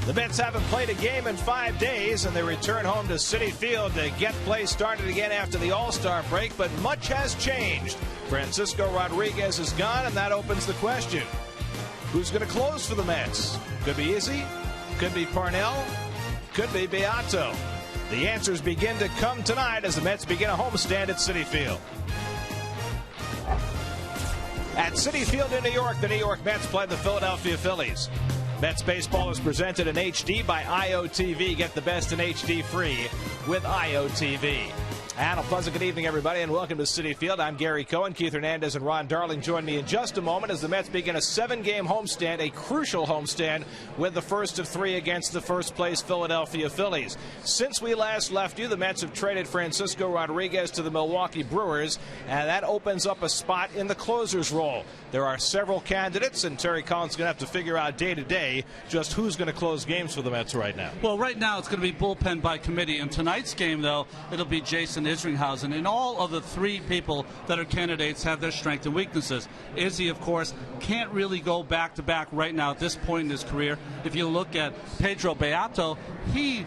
The Mets haven't played a game in 5 days, and they return home to Citi Field to get play started again after the All-Star break, but much has changed. Francisco Rodriguez is gone, and that opens the question. Who's going to close for the Mets? Could be Izzy, could be Parnell, could be Beato. The answers begin to come tonight as the Mets begin a homestand at Citi Field. At Citi Field in New York, the New York Mets play the Philadelphia Phillies. Mets baseball is presented in HD by IOTV. Get the best in HD free with IOTV. And a pleasant good evening, everybody, and welcome to Citi Field. I'm Gary Cohen. Keith Hernandez and Ron Darling join me in just a moment as the Mets begin a 7-game homestand, a crucial homestand, with the first of 3 against the first-place Philadelphia Phillies. Since we last left you, the Mets have traded Francisco Rodriguez to the Milwaukee Brewers, and that opens up a spot in the closer's role. There are several candidates, and Terry Collins is going to have to figure out day-to-day just who's going to close games for the Mets right now. Well, right now it's going to be bullpen by committee. In tonight's game, though, it'll be Jason Isringhausen. And all of the 3 people that are candidates have their strengths and weaknesses. Izzy, of course, can't really go back-to-back right now at this point in his career. If you look at Pedro Beato, he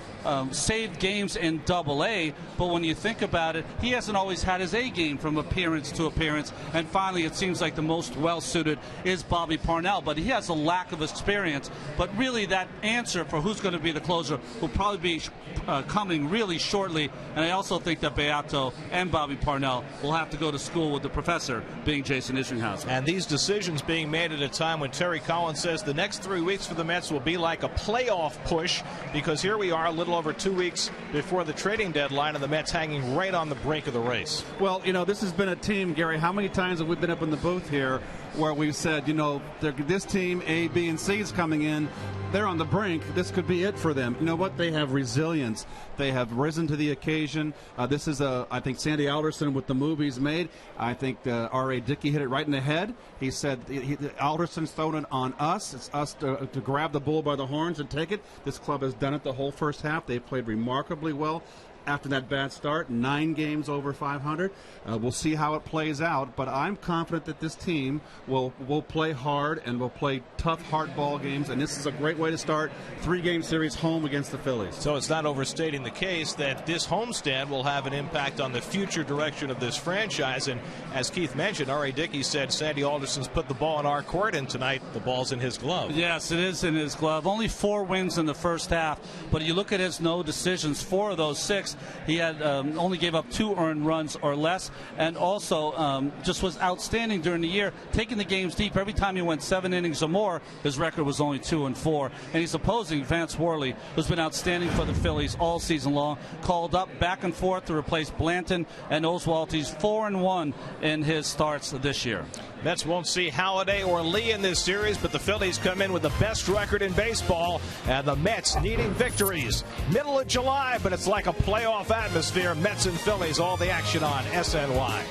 saved games in Double-A, but when you think about it, he hasn't always had his A game from appearance to appearance. And finally, it seems like the most well-suited is Bobby Parnell, but he has a lack of experience. But really, that answer for who's going to be the closer will probably be coming really shortly. And I also think that Beato and Bobby Parnell will have to go to school with the professor, being Jason Isringhausen. And these decisions being made at a time when Terry Collins says the next 3 weeks for the Mets will be like a playoff push, because here we are a little over 2 weeks before the trading deadline, and the Mets hanging right on the brink of the race. Well, you know, this has been a team, Gary, how many times have we been up in the booth here where we've said, you know, this team, A, B, and C is coming in. They're on the brink. This could be it for them. You know what? They have resilience. They have risen to the occasion. This is, I think, Sandy Alderson with the move he's made. I think R.A. Dicky hit it right in the head. He said, Alderson's thrown it on us. It's us to grab the bull by the horns and take it. This club has done it the whole first half. They've played remarkably well. After that bad start, 9 games over 500. We'll see how it plays out, but I'm confident that this team will play hard and will play tough, hard ball games, and this is a great way to start 3-game series home against the Phillies. So it's not overstating the case that this homestand will have an impact on the future direction of this franchise, and as Keith mentioned, R.A. Dickey said Sandy Alderson's put the ball in our court, and tonight the ball's in his glove. Yes, it is in his glove. Only 4 wins in the first half, but you look at his no decisions, 4 of those 6, he had only gave up 2 earned runs or less, and also just was outstanding during the year, taking the games deep. Every time he went 7 innings or more, his record was only 2-4. And he's opposing Vance Worley, who's been outstanding for the Phillies all season long. Called up back and forth to replace Blanton and Oswalt. He's 4-1 in his starts this year. Mets won't see Halladay or Lee in this series, but the Phillies come in with the best record in baseball, and the Mets needing victories. Middle of July, but it's like a playoff atmosphere. Mets and Phillies, all the action on SNY.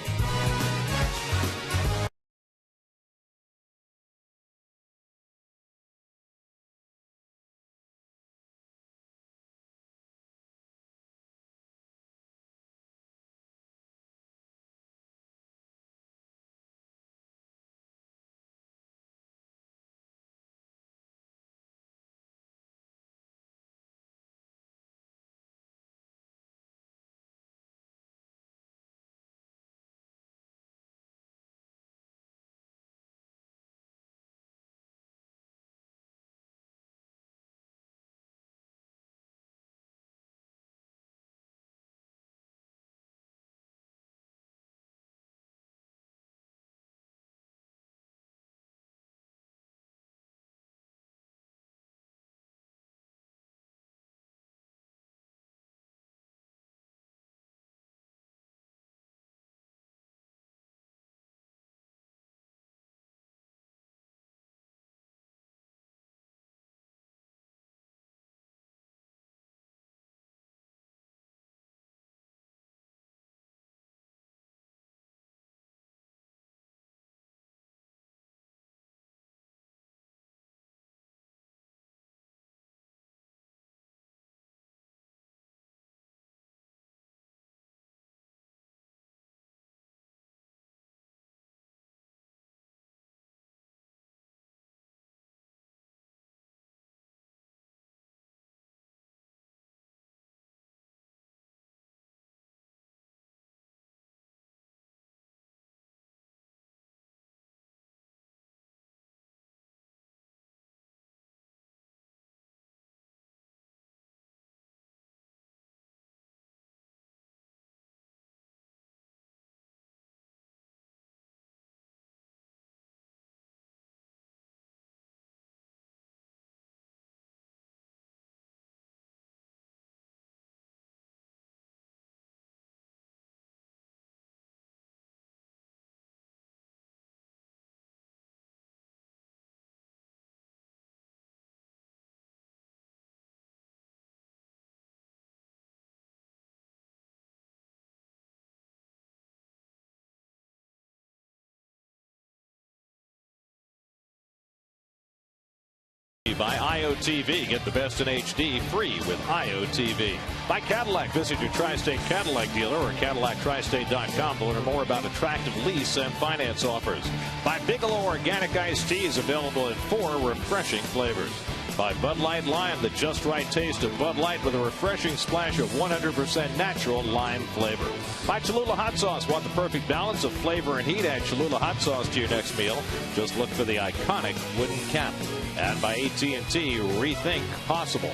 by IOTV. Get the best in HD free with IOTV. By Cadillac. Visit your Tri-State Cadillac dealer or CadillacTristate.com to learn more about attractive lease and finance offers. By Bigelow Organic Iced Tea is available in 4 refreshing flavors. By Bud Light Lime, the just right taste of Bud Light with a refreshing splash of 100% natural lime flavor. By Cholula Hot Sauce. Want the perfect balance of flavor and heat? Add Cholula Hot Sauce to your next meal. Just look for the iconic wooden cap. And by AT&T, rethink possible.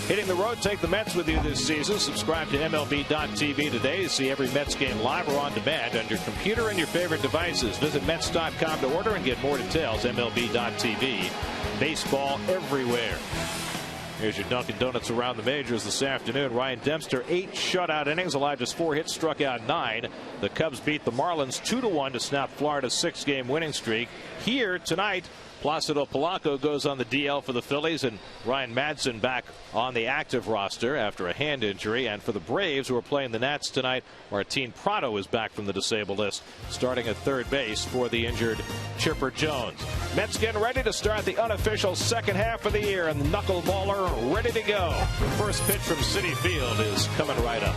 Hitting the road, take the Mets with you this season. Subscribe to MLB.tv today to see every Mets game live or on demand on your computer and your favorite devices. Visit Mets.com to order and get more details. MLB.tv. Baseball everywhere. Here's your Dunkin' Donuts around the majors this afternoon. Ryan Dempster, 8 shutout innings, allowed just 4 hits, struck out 9. The Cubs beat the Marlins 2-1 to snap Florida's 6-game winning streak. Here tonight, Placido Polanco goes on the DL for the Phillies, and Ryan Madsen back on the active roster after a hand injury. And for the Braves, who are playing the Nats tonight, Martin Prado is back from the disabled list, starting at third base for the injured Chipper Jones. Mets getting ready to start the unofficial second half of the year, and the knuckleballer ready to go. The first pitch from Citi Field is coming right up.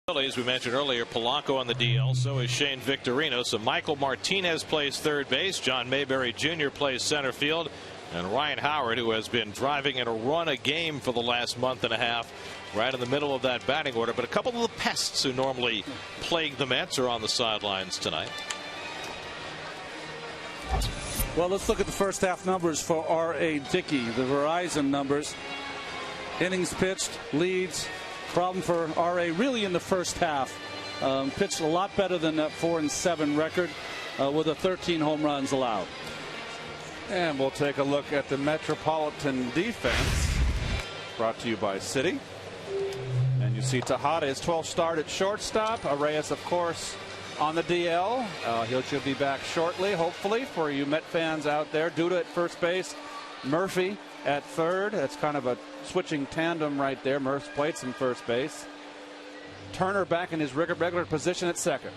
Phillies, we mentioned earlier, Polanco on the DL, so is Shane Victorino. So Michael Martinez plays third base, John Mayberry Jr. plays center field, and Ryan Howard, who has been driving in a run a game for the last month and a half, right in the middle of that batting order. But a couple of the pests who normally plague the Mets are on the sidelines tonight. Well, let's look at the first half numbers for R.A. Dicky, the Verizon numbers. Innings pitched, leads. Problem for R.A. really in the first half. Pitched a lot better than that 4-7 record with a 13 home runs allowed. And we'll take a look at the Metropolitan defense, brought to you by Citi. And you see Tejada, his 12th start at shortstop. Arraez, of course, on the DL. He should be back shortly, hopefully, for you Met fans out there. Duda at first base, Murphy at third. That's kind of a switching tandem right there. Murph's played some first base. Turner back in his regular position at second.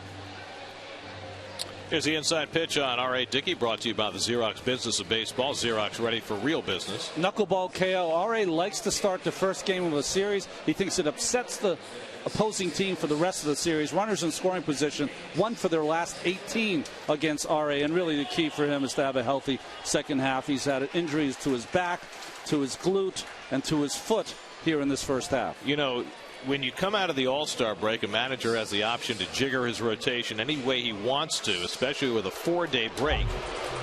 Here's the inside pitch on R.A. Dicky, brought to you by the Xerox Business of Baseball. Xerox, ready for real business. Knuckleball KO. R.A. likes to start the first game of a series. He thinks it upsets the opposing team for the rest of the series. Runners in scoring position, 1 for their last 18 against R.A. And really the key for him is to have a healthy second half. He's had injuries to his back, to his glute, and to his foot here in this first half. You know, when you come out of the All-Star break, a manager has the option to jigger his rotation any way he wants to, especially with a 4-day break.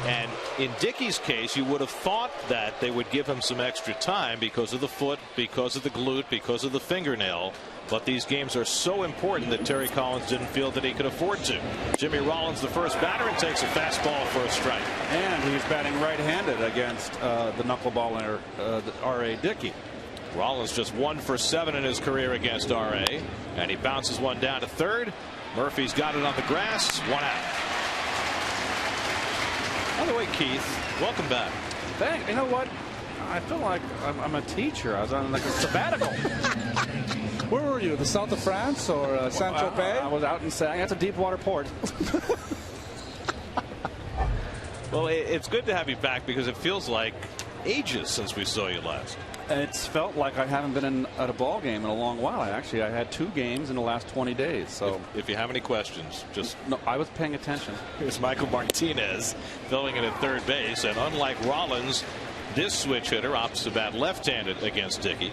And in Dicky's case, you would have thought that they would give him some extra time because of the foot, because of the glute, because of the fingernail. But these games are so important that Terry Collins didn't feel that he could afford to. Jimmy Rollins, the first batter, and takes a fastball for a strike. And he's batting right-handed against the knuckleballer R.A. Dicky. Rollins just 1 for 7 in his career against R.A. And he bounces one down to third. Murphy's got it on the grass. 1 out. By the way, Keith, welcome back. Thanks. You know what? I feel like I'm a teacher. I was on like a sabbatical. Where were you? The south of France or Saint-Tropez? I was out in Sang. That's a deep water port. Well, it's good to have you back because it feels like ages since we saw you last. It's felt like I haven't been at a ball game in a long while. I had 2 games in the last 20 days. So if you have any questions, just no, I was paying attention. Here's Michael Martinez filling in at third base, and unlike Rollins, this switch hitter opts to bat left-handed against Dicky.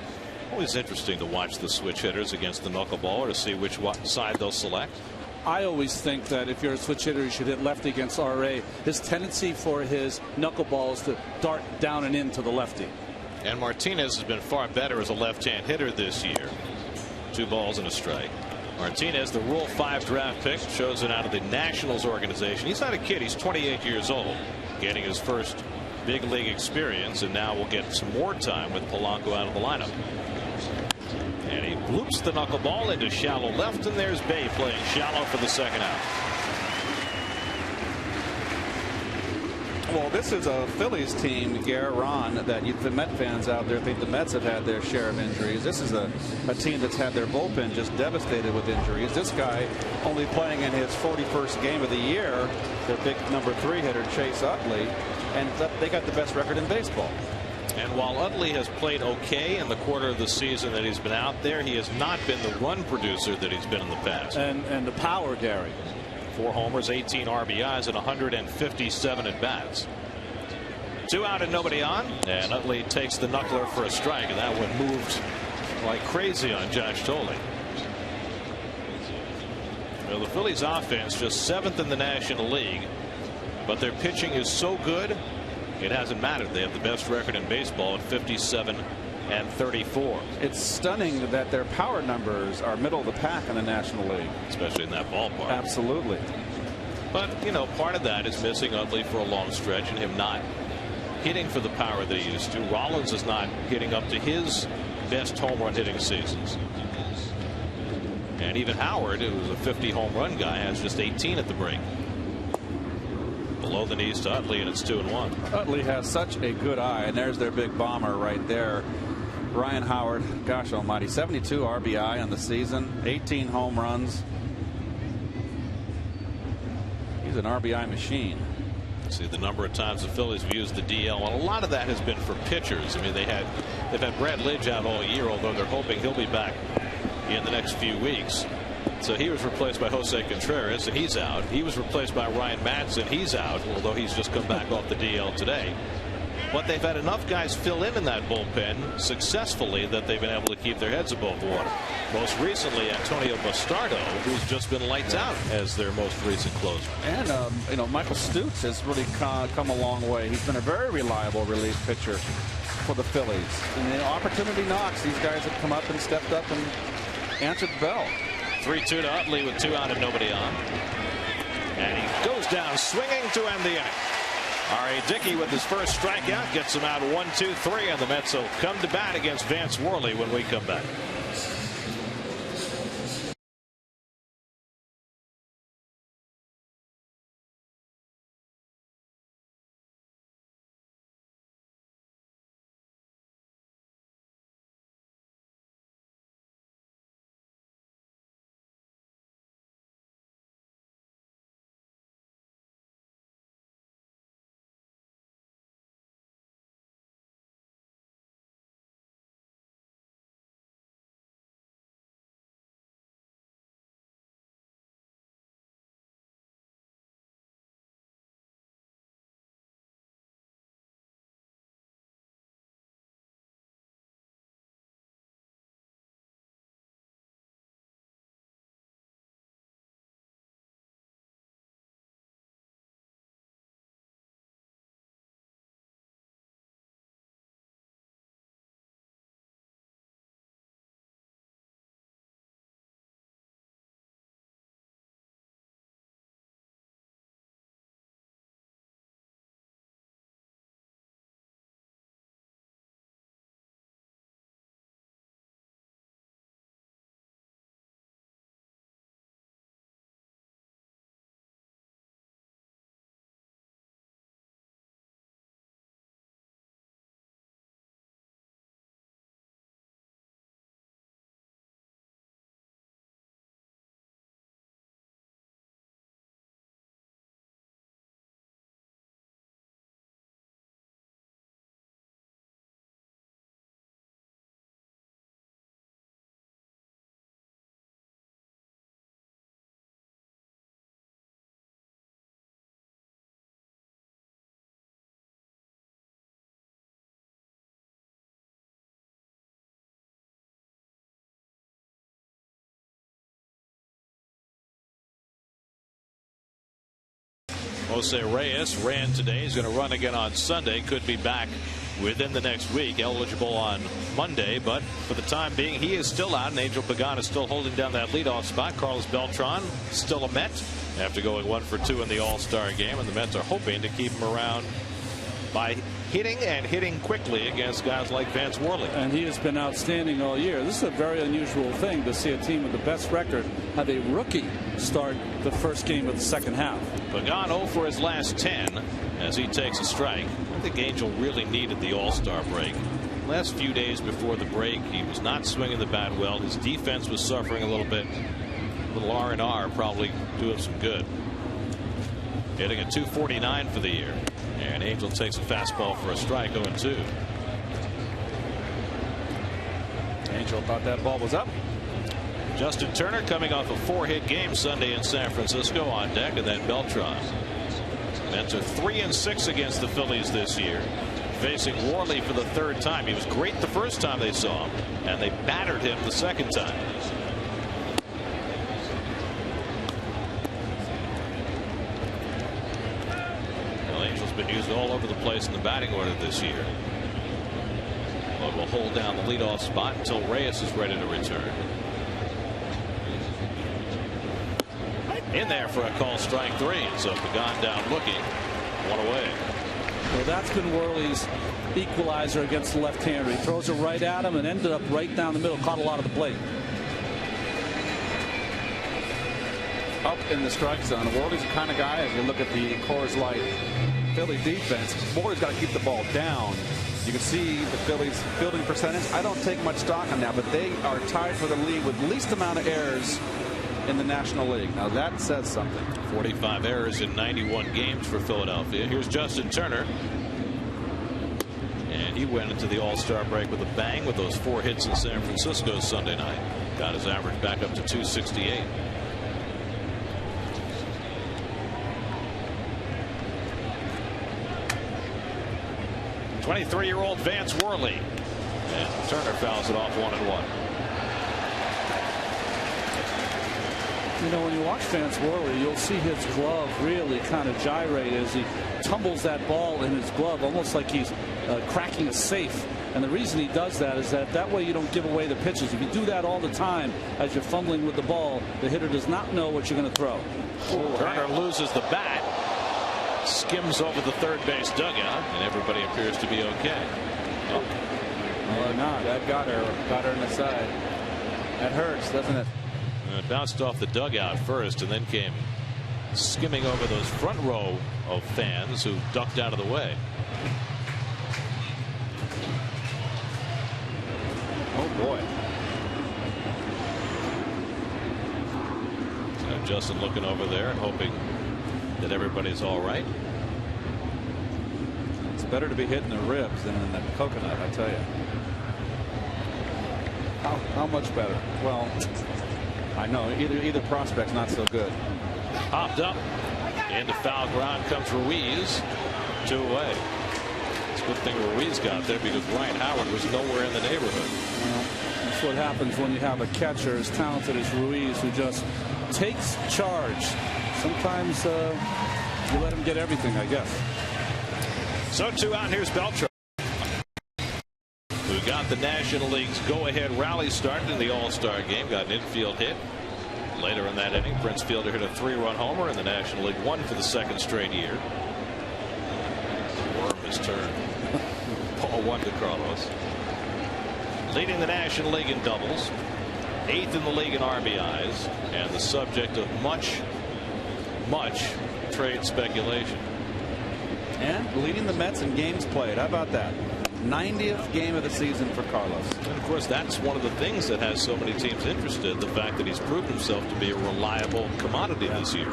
Always interesting to watch the switch hitters against the knuckleballer to see which side they'll select. I always think that if you're a switch hitter, you should hit lefty against R.A. His tendency for his knuckleball is to dart down and into the lefty. And Martinez has been far better as a left-hand hitter this year. 2 balls and a strike. Martinez, the Rule 5 draft pick, chosen out of the Nationals organization. He's not a kid. He's 28 years old, getting his first big league experience, and now will get some more time with Polanco out of the lineup. And he bloops the knuckleball into shallow left, and there's Bay playing shallow for the second out. Well, this is a Phillies team, Ron, that the Met fans out there think the Mets have had their share of injuries. This is a team that's had their bullpen just devastated with injuries. This guy only playing in his 41st game of the year, their big number 3 hitter, Chase Utley, and they got the best record in baseball. And while Utley has played okay in the quarter of the season that he's been out there, he has not been the run producer that he's been in the past. And the power, Gary. 4 homers, 18 RBIs, and 157 at bats. 2 out and nobody on, and Utley takes the knuckler for a strike, and that one moved like crazy on Josh Tolley. Well, the Phillies offense just 7th in the National League, but their pitching is so good it hasn't mattered. They have the best record in baseball at 57 and 34. It's stunning that their power numbers are middle of the pack in the National League, especially in that ballpark. Absolutely. But you know, part of that is missing Utley for a long stretch and him not hitting for the power that he used to. Rollins is not hitting up to his best home run hitting seasons. And even Howard, who was a 50 home run guy, has just 18 at the break. Below the knees to Utley, and it's 2-1. Utley has such a good eye, and there's their big bomber right there. Ryan Howard, gosh almighty, 72 RBI on the season, 18 home runs. He's an RBI machine. See the number of times the Phillies have used the DL, and a lot of that has been for pitchers. I mean, they've had Brad Lidge out all year, although they're hoping he'll be back in the next few weeks. So he was replaced by Jose Contreras, and he's out. He was replaced by Ryan Madsen. He's out, although he's just come back off the DL today. But they've had enough guys fill in that bullpen successfully that they've been able to keep their heads above water. Most recently, Antonio Bastardo, who's just been lights out as their most recent closer. And you know, Michael Stutes has really come a long way. He's been a very reliable relief pitcher for the Phillies. And the opportunity knocks. These guys have come up and stepped up and answered the bell. 3-2 to Utley with 2 out and nobody on. And he goes down swinging to end the inning. R.A. Dicky with his first strikeout gets him out 1-2-3, and the Mets will come to bat against Vance Worley when we come back. Jose Reyes ran today. He's going to run again on Sunday. Could be back within the next week. Eligible on Monday, but for the time being, he is still out, and Angel Pagan is still holding down that leadoff spot. Carlos Beltran, still a Met, after going 1 for 2 in the All-Star game, and the Mets are hoping to keep him around by hitting and hitting quickly against guys like Vance Worley. And he has been outstanding all year. This is a very unusual thing to see a team with the best record have a rookie start the first game of the second half. Pagan 0 for his last 10 as he takes a strike. I think Angel really needed the All-Star break. Last few days before the break, he was not swinging the bat well. His defense was suffering a little bit. A little R&R probably doing some good. Hitting a .249 for the year. And Angel takes a fastball for a strike, 0-2. Angel thought that ball was up. Justin Turner coming off a 4-hit game Sunday in San Francisco on deck, and then Beltran. Mets are 3-6 against the Phillies this year, facing Worley for the third time. He was great the first time they saw him, and they battered him the second time. Been used all over the place in the batting order this year. But will hold down the leadoff spot until Reyes is ready to return. In there for a call, strike 3. So Pagan down looking, 1 away. Well, that's been Worley's equalizer against the left-hander. He throws it right at him and ended up right down the middle, caught a lot of the plate. Up in the strike zone. Worley's the kind of guy, as you look at the Coors Light Philly defense, Worley's got to keep the ball down. You can see the Phillies fielding percentage. I don't take much stock on that, but they are tied for the lead with least amount of errors in the National League. Now that says something. 45 errors in 91 games for Philadelphia. Here's Justin Turner. And he went into the All-Star break with a bang with those 4 hits in San Francisco Sunday night. Got his average back up to .268. 23-year-old Vance Worley, and Turner fouls it off 1-1. You know, when you watch Vance Worley, you'll see his glove really kind of gyrate as he tumbles that ball in his glove, almost like he's cracking a safe. And the reason he does that is that way you don't give away the pitches. If you do that all the time as you're fumbling with the ball, the hitter does not know what you're going to throw. Turner loses the bat, skims over the third base dugout, and everybody appears to be okay. Or not. That got her in the side. That hurts, doesn't it? It bounced off the dugout first and then came skimming over those front row of fans who ducked out of the way. Oh boy. So Justin looking over there and hoping that everybody's all right. It's better to be hitting the ribs than in the coconut, I tell you. How much better? Well, I know either prospect's not so good. Popped up into foul ground comes Ruiz, 2 away. It's a good thing Ruiz got there because Ryan Howard was nowhere in the neighborhood. Well, that's what happens when you have a catcher as talented as Ruiz, who just takes charge. Sometimes you let him get everything, I guess. So 2 out. Here's Beltran, who got the National League's go-ahead rally started in the All-Star game. Got an infield hit. Later in that inning, Prince Fielder hit a 3-run homer, and the National League won for the second straight year. Worm his turn. Ball 1 to Carlos. Leading the National League in doubles, 8th in the league in RBIs, and the subject of much trade speculation. And leading the Mets in games played. How about that? 90th game of the season for Carlos. And of course, that's one of the things that has so many teams interested, the fact that he's proved himself to be a reliable commodity this year,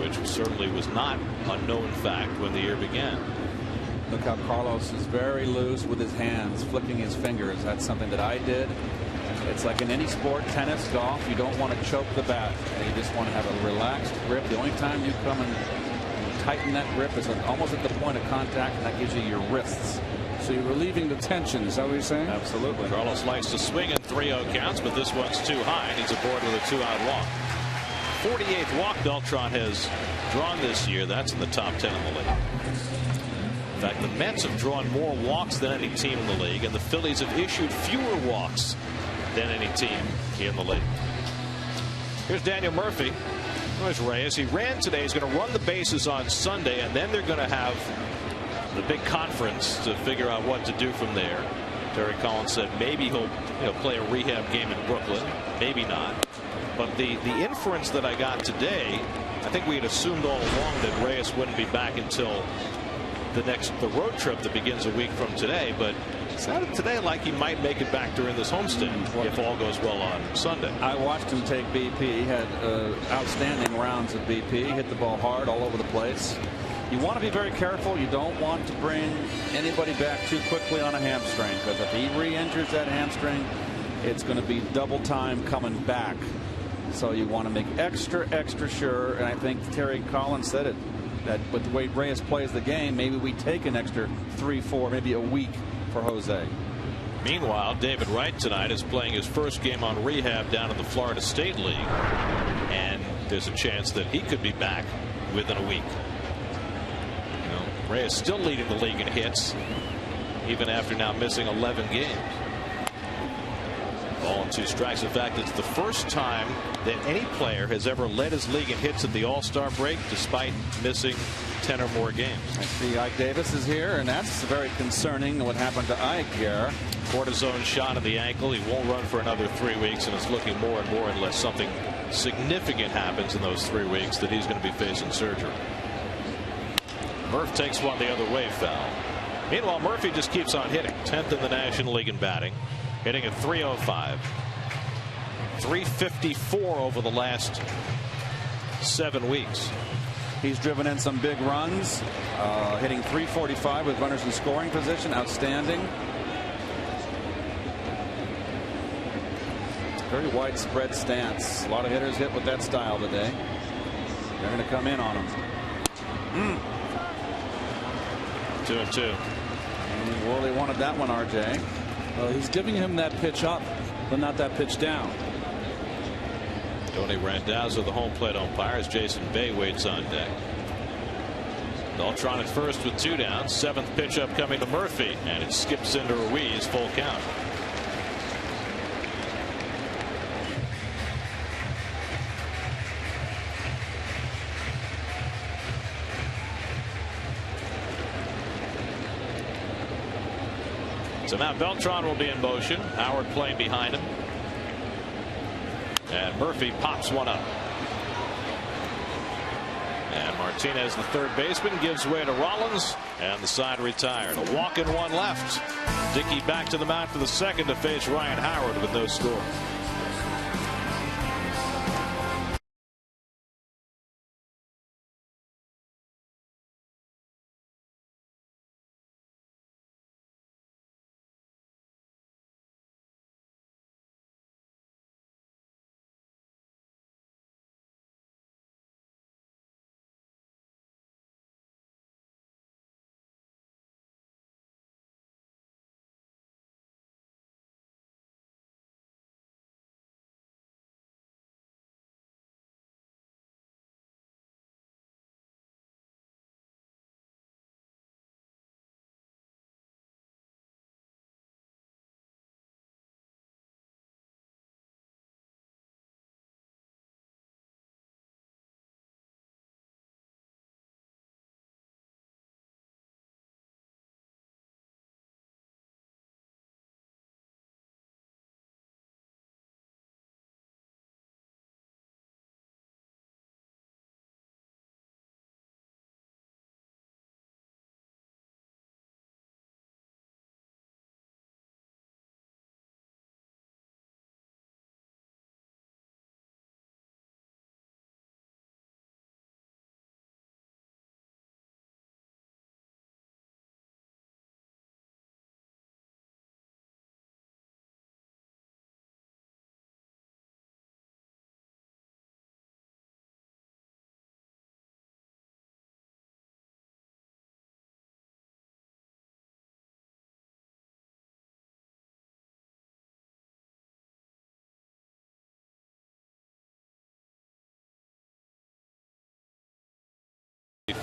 which certainly was not a known fact when the year began. Look how Carlos is very loose with his hands, flicking his fingers. That's something that I did. It's like in any sport, tennis, golf, you don't want to choke the bat. You just want to have a relaxed grip. The only time you come and tighten that grip is almost at the point of contact, and that gives you your wrists. So you're relieving the tension. Is that what you're saying? Absolutely. Carlos likes to swing in 3-0 counts, but this one's too high, and he's aboard with a 2-out walk. 48th walk Beltran has drawn this year. That's in the top 10 in the league. In fact, the Mets have drawn more walks than any team in the league, and the Phillies have issued fewer walks than any team in the league. Here's Daniel Murphy. There's Reyes. He ran today. He's going to run the bases on Sunday, and then they're going to have the big conference to figure out what to do from there. Terry Collins said maybe he'll play a rehab game in Brooklyn, maybe not. But the inference that I got today, I think we had assumed all along that Reyes wouldn't be back until the road trip that begins a week from today. But it sounded today like he might make it back during this homestand if all goes well on Sunday. I watched him take BP. He had outstanding rounds of BP. Hit the ball hard all over the place. You want to be very careful. You don't want to bring anybody back too quickly on a hamstring, because if he re-injures that hamstring, it's going to be double time coming back. So you want to make extra sure. And I think Terry Collins said it, that with the way Reyes plays the game, maybe we take an extra 3-4, maybe a week for Jose. Meanwhile, David Wright tonight is playing his first game on rehab down in the Florida State League, and there's a chance that he could be back within a week. Reyes still leading the league in hits, even after now missing 11 games. Ball and 2 strikes. In fact, it's the first time that any player has ever led his league in hits at the All-Star break, despite missing 10 or more games. I see Ike Davis is here, and that's very concerning what happened to Ike here. Cortisone shot of the ankle. He won't run for another 3 weeks, and it's looking more and more, unless something significant happens in those 3 weeks, that he's going to be facing surgery. Murph takes one the other way, foul. Meanwhile, Murphy just keeps on hitting. 10th in the National League in batting, hitting at .305. .354 over the last 7 weeks. He's driven in some big runs, hitting .345 with runners in scoring position. Outstanding. Very widespread stance. A lot of hitters hit with that style today. They're going to come in on him. 2-2. Well, they wanted that one, RJ. Well, he's giving him that pitch up, but not that pitch down. Tony Randazzo, the home plate umpire, as Jason Bay waits on deck. Beltran at first with 2 down. 7th pitch up coming to Murphy, and it skips into Ruiz. Full count. So now Beltran will be in motion. Howard playing behind him. And Murphy pops one up. And Martinez, the third baseman, gives way to Rollins, and the side retired. A walk and 1 left. Dicky back to the mound for the second to face Ryan Howard with no score.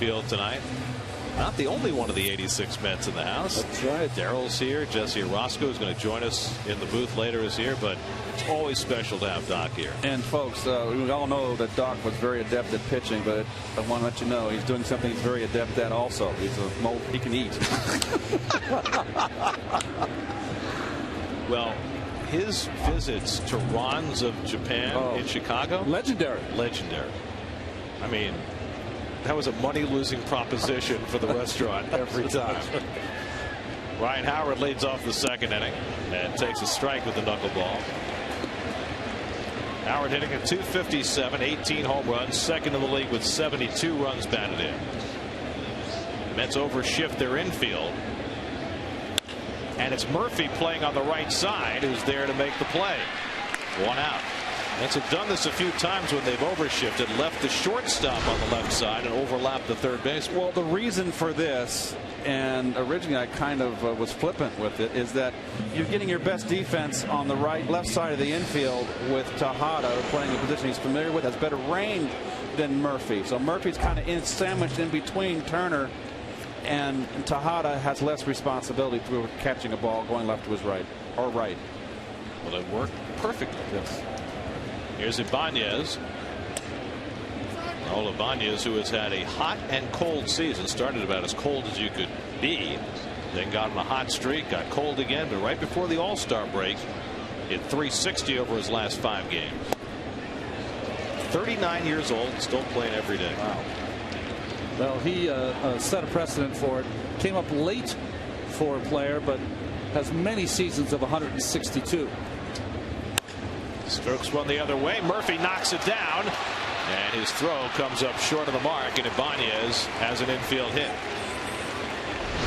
Field tonight. Not the only one of the 86 Mets in the house. That's right. Daryl's here. Jesse Orosco is going to join us in the booth later this year, but it's always special to have Doc here. And folks, we all know that Doc was very adept at pitching, but I want to let you know he's doing something he's very adept at also. He can eat. Well, his visits to Ron's of Japan in Chicago, legendary. I mean, that was a money-losing proposition for the restaurant every time. Ryan Howard leads off the second inning and takes a strike with the knuckleball. Howard hitting at .257, 18 home runs, second in the league with 72 runs batted in. Mets overshift their infield. And it's Murphy playing on the right side who's there to make the play. One out. Mets have done this a few times when they've overshifted, left the shortstop on the left side and overlapped the third base. Well, the reason for this, and originally I kind of was flippant with it, is that you're getting your best defense on the left side of the infield with Tejada playing a position he's familiar with, has better range than Murphy. So Murphy's kind of sandwiched in between Turner, and Tejada has less responsibility for catching a ball going left to his right or right. Well, it worked perfectly. Yes. Here's Ibanez. Raul Ibanez, who has had a hot and cold season, started about as cold as you could be, then got on a hot streak, got cold again, but right before the All-Star break, hit .360 over his last 5 games. 39 years old, still playing every day. Wow. Well, he set a precedent for it. Came up late for a player, but has many seasons of 162. Strokes one the other way. Murphy knocks it down, and his throw comes up short of the mark, and Ibanez has an infield hit.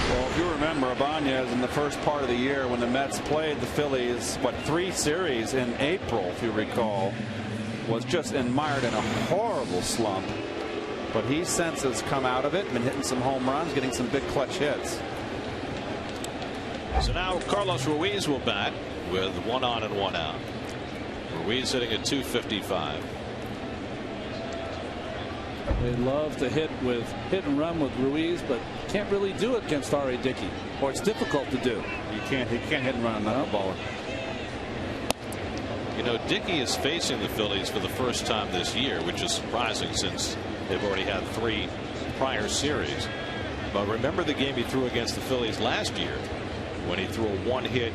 Well, if you remember, Ibanez in the first part of the year when the Mets played the Phillies, 3 series in April, if you recall, was just mired in a horrible slump. But he since has come out of it, been hitting some home runs, getting some big clutch hits. So now Carlos Ruiz will bat with 1 on and 1 out. Ruiz sitting at .255. They love to hit and run with Ruiz, but can't really do it against R.A. Dickey, or it's difficult to do. He can't hit and run on the ball. You know, Dicky is facing the Phillies for the first time this year, which is surprising since they've already had 3 prior series. But remember the game he threw against the Phillies last year when he threw a 1-hit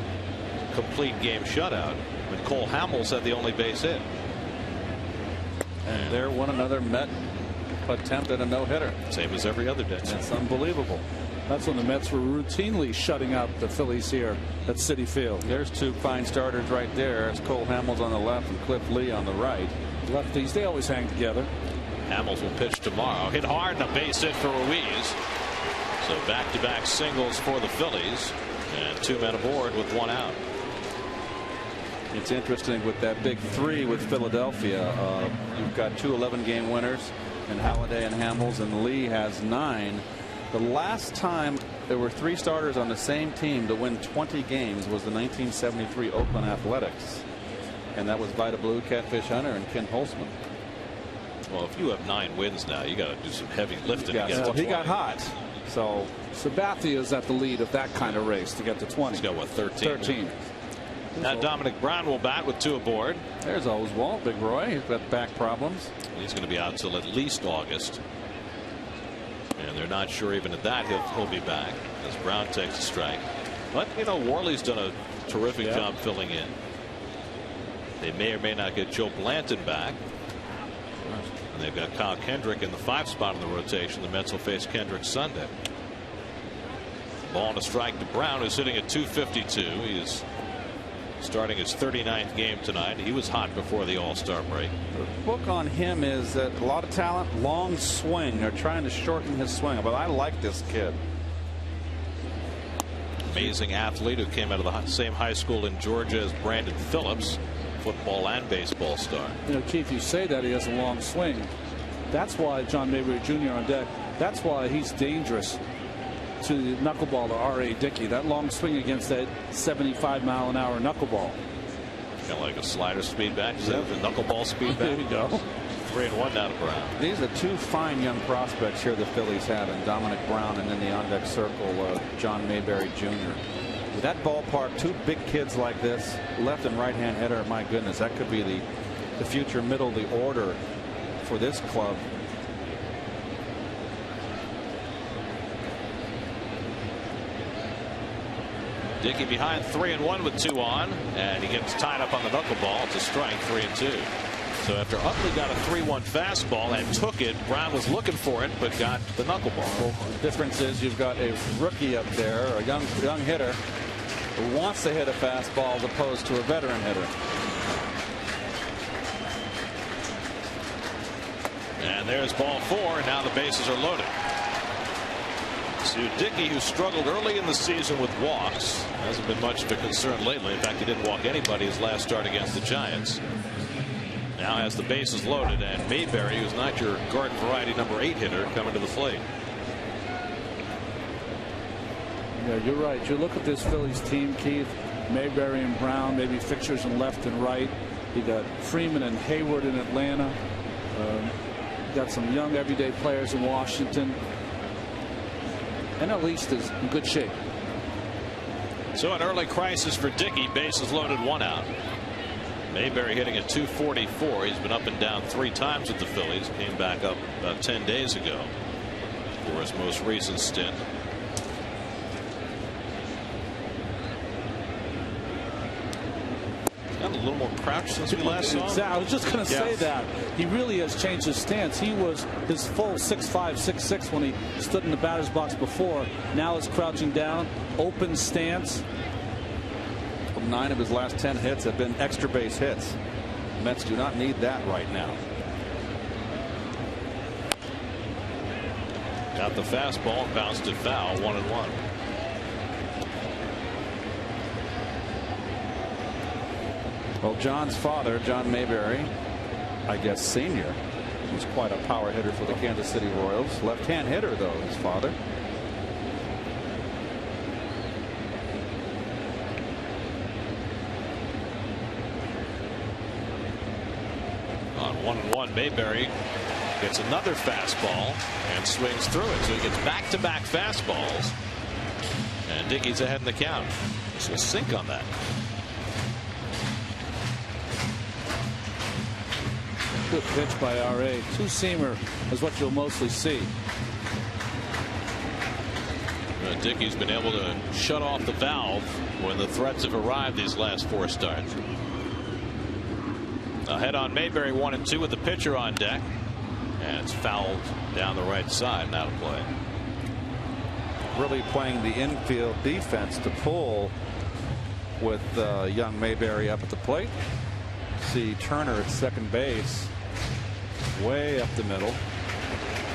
complete game shutout when Cole Hamels had the only base hit. And there won another Met attempt at a no-hitter. Same as every other day. That's unbelievable. That's when the Mets were routinely shutting out the Phillies here at Citi Field. There's 2 fine starters right there. It's Cole Hamels on the left and Cliff Lee on the right. Lefties, they always hang together. Hamels will pitch tomorrow. Hit hard and a base hit for Ruiz. So back-to-back singles for the Phillies, and 2 men aboard with 1 out. It's interesting with that big 3 with Philadelphia. You've got 2 11-game winners in Halladay and Hamels, and Lee has 9. The last time there were 3 starters on the same team to win 20 games was the 1973 Oakland Athletics, and that was Vida Blue, Catfish Hunter, and Ken Holtzman. Well, if you have 9 wins now, you got to do some heavy lifting. To get to 20. He got hot. So Sabathia is at the lead of that kind of race to get to 20. He's got what, 13? 13. Now Dominic Brown will bat with 2 aboard. There's Oswalt, Big Roy. He's got back problems. He's going to be out till at least August. And they're not sure even at that he'll be back as Brown takes a strike. But, you know, Worley's done a terrific job filling in. They may or may not get Joe Blanton back. And they've got Kyle Kendrick in the 5 spot in the rotation. The Mets will face Kendrick Sunday. Ball and a strike to Brown, who's sitting at .252. He is starting his 39th game tonight. He was hot before the All-Star break. The book on him is that a lot of talent, long swing. They're trying to shorten his swing, but I like this kid. Amazing athlete who came out of the same high school in Georgia as Brandon Phillips, football and baseball star. You know, Keith, you say that he has a long swing. That's why John Mayberry Jr. on deck. That's why he's dangerous to the knuckleball to R.A. Dickey. That long swing against that 75-mile-an-hour knuckleball. Kind of like a slider speed back. Is that the knuckleball speed back? There you go. 3-1 now to Brown. These are two fine young prospects here the Phillies have, in Dominic Brown and in the on deck circle, John Mayberry Jr. With that ballpark, two big kids like this, left and right hand hitter, my goodness, that could be the future middle of the order for this club. Dicky behind 3-1 with 2 on, and he gets tied up on the knuckleball. It's a strike, 3-2. So after Utley got a 3-1 fastball and took it, Brown was looking for it but got the knuckleball. Well, the difference is you've got a rookie up there, a young hitter who wants to hit a fastball as opposed to a veteran hitter. And there's ball 4, and now the bases are loaded. So Dicky, who struggled early in the season with walks, hasn't been much of a concern lately. In fact, he didn't walk anybody his last start against the Giants. Now has the bases loaded, and Mayberry, who's not your garden variety number 8 hitter, coming to the plate. Yeah, you're right. You look at this Phillies team, Keith. Mayberry and Brown, maybe fixtures in left and right. You got Freeman and Hayward in Atlanta. You got some young everyday players in Washington. And at least is in good shape. So an early crisis for Dicky. Bases loaded, 1 out. Mayberry hitting at .244. He's been up and down 3 times with the Phillies. Came back up about 10 days ago for his most recent stint. Got a little more crouch since we last saw him. I was just going to say that. He really has changed his stance. He was his full 6'5", 6'6" when he stood in the batter's box before. Now is crouching down, open stance. 9 of his last 10 hits have been extra base hits. Mets do not need that right now. Got the fastball and bounced it foul, 1-1. Well, John's father, John Mayberry, I guess senior, was quite a power hitter for the Kansas City Royals. Left-hand hitter, though, his father. On 1-1, Mayberry gets another fastball and swings through it. So he gets back-to-back fastballs. And Dicky's ahead in the count. So sink on that. Good pitch by R.A. Two-seamer is what you'll mostly see. Dicky's been able to shut off the valve when the threats have arrived these last 4 starts. Ahead on Mayberry, 1-2 with the pitcher on deck. And it's fouled down the right side. Now to play. Really playing the infield defense to pull with young Mayberry up at the plate. See Turner at second base. Way up the middle.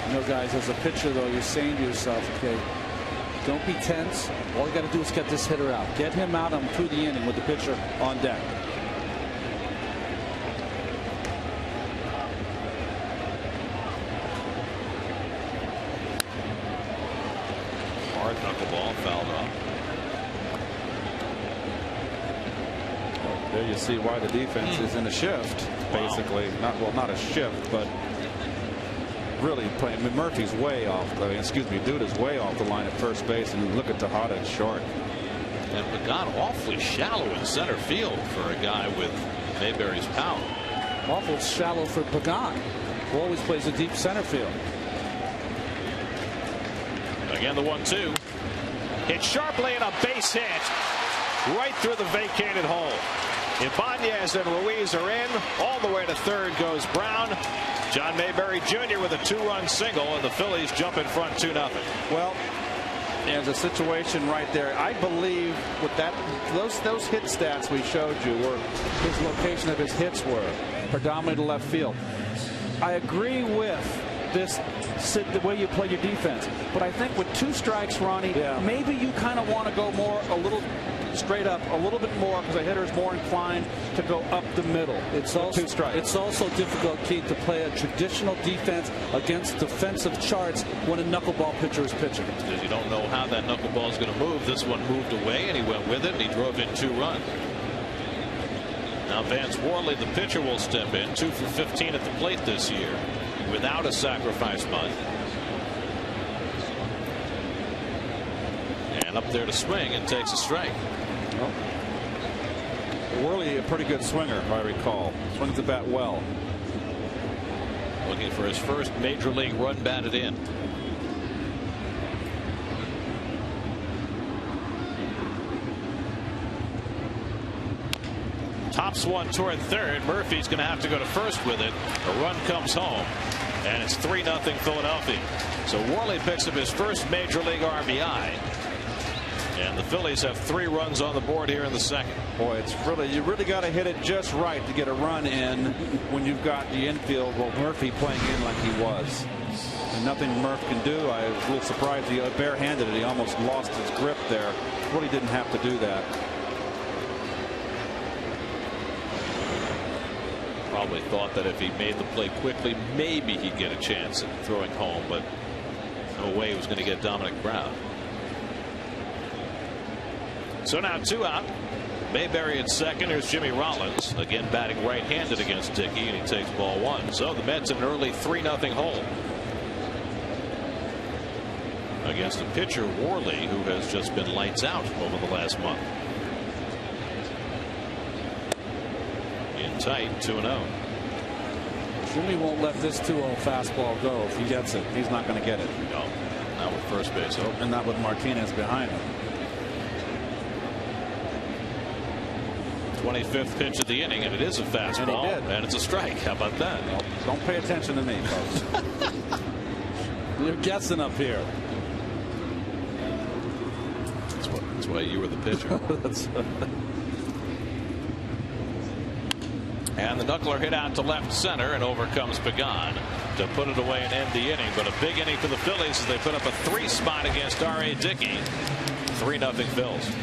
You know, guys, as a pitcher, though, you're saying to yourself, okay, don't be tense. All you got to do is get this hitter out. Get him out through the inning with the pitcher on deck. Hard knuckleball, fouled off. There you see why the defense is in a shift, basically. Wow. Not a shift, but really playing. I mean, Murphy's way off. Duda's way off the line at first base, and look at Tejada at short. And Pagan awfully shallow in center field for a guy with Mayberry's power. Awful shallow for Pagan, who always plays a deep center field. Again, the 1-2. Hit sharply and a base hit right through the vacated hole. Ibanez and Ruiz are in. All the way to third goes Brown. John Mayberry Jr. with a 2-run single, and the Phillies jump in front 2-0. Well, there's a situation right there. I believe with that, those hit stats we showed you were his location of his hits were predominantly to left field. I agree with this, the way you play your defense, but I think with 2 strikes, Ronnie, maybe you kind of want to go a little straight up, a little bit more, because a hitter is more inclined to go up the middle. It's also 2 strikes. It's also difficult, Keith, to play a traditional defense against defensive charts when a knuckleball pitcher is pitching. Because you don't know how that knuckleball is going to move. This one moved away, and he went with it, and he drove in 2 runs. Now Vance Worley, the pitcher, will step in. 2 for 15 at the plate this year without a sacrifice bunt. And up there to swing and takes a strike. Well, Worley, a pretty good swinger, if I recall. Swings the bat well. Looking for his first major league run batted in. Tops one toward third. Murphy's going to have to go to first with it. A run comes home, and it's 3-0 Philadelphia. So Worley picks up his first major league RBI. And the Phillies have 3 runs on the board here in the second. Boy, it's really, you really got to hit it just right to get a run in when you've got the infield. Well, Murphy playing in like he was. And nothing Murph can do. I was a little surprised he barehanded it. He almost lost his grip there. Really didn't have to do that. Probably thought that if he made the play quickly, maybe he'd get a chance at throwing home, but no way he was going to get Dominic Brown. So now 2 out. Mayberry at second. Here's Jimmy Rollins again batting right-handed against Dicky, and he takes ball 1. So the Mets in an early 3-0 hole against a pitcher, Worley, who has just been lights out over the last month. In tight, 2-0. Jimmy won't let this 2-0 fastball go. If he gets it, he's not going to get it. No, not with first base open, and not with Martinez behind him. 25th pitch of the inning, and it is a fastball, and it's a strike. How about that? Well, don't pay attention to me, folks. You're guessing up here. That's why you were the pitcher. And the knuckler hit out to left center, and over comes Pagan to put it away and end the inning. But a big inning for the Phillies as they put up a 3 spot against R.A. Dickey. 3-0 Phils.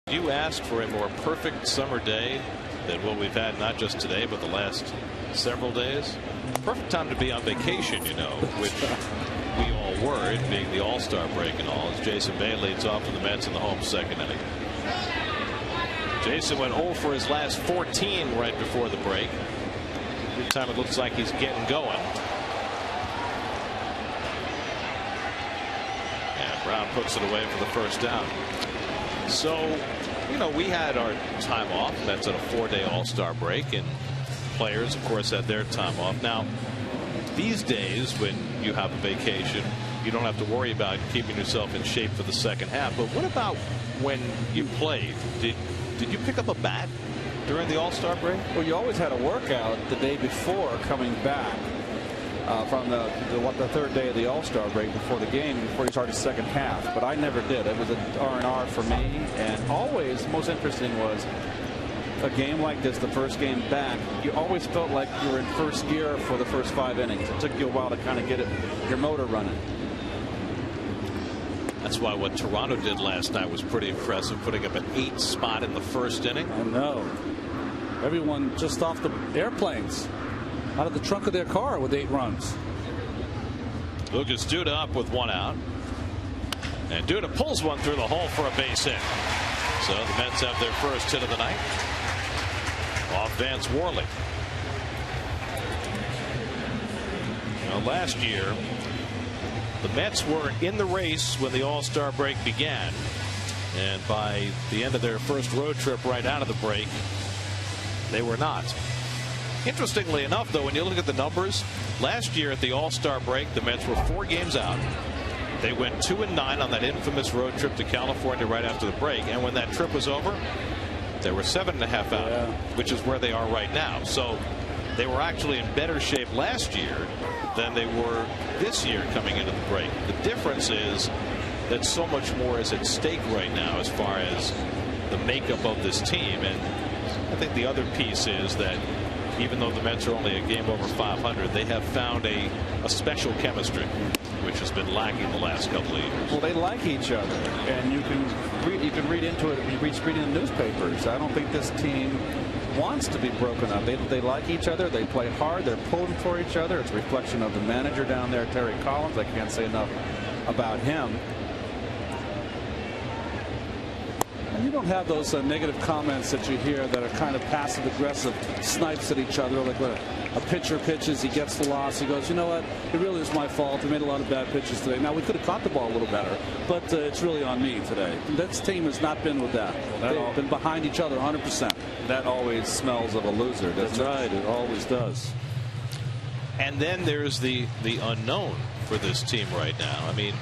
You asked for a more perfect summer day than what we've had, not just today, but the last several days. Perfect time to be on vacation, you know, which we all were, it being the All-Star break and all, as Jason Bay leads off for the Mets in the home second inning. Jason went 0 for his last 14 right before the break. Every time it looks like he's getting going. And Brown puts it away for the first down. So, you know, we had our time off. That's at a 4-day All-Star break, and players, of course, had their time off. Now, these days, when you have a vacation, you don't have to worry about keeping yourself in shape for the second half. But what about when you played? Did you pick up a bat during the All-Star break? Well, you always had a workout the day before coming back from the third day of the All-Star break before the game, before you started the second half. But I never did. It was an R&R for me. And always, most interesting was a game like this, the first game back, you always felt like you were in first gear for the first 5 innings. It took you a while to kind of get your motor running. That's why what Toronto did last night was pretty impressive, putting up an 8th spot in the first inning. I know. Everyone just off the airplanes, out of the trunk of their car with 8 runs. Lucas Duda up with 1 out. And Duda pulls one through the hole for a base hit. So the Mets have their first hit of the night off Vance Worley. Now, last year, the Mets were in the race when the All-Star break began. And by the end of their first road trip right out of the break, they were not. Interestingly enough, though, when you look at the numbers, last year at the All-Star break, the Mets were 4 games out. They went 2-9 on that infamous road trip to California right after the break. And when that trip was over, they were 7.5 out, which is where they are right now. So they were actually in better shape last year than they were this year coming into the break. The difference is that so much more is at stake right now as far as the makeup of this team. And I think the other piece is that even though the Mets are only a game over 500, they have found a special chemistry, which has been lacking the last couple of years. Well, they like each other, and you can read into it. You read in the newspapers. I don't think this team wants to be broken up. They like each other. They play hard. They're pulling for each other. It's a reflection of the manager down there, Terry Collins. I can't say enough about him. And you don't have those negative comments that you hear that are kind of passive-aggressive snipes at each other. Like when a pitcher pitches, he gets the loss, he goes, you know what, it really is my fault. I made a lot of bad pitches today. Now, we could have caught the ball a little better, but it's really on me today. This team has not been with that. They've been behind each other 100%. That always smells of a loser, doesn't it? That's right. It always does. And then there's the unknown for this team right now. I mean,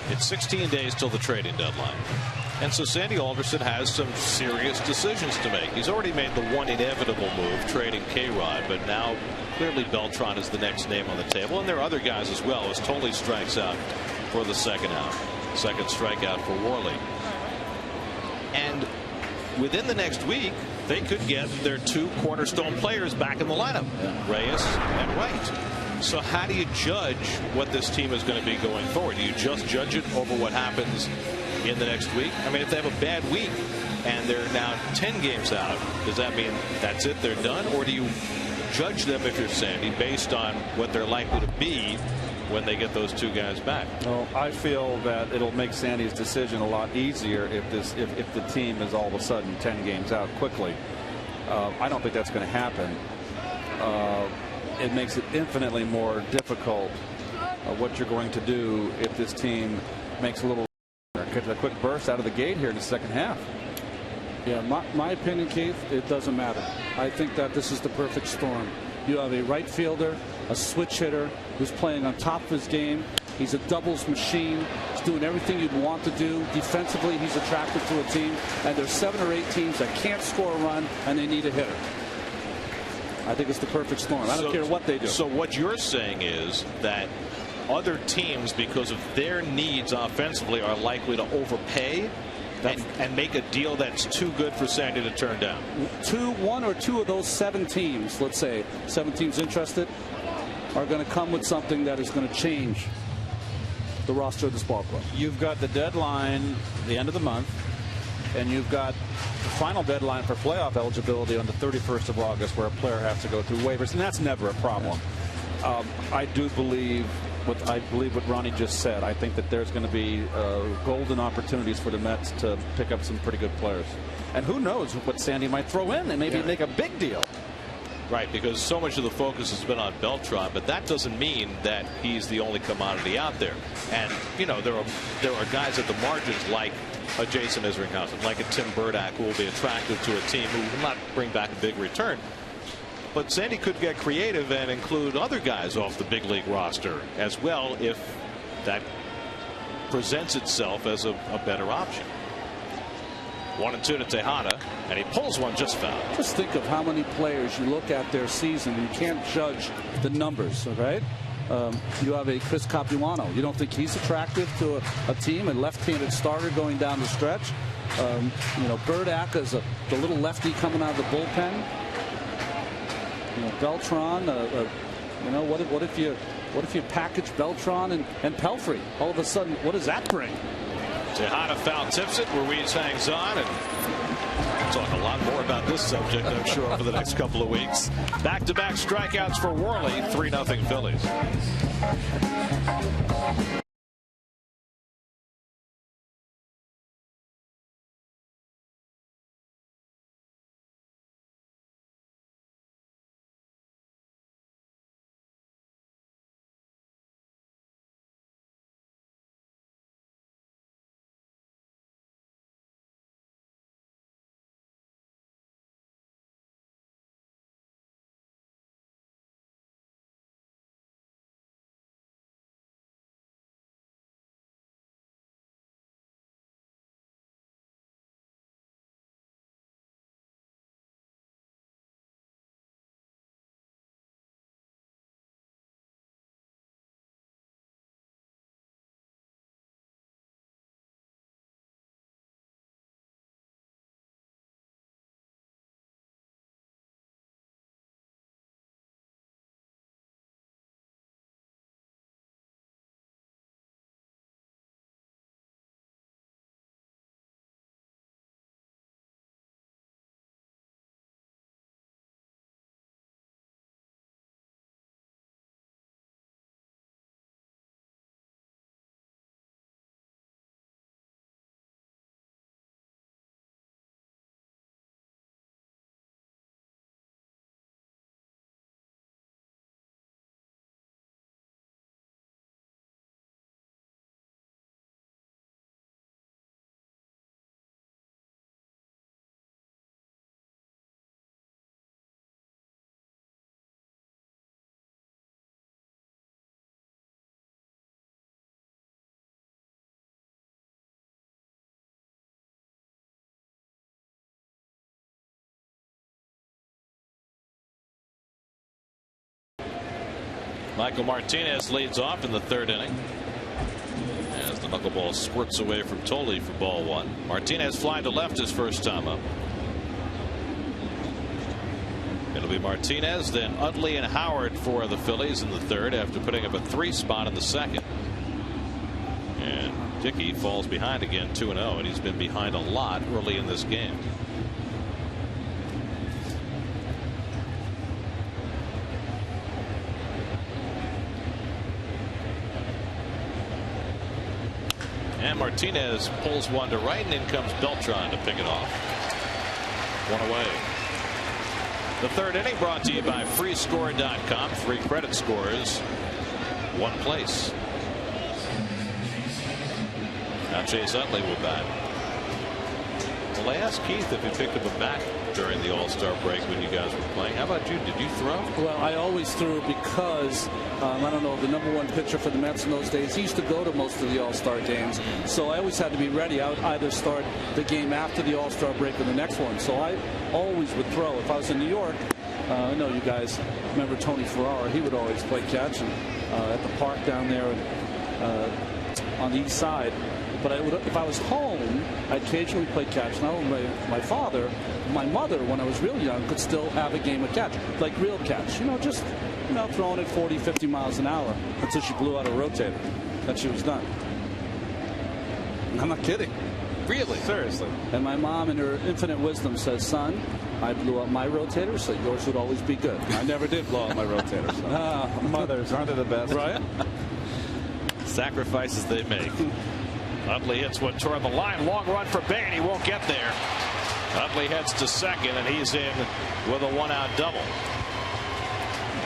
it's 16 days till the trading deadline. And so Sandy Alderson has some serious decisions to make. He's already made the one inevitable move, trading K-Rod, but now clearly Beltran is the next name on the table. And there are other guys as well, as Tolley strikes out for the second out. Second strikeout for Worley. And within the next week, they could get their 2 cornerstone players back in the lineup, Reyes and Wright. So how do you judge what this team is going to be going forward? Do you just judge it over what happens in the next week? I mean, if they have a bad week and they're now 10 games out, does that mean that's it, they're done? Or do you judge them, if you're Sandy, based on what they're likely to be when they get those 2 guys back? Well, I feel that it'll make Sandy's decision a lot easier if the team is all of a sudden 10 games out quickly. I don't think that's going to happen. It makes it infinitely more difficult what you're going to do if this team makes a quick burst out of the gate here in the second half. Yeah, my opinion, Keith, it doesn't matter. I think that this is the perfect storm. You have a right fielder, a switch hitter who's playing on top of his game. He's a doubles machine. He's doing everything you'd want to do. Defensively, he's attractive to a team. And there's 7 or 8 teams that can't score a run, and they need a hitter. I think it's the perfect storm. I don't care what they do. So what you're saying is that other teams, because of their needs offensively, are likely to overpay and make a deal that's too good for Sandy to turn down. 1 or 2 of those 7 teams, let's say 7 teams interested, are going to come with something that is going to change the roster of this ball club. You've got the deadline the end of the month, and you've got the final deadline for playoff eligibility on the 31st of August, where a player has to go through waivers, and that's never a problem. I do believe what Ronnie just said. I think that there's going to be golden opportunities for the Mets to pick up some pretty good players. And who knows what Sandy might throw in and maybe make a big deal. Right, because so much of the focus has been on Beltran, but that doesn't mean that he's the only commodity out there. And, you know, there are guys at the margins like a Jason Isringhausen, like a Tim Burdack, who will be attractive to a team who will not bring back a big return. But Sandy could get creative and include other guys off the big league roster as well if that presents itself as a better option. 1-2 to Tejada, and he pulls one just foul. Just think of how many players you look at their season. You can't judge the numbers, right? You have a Chris Capuano. You don't think he's attractive to a team, a left-handed starter going down the stretch. You know, Burdack is the little lefty coming out of the bullpen. You know, Beltran. You know, what if you package Beltran and Pelfrey? All of a sudden, what does that bring? Tejada foul tips it. Ruiz hangs on, and we'll talk a lot more about this subject, I'm sure, over the next couple of weeks. Back-to-back strikeouts for Worley. 3-0 Phillies. Michael Martinez leads off in the third inning as the knuckleball squirts away from Tolley for ball one. Martinez flying to left his first time up. It'll be Martinez, then Utley and Howard for the Phillies in the third after putting up a 3 spot in the second. And Dicky falls behind again 2-0, and he's been behind a lot early in this game. And Martinez pulls one to right, and in comes Beltran to pick it off. One away. The third inning brought to you by freescore.com. 3 credit scores, 1 place. Now Chase Utley will bat. Well, I asked Keith if he picked up a bat during the All-Star break when you guys were playing. How about you? Did you throw? Well, I always threw because I don't know, the #1 pitcher for the Mets in those days, he used to go to most of the All-Star games, so I always had to be ready. I would either start the game after the All-Star break or the next one, so I always would throw. If I was in New York, I know you guys remember Tony Ferrara. He would always play catch at the park down there on the east side. But if I was home, I'd occasionally play catch. Not only my father, my mother, when I was real young, could still have a game of catch, like real catch. You know, just throwing it 40, 50 miles an hour until she blew out a rotator. Then she was done. I'm not kidding. Really? Seriously. And my mom, in her infinite wisdom, says, "Son, I blew up my rotator, so yours would always be good." I never did blow up my rotator. So. Mothers, aren't they the best? Right? Sacrifices they make. Utley hits one toward the line. Long run for Bay, and he won't get there. Utley heads to second, and he's in with a 1-out double.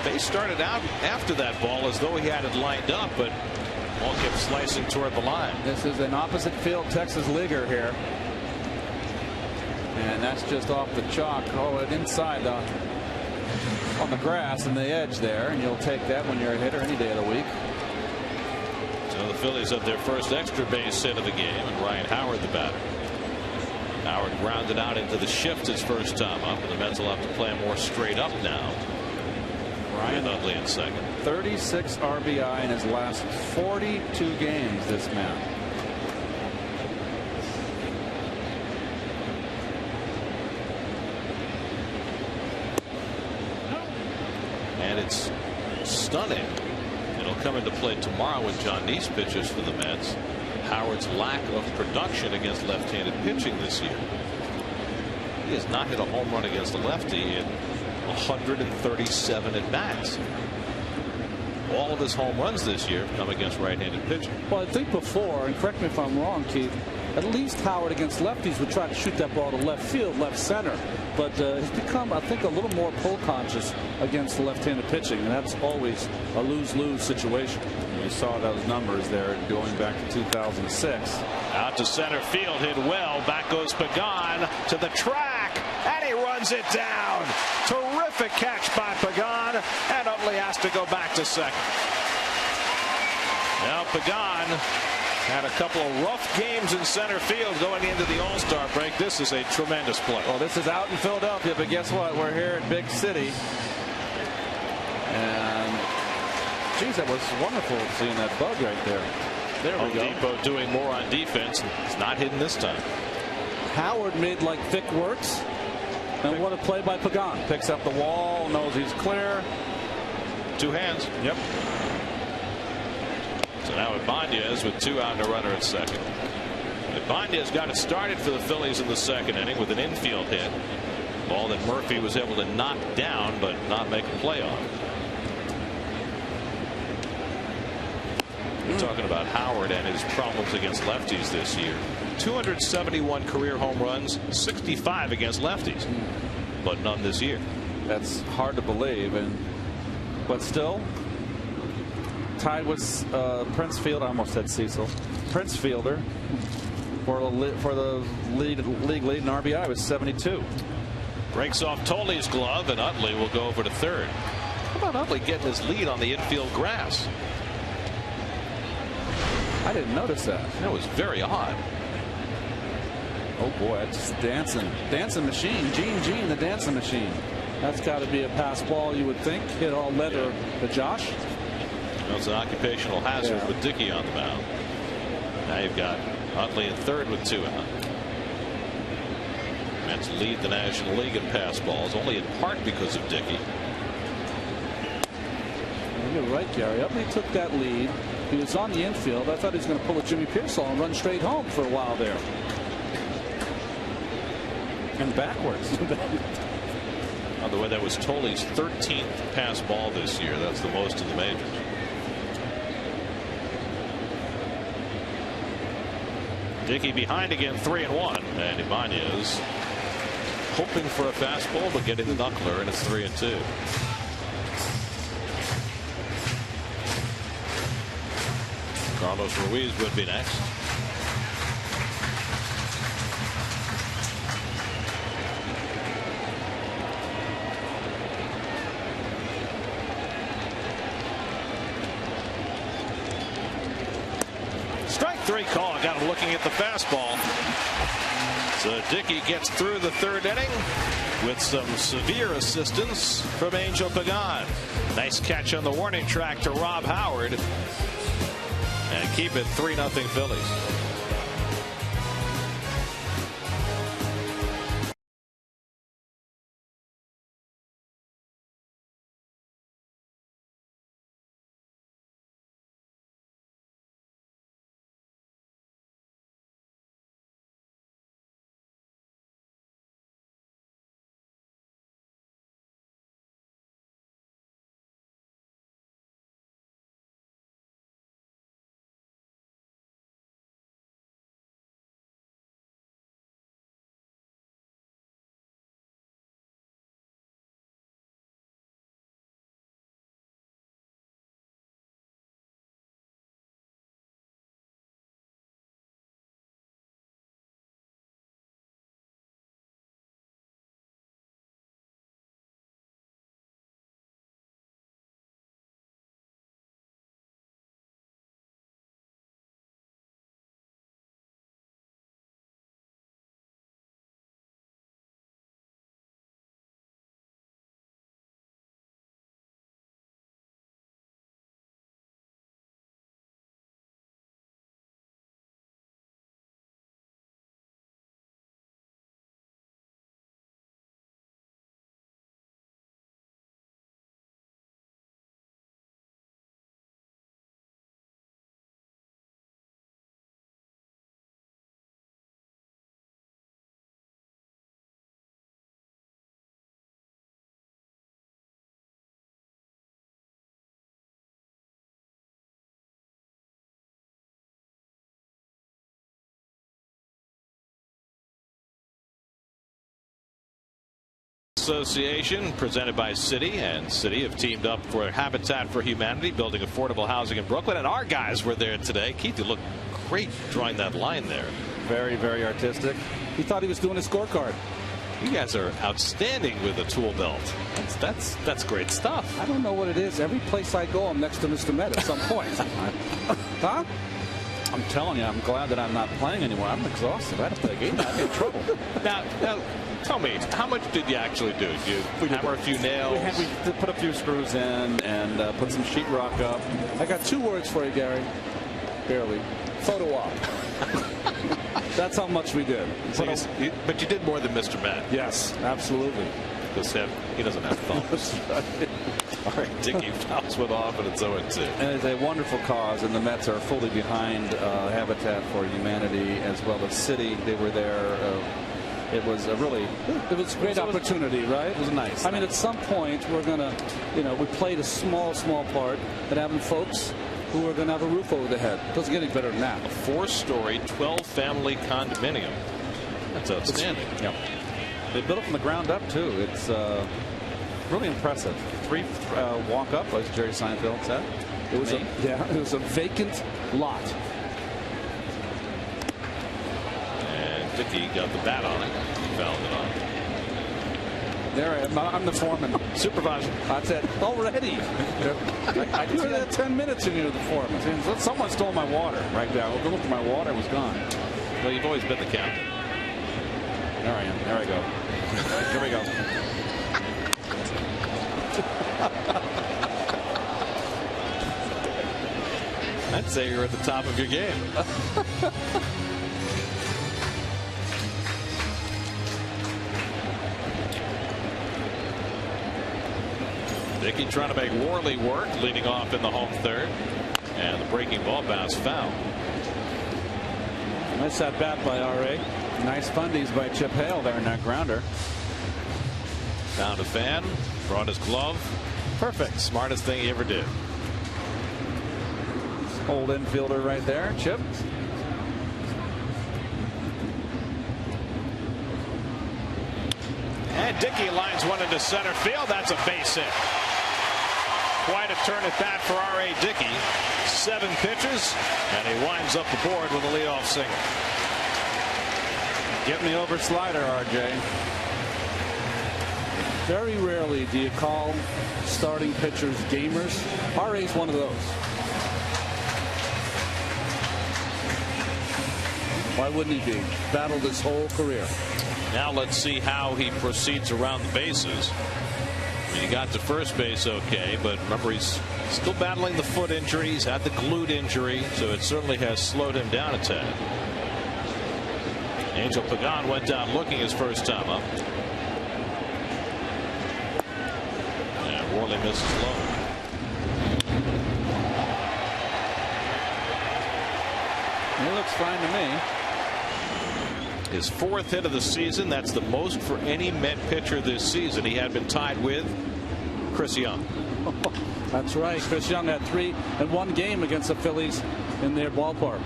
They started out after that ball as though he had it lined up, but ball kept slicing toward the line. This is an opposite field Texas leaguer here. And that's just off the chalk. Oh, and inside on the grass and the edge there. And you'll take that when you're a hitter any day of the week. So the Phillies have their first extra base hit of the game, and Ryan Howard the batter. Howard grounded out into the shift his first time up, and the Mets will have to play more straight up now. Ryan Utley in second. 36 RBI in his last 42 games, this man. And it's stunning. It'll come into play tomorrow when John Neese pitches for the Mets. Howard's lack of production against left-handed pitching this year. He has not hit a home run against a lefty in 137 at bats. All of his home runs this year have come against right-handed pitching. Well, I think before, and correct me if I'm wrong, Keith, at least Howard against lefties would try to shoot that ball to left field, left center. But he's become, I think, a little more pull conscious against the left-handed pitching, and that's always a lose-lose situation. We saw those numbers there going back to 2006. Out to center field, hit well. Back goes Pagan to the track, and he runs it down. Terrific catch by Pagan, and Utley has to go back to second. Now Pagan had a couple of rough games in center field going into the All-Star break. This is a tremendous play. Well, this is out in Philadelphia, but guess what? We're here at Big City. And, geez, that was wonderful seeing that bug right there. There we go. Depot doing more on defense. It's not hidden this time. Howard made like thick works. And what a play by Pagan. Picks up the wall, knows he's clear. Two hands. Yep. So now Ibanez with two out and a runner at second. Ibanez got it started for the Phillies in the second inning with an infield hit. Ball that Murphy was able to knock down but not make a play on. We're talking about Howard and his problems against lefties this year. 271 career home runs, 65 against lefties, but none this year. That's hard to believe, but still tied with Prince Field. I almost said Cecil. Prince Fielder for the league lead in RBI was 72. Breaks off Toley's glove, and Utley will go over to third. How about Utley getting his lead on the infield grass? I didn't notice that. That was very odd. Oh boy, it's dancing machine. Gene, the dancing machine. That's got to be a pass ball, you would think. Hit all leather to Josh. Well, it's an occupational hazard with Dicky on the mound. Now you've got Utley in third with two out. Mets lead the National League in pass balls, only in part because of Dicky. You're right, Gary. Utley took that lead. He was on the infield. I thought he was going to pull a Jimmy Pearsall and run straight home for a while there. And backwards. By the way, that was Toley's 13th pass ball this year. That's the most in the majors. Dickey behind again, 3-1, and Ibanez hoping for a fastball but getting the knuckler, and it's 3-2. Carlos Ruiz would be next. Strike three call. Got him looking at the fastball. So Dickey gets through the third inning with some severe assistance from Angel Pagan. Nice catch on the warning track to Rob Howard. And keep it 3-0 Phillies. Association, presented by Citi, and Citi have teamed up for Habitat for Humanity, building affordable housing in Brooklyn. And our guys were there today. Keith, you look great drawing that line there. Very, very artistic. He thought he was doing a scorecard. You guys are outstanding with a tool belt. That's great stuff. I don't know what it is. Every place I go, I'm next to Mr. Met at some point. Huh? I'm telling you, I'm glad that I'm not playing anymore. I'm exhausted. I'd have to get I'd be in trouble. Now, tell me, how much did you actually do? Did you hammer a few nails? We put a few screws in and put some sheetrock up. I got 2 words for you, Gary. Barely. Photo op. That's how much we did. So but you did more than Mr. Met. Yes, absolutely. He doesn't have thumbs. All right, Dicky fouls one off, and it's 0-2. And it's a wonderful cause, and the Mets are fully behind Habitat for Humanity as well as Citi. They were there. It was a great opportunity, right? It was nice. I mean, at some point, we're going to, we played a small part at having folks who are going to have a roof over their head. It doesn't get any better than that. A 4-story, 12-family condominium. That's outstanding. Yep. They built it from the ground up, too. It's really impressive. 3 walk up, as Jerry Seinfeld said. It was a vacant lot. And Dicky got the bat on it. He fouled it on. There I am. I'm the foreman. Supervisor. That's it. Already. You were there 10 minutes and you were the foreman. Someone stole my water right there. I looked for my water. It was gone. Well, you've always been the captain. There I am. There I go. Here we go. I'd say you're at the top of your game. Dicky trying to make Worley work, leading off in the home third. And the breaking ball bounce foul. Nice at bat by R.A. Nice fundies by Chip Hale there in that grounder. Found a fan, brought his glove. Perfect. Smartest thing he ever did. Old infielder right there, Chip. And Dicky lines one into center field. That's a base hit. Quite a turn at bat for R.A. Dicky. 7 pitches, and he winds up the board with a leadoff single. Get me over slider, R.J. Very rarely do you call starting pitchers gamers. R.A.'s one of those. Why wouldn't he be? Battled his whole career. Now let's see how he proceeds around the bases. He got to first base okay, but remember, he's still battling the foot injury. He's had the glute injury, so it certainly has slowed him down a tad. Angel Pagan went down looking his first time up. And Worley misses low. He looks fine to me. His 4th hit of the season. That's the most for any Met pitcher this season. He had been tied with Chris Young. That's right. Chris Young had 3 in 1 game against the Phillies in their ballpark.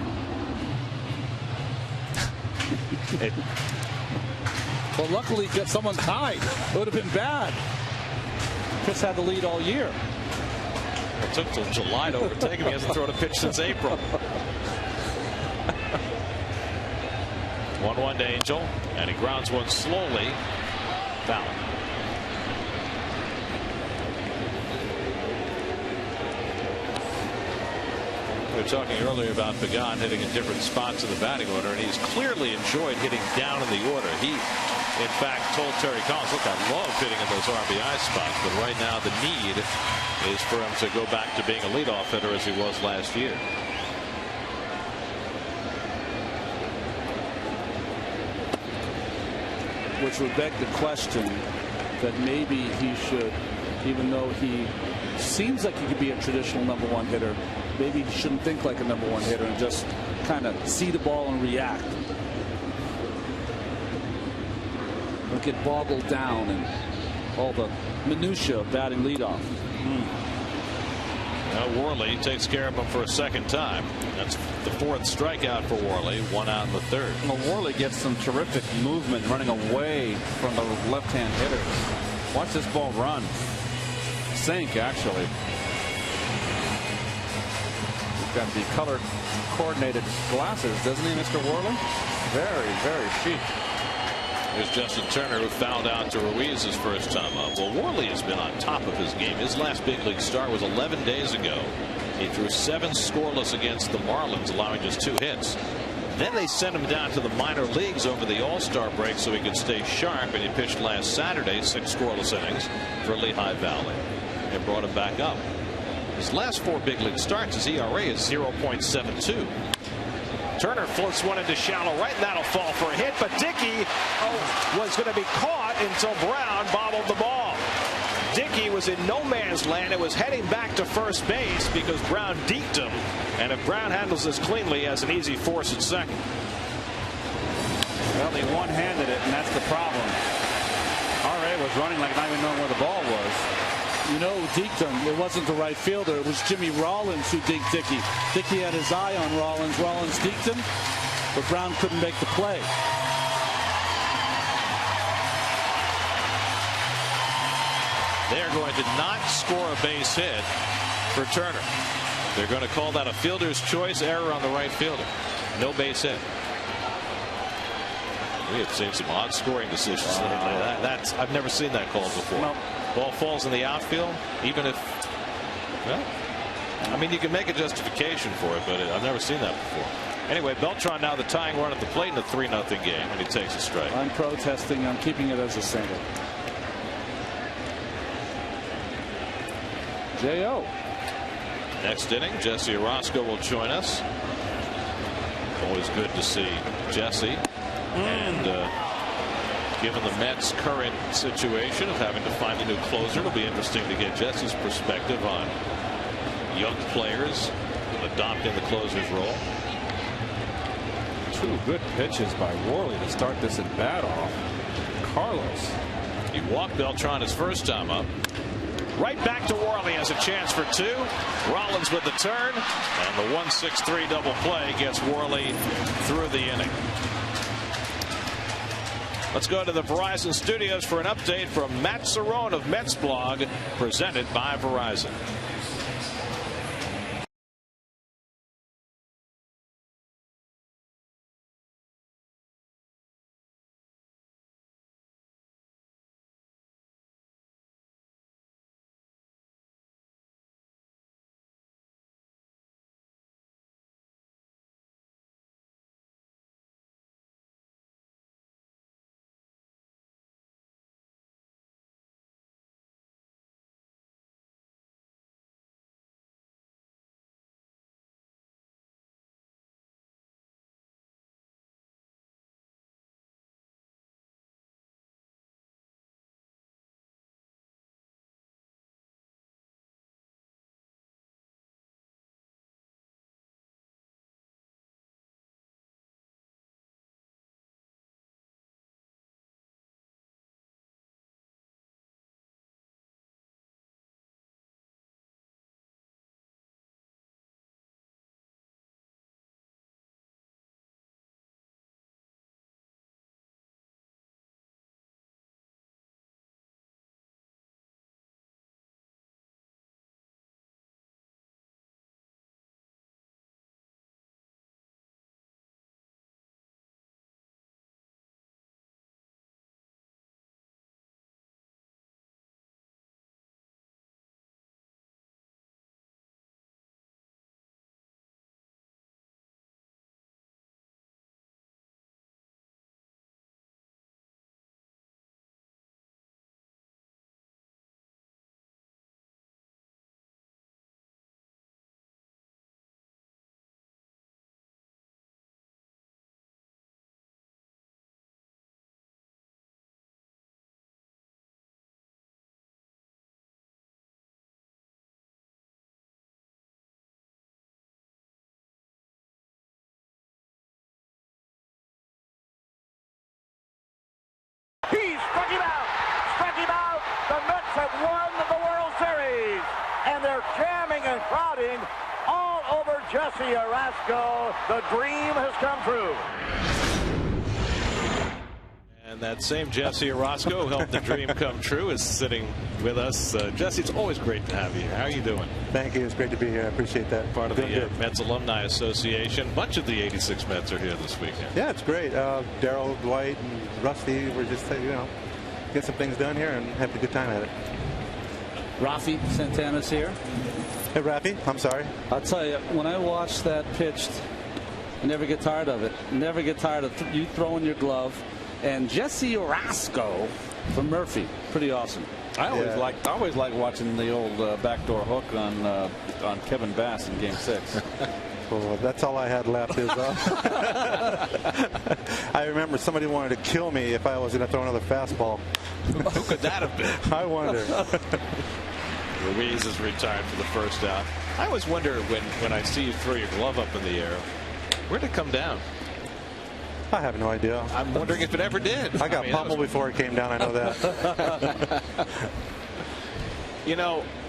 Well, luckily, someone tied. It would have been bad. Chris had the lead all year. It took till July to overtake him. He hasn't thrown a pitch since April. 1-1 to Angel, and he grounds one slowly. Foul. We were talking earlier about Pagan hitting in different spots in the batting order, and he's clearly enjoyed hitting down in the order. He, in fact, told Terry Collins, look, I love hitting in those RBI spots, but right now the need is for him to go back to being a leadoff hitter as he was last year. Which would beg the question that maybe he should, even though he seems like he could be a traditional #1 hitter, maybe he shouldn't think like a #1 hitter and just kind of see the ball and react. Don't get boggled down in all the minutia of batting leadoff. Now Worley takes care of him for a second time. That's the 4th strikeout for Worley. 1 out in the 3rd. Well, Worley gets some terrific movement running away from the left-hand hitters. Watch this ball run. Sink, actually. He's got the color coordinated glasses, doesn't he, Mr. Worley? Very, very chic. Here's Justin Turner, who fouled out to Ruiz his first time up. Well, Worley has been on top of his game. His last big league start was 11 days ago. He threw 7 scoreless against the Marlins, allowing just 2 hits. Then they sent him down to the minor leagues over the All-Star break so he could stay sharp, and he pitched last Saturday 6 scoreless innings for Lehigh Valley and brought him back up. His last 4 big league starts, his ERA is 0.72. Turner floats one into shallow right, and that'll fall for a hit, but Dicky was going to be caught until Brown bobbled the ball. Dicky was in no man's land. It was heading back to first base because Brown deked him, and if Brown handles this cleanly, he has an easy force at second. Well, he one-handed it, and that's the problem. R.A. was running like not even knowing where the ball was. You know who deked him? It wasn't the right fielder. It was Jimmy Rollins who deked Dicky. Dicky had his eye on Rollins. Rollins deked him, but Brown couldn't make the play. They're going to not score a base hit for Turner. They're going to call that a fielder's choice error on the right fielder. No base hit. We have seen some odd scoring decisions. I've never seen that called before. No. Ball falls in the outfield, even if, well, I mean, you can make a justification for it, but I've never seen that before. Anyway, Beltran now the tying run at the plate in a 3-0 game, and he takes a strike. I'm protesting. I'm keeping it as a single. J.O. Next inning, Jesse Orosco will join us. Always good to see Jesse. And given the Mets' current situation of having to find a new closer, it'll be interesting to get Jesse's perspective on young players adopting the closer's role. 2 good pitches by Worley to start this at bat off. Carlos. He walked Beltran his first time up. Right back to Worley has a chance for 2. Rollins with the turn, and the 1-6-3 double play gets Worley through the inning. Let's go to the Verizon studios for an update from Matt Cerrone of Mets Blog, presented by Verizon. He struck him out. Struck him out. The Mets have won the World Series. And they're jamming and crowding all over Jesse Orosco. The dream has come true. And that same Jesse Orosco, who helped the dream come true, is sitting with us. Jesse, it's always great to have you here. How are you doing? Thank you. It's great to be here. I appreciate that. Part of the Mets Alumni Association. A bunch of the 86 Mets are here this weekend. Yeah, it's great. Darryl, Dwight, and Rusty, we're just, get some things done here and have a good time at it. Rafi Santana's here. Hey, Rafi. I'm sorry. I'll tell you, when I watch that pitched, I never get tired of it. Never get tired of you throwing your glove. And Jesse Orosco from Murphy, pretty awesome. I always like watching the old backdoor hook on Kevin Bass in Game 6. Well, that's all I had left. Is I remember somebody wanted to kill me if I was going to throw another fastball. Who could that have been? I wonder. Ruiz is retired for the first out. I always wonder when I see you throw your glove up in the air, where'd it come down? I have no idea. I'm wondering if it ever did. I got pummeled before it came down. I know that.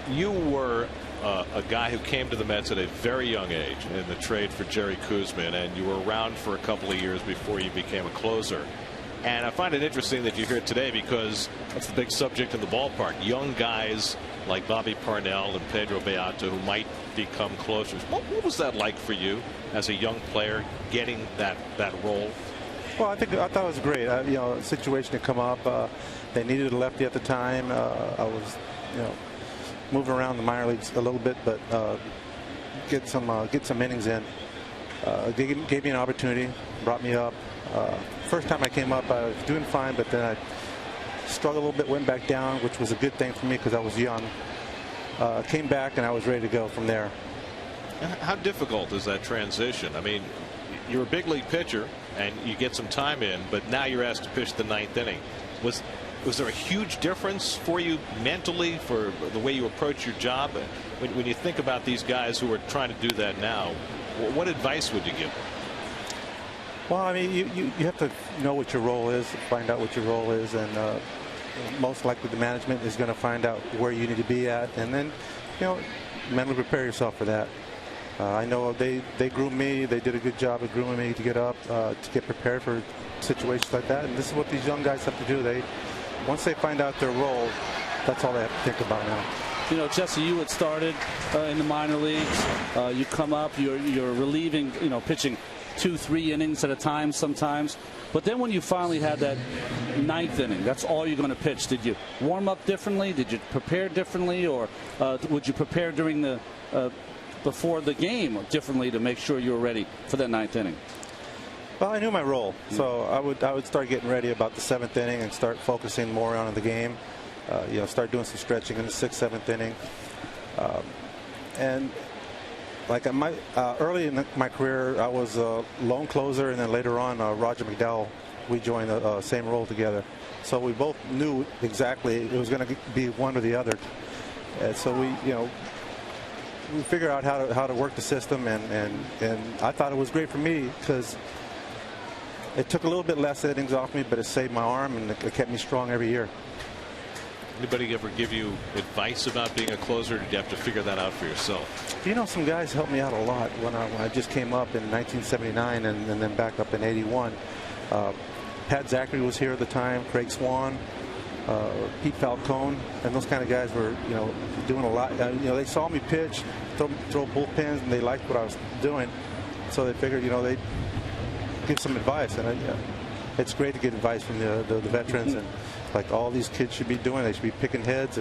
You were a guy who came to the Mets at a very young age in the trade for Jerry Koosman, and you were around for a couple of years before you became a closer. And I find it interesting that you're here today because that's the big subject in the ballpark. Young guys like Bobby Parnell and Pedro Beato who might become closers. What was that like for you as a young player getting that role? Well, I thought it was great. A situation had come up. They needed a lefty at the time. I was, moving around the minor leagues a little bit, but get some innings in. Gave me an opportunity, brought me up. First time I came up, I was doing fine, but then I struggled a little bit, went back down, which was a good thing for me because I was young. Came back and I was ready to go from there. How difficult is that transition? I mean, you're a big league pitcher and you get some time in, but now you're asked to pitch the 9th inning. Was there a huge difference for you mentally for the way you approach your job? When you think about these guys who are trying to do that now, what advice would you give them? Well, I mean, you have to know what your role is, find out what your role is, and most likely the management is going to find out where you need to be at, and then, mentally prepare yourself for that. I know they groomed me. They did a good job of grooming me to get up, to get prepared for situations like that. And this is what these young guys have to do. Once they find out their role, that's all they have to think about now. Jesse, you had started in the minor leagues. You come up, you're relieving, pitching 2-3 innings at a time sometimes. But then when you finally had that 9th inning, that's all you're going to pitch. Did you warm up differently? Did you prepare differently, or would you prepare during the before the game differently to make sure you were ready for that 9th inning? Well, I knew my role, so I would start getting ready about the 7th inning and start focusing more on the game. Start doing some stretching in the 6th, 7th inning, and like early in my career, I was a lone closer, and then later on, Roger McDowell, we joined the same role together. So we both knew exactly it was going to be one or the other. And so we figured out how to work the system, and I thought it was great for me because it took a little bit less innings off me, but it saved my arm and it kept me strong every year. Anybody ever give you advice about being a closer, or did you have to figure that out for yourself? Some guys helped me out a lot when I just came up in 1979 and then back up in 81. Pat Zachary was here at the time, Craig Swan, Pete Falcone, and those kind of guys were, doing a lot. They saw me pitch, throw bullpens, and they liked what I was doing. So they figured, they'd give some advice. And it's great to get advice from the veterans. And like all these kids should be doing, they should be picking heads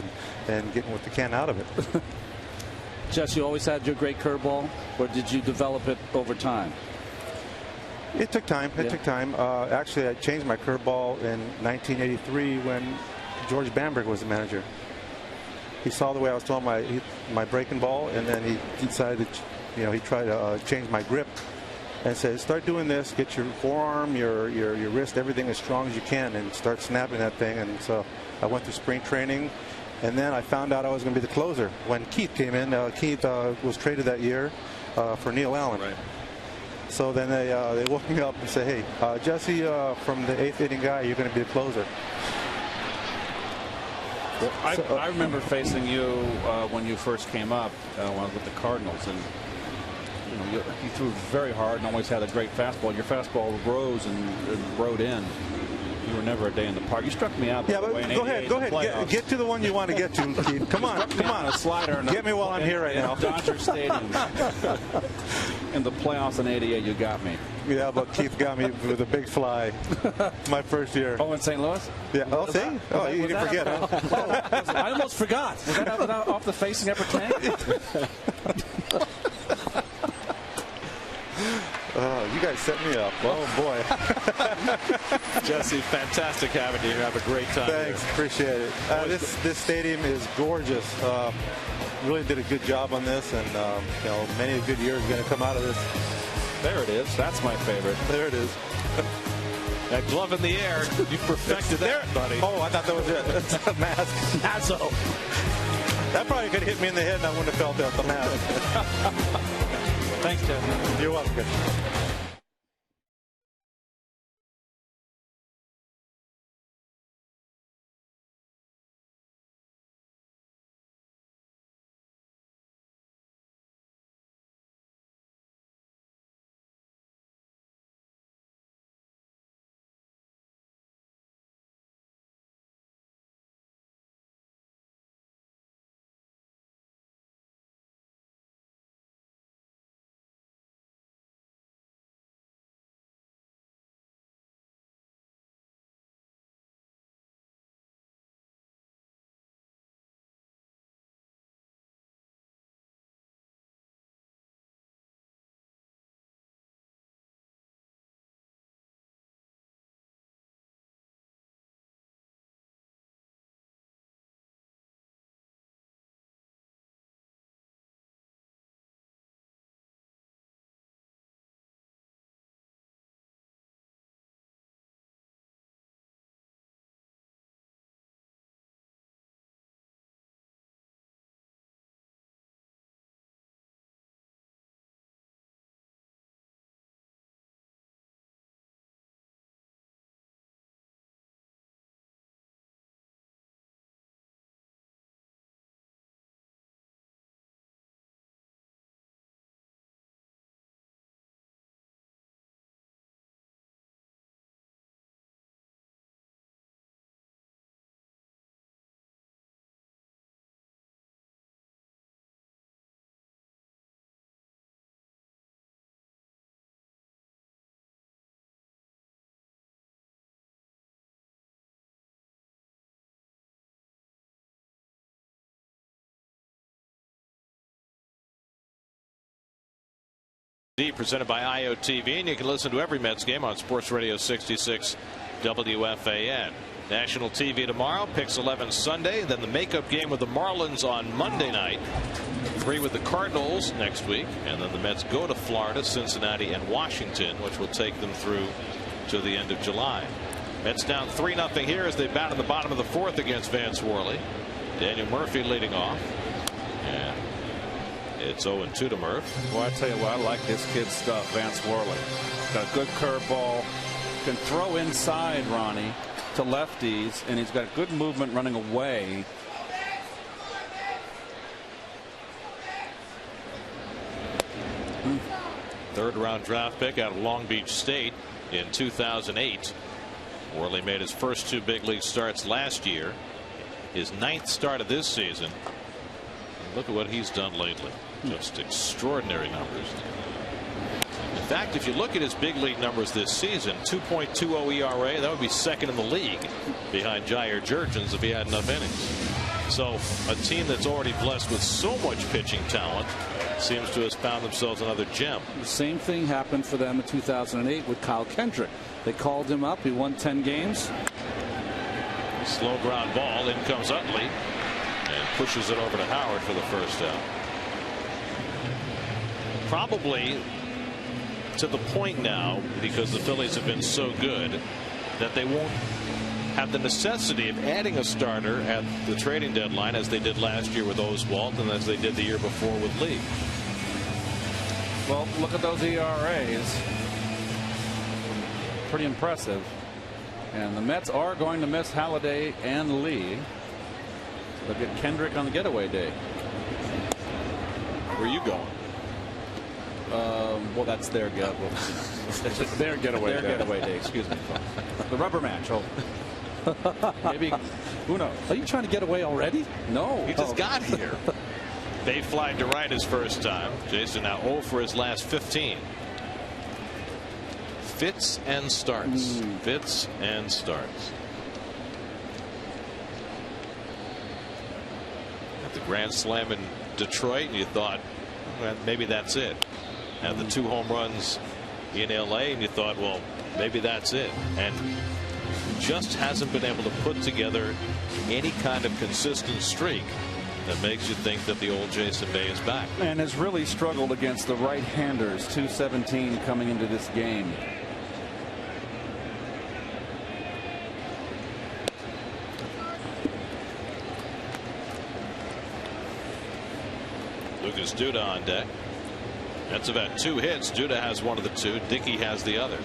and getting what they can out of it. Jess, you always had your great curveball, or did you develop it over time? It took time. It took time. Actually, I changed my curveball in 1983 when George Bamberg was the manager. He saw the way I was throwing my breaking ball, and then he decided, he tried to change my grip and said, start doing this, get your forearm, your wrist, everything as strong as you can, and start snapping that thing. And so I went through spring training, and then I found out I was going to be the closer when Keith came in. Keith was traded that year for Neil Allen. Right. So then they woke me up and said, hey, Jesse, from the 8th inning guy, you're going to be the closer. Well, I remember facing you when you first came up with the Cardinals, and you threw very hard and always had a great fastball. Your fastball rose and rode in. You were never a day in the park. You struck me out. Yeah, but go ahead. Get to the one you want to get to, Keith. Come on. A slider. Get me while I'm here right now. Dodger Stadium. In the playoffs in '88, you got me. Yeah, but Keith got me with a big fly my first year. Oh, in St. Louis? Yeah. Oh, see? Oh, you didn't forget, huh? I almost forgot. Was that off the facing upper tank? Oh, you guys set me up. Oh, boy. Jesse, fantastic having you. Have a great time. Thanks. Here. Appreciate it. This stadium is gorgeous. Really did a good job on this, and you know, many a good year is going to come out of this. There it is. That's my favorite. There it is. That glove in the air, you perfected that, buddy. Oh, I thought that was it. It's a mask. Nazzo. That probably could hit me in the head, and I wouldn't have felt that. The mask. Thanks, Jeff. You're welcome. Presented by IOTV, and you can listen to every Mets game on Sports Radio 66 WFAN. National TV tomorrow, picks 11 Sunday, then the makeup game with the Marlins on Monday night, 3 with the Cardinals next week, and then the Mets go to Florida, Cincinnati, and Washington, which will take them through to the end of July. Mets down 3-0 here as they bat in the bottom of the 4th against Vance Worley. Daniel Murphy leading off. And it's 0-2 to Murph. Well, I tell you what, I like this kid's stuff, Vance Worley. Got a good curveball. Can throw inside, Ronnie, to lefties, and he's got good movement running away. Third-round draft pick out of Long Beach State in 2008. Worley made his first 2 big league starts last year. His 9th start of this season. Look at what he's done lately. Just extraordinary numbers. In fact, if you look at his big league numbers this season, 2.20 ERA, that would be second in the league behind Jair Jurgens if he had enough innings. So a team that's already blessed with so much pitching talent seems to have found themselves another gem. The same thing happened for them in 2008 with Kyle Kendrick. They called him up. He won 10 games. Slow ground ball. In comes Utley and pushes it over to Howard for the first out. Probably to the point now, because the Phillies have been so good, that they won't have the necessity of adding a starter at the trading deadline as they did last year with Oswalt and as they did the year before with Lee. Well, look at those ERAs. Pretty impressive. And the Mets are going to miss Halladay and Lee. They'll get Kendrick on the getaway day. Where are you going? Well, that's their Their getaway day. getaway day. Excuse me. The rubber match. Oh. Maybe. Who knows? Are you trying to get away already? No. He just got here. They fly to right his first time. Jason now 0 for his last 15. Fits and starts. Fits and starts. At the Grand Slam in Detroit, and you thought, well, maybe that's it. Had the 2 home runs in LA, and you thought, well, maybe that's it. And just hasn't been able to put together any kind of consistent streak that makes you think that the old Jason Bay is back. And has really struggled against the right-handers. 217 coming into this game. Lucas Duda on deck. That's about 2 hits. Duda has one of the 2. Dicky has the other.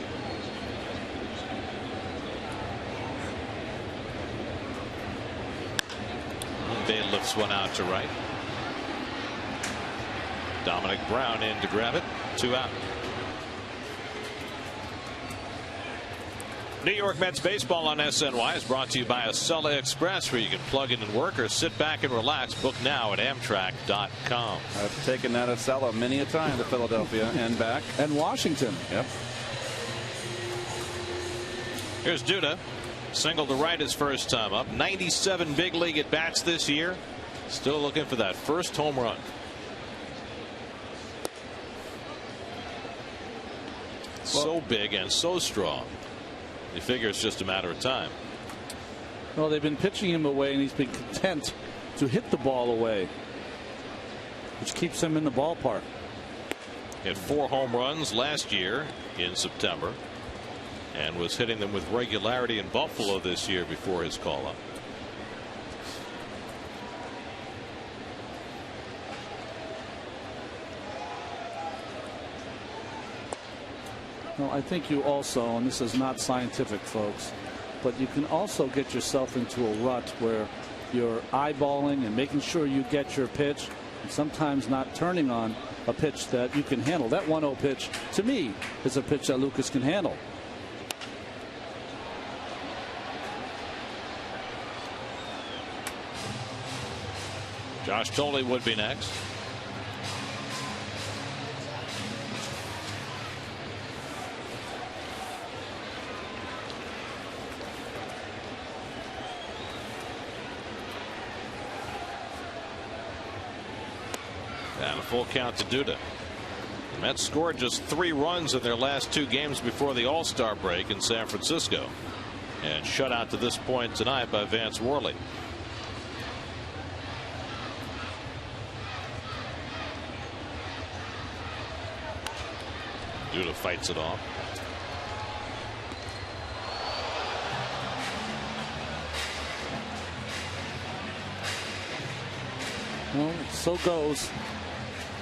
Bay lifts one out to right. Dominic Brown in to grab it. 2 out. New York Mets baseball on SNY is brought to you by Acela Express, where you can plug in and work or sit back and relax. Book now at Amtrak.com. I've taken that Acela many a time to Philadelphia and back. And Washington. Yep. Here's Duda. Single to right his first time up. 97 big league at bats this year. Still looking for that first home run. So big and so strong. You figure it's just a matter of time. Well, they've been pitching him away, and he's been content to hit the ball away, which keeps him in the ballpark. He had 4 home runs last year in September, and was hitting them with regularity in Buffalo this year before his call up. Well, I think you also, and this is not scientific, folks, but you can also get yourself into a rut where you're eyeballing and making sure you get your pitch, and sometimes not turning on a pitch that you can handle. That 1-0 pitch, to me, is a pitch that Lucas can handle. Josh Tolley would be next. And a full count to Duda. The Mets scored just 3 runs in their last 2 games before the All-Star break in San Francisco, and shut out to this point tonight by Vance Worley. Duda fights it off. Well, so goes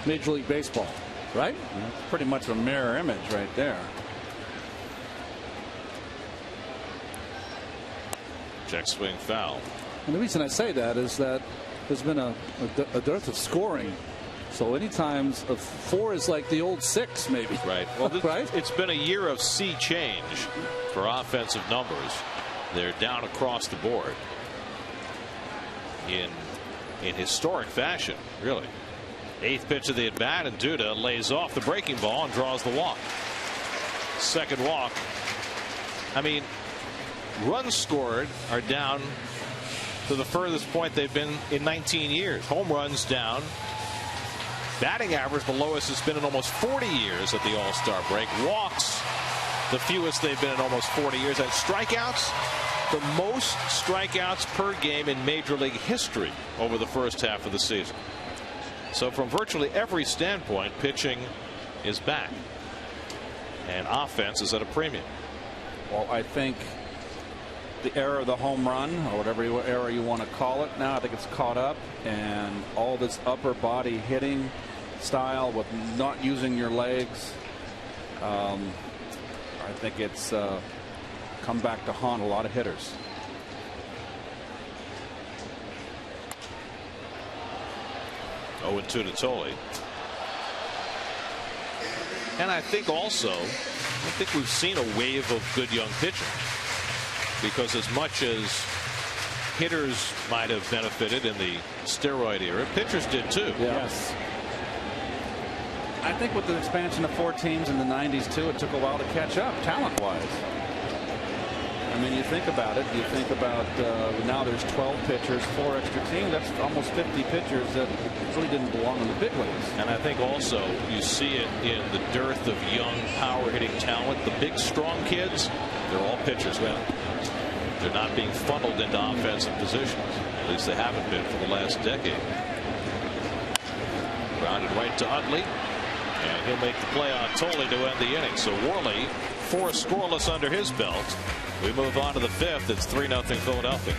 Major League Baseball, right? That's pretty much a mirror image right there. Check swing foul. And the reason I say that is that there's been a dearth of scoring. So any times of 4 is like the old 6, maybe. Right. Well, right? It's been a year of sea change for offensive numbers. They're down across the board in historic fashion, really. 8th pitch of the at bat, and Duda lays off the breaking ball and draws the walk. Second walk. I mean, runs scored are down to the furthest point they've been in 19 years. Home runs down. Batting average, the lowest it's been in almost 40 years at the All-Star break. Walks, the fewest they've been in almost 40 years. And strikeouts, the most strikeouts per game in Major League history over the first half of the season. So from virtually every standpoint, pitching is back, and offense is at a premium. Well, I think the era of the home run, or whatever era you want to call it now, I think it's caught up, and all this upper body hitting style with not using your legs, I think it's come back to haunt a lot of hitters. Oh, and 2 to Tolley. And I think also, we've seen a wave of good young pitching, because as much as hitters might have benefited in the steroid era, pitchers did too. Yes. I think with the expansion of 4 teams in the 90s too, it took a while to catch up talent-wise. I mean, you think about it. You think about now there's 12 pitchers, 4 extra teams. That's almost 50 pitchers that really didn't belong in the big leagues. And I think also you see it in the dearth of young power-hitting talent. The big, strong kids, they're all pitchers now. They're not being funneled into offensive positions. At least they haven't been for the last decade. Grounded right to Utley. And he'll make the play on Tolle to end the inning. So Worley, 4 scoreless under his belt. We move on to the 5th. It's 3-0 Philadelphia.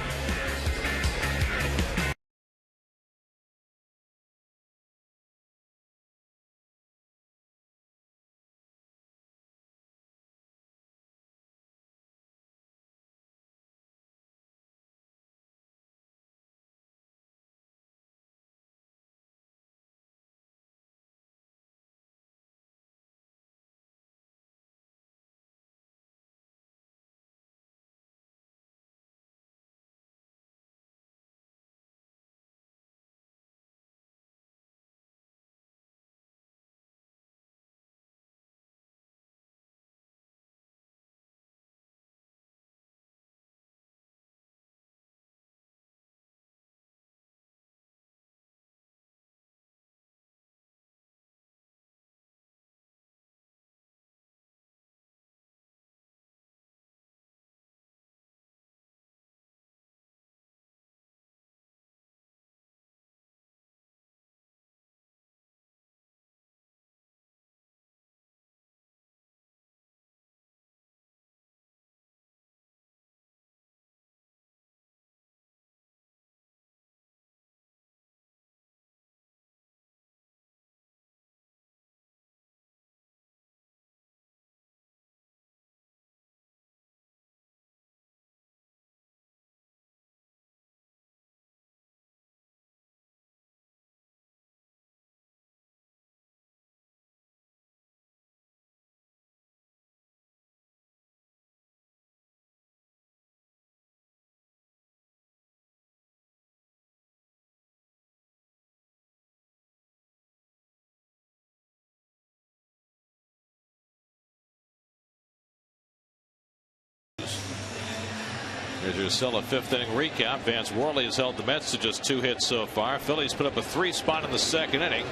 Here's your Sella 5th inning recap. Vance Worley has held the Mets to just 2 hits so far. Phillies put up a 3 spot in the 2nd inning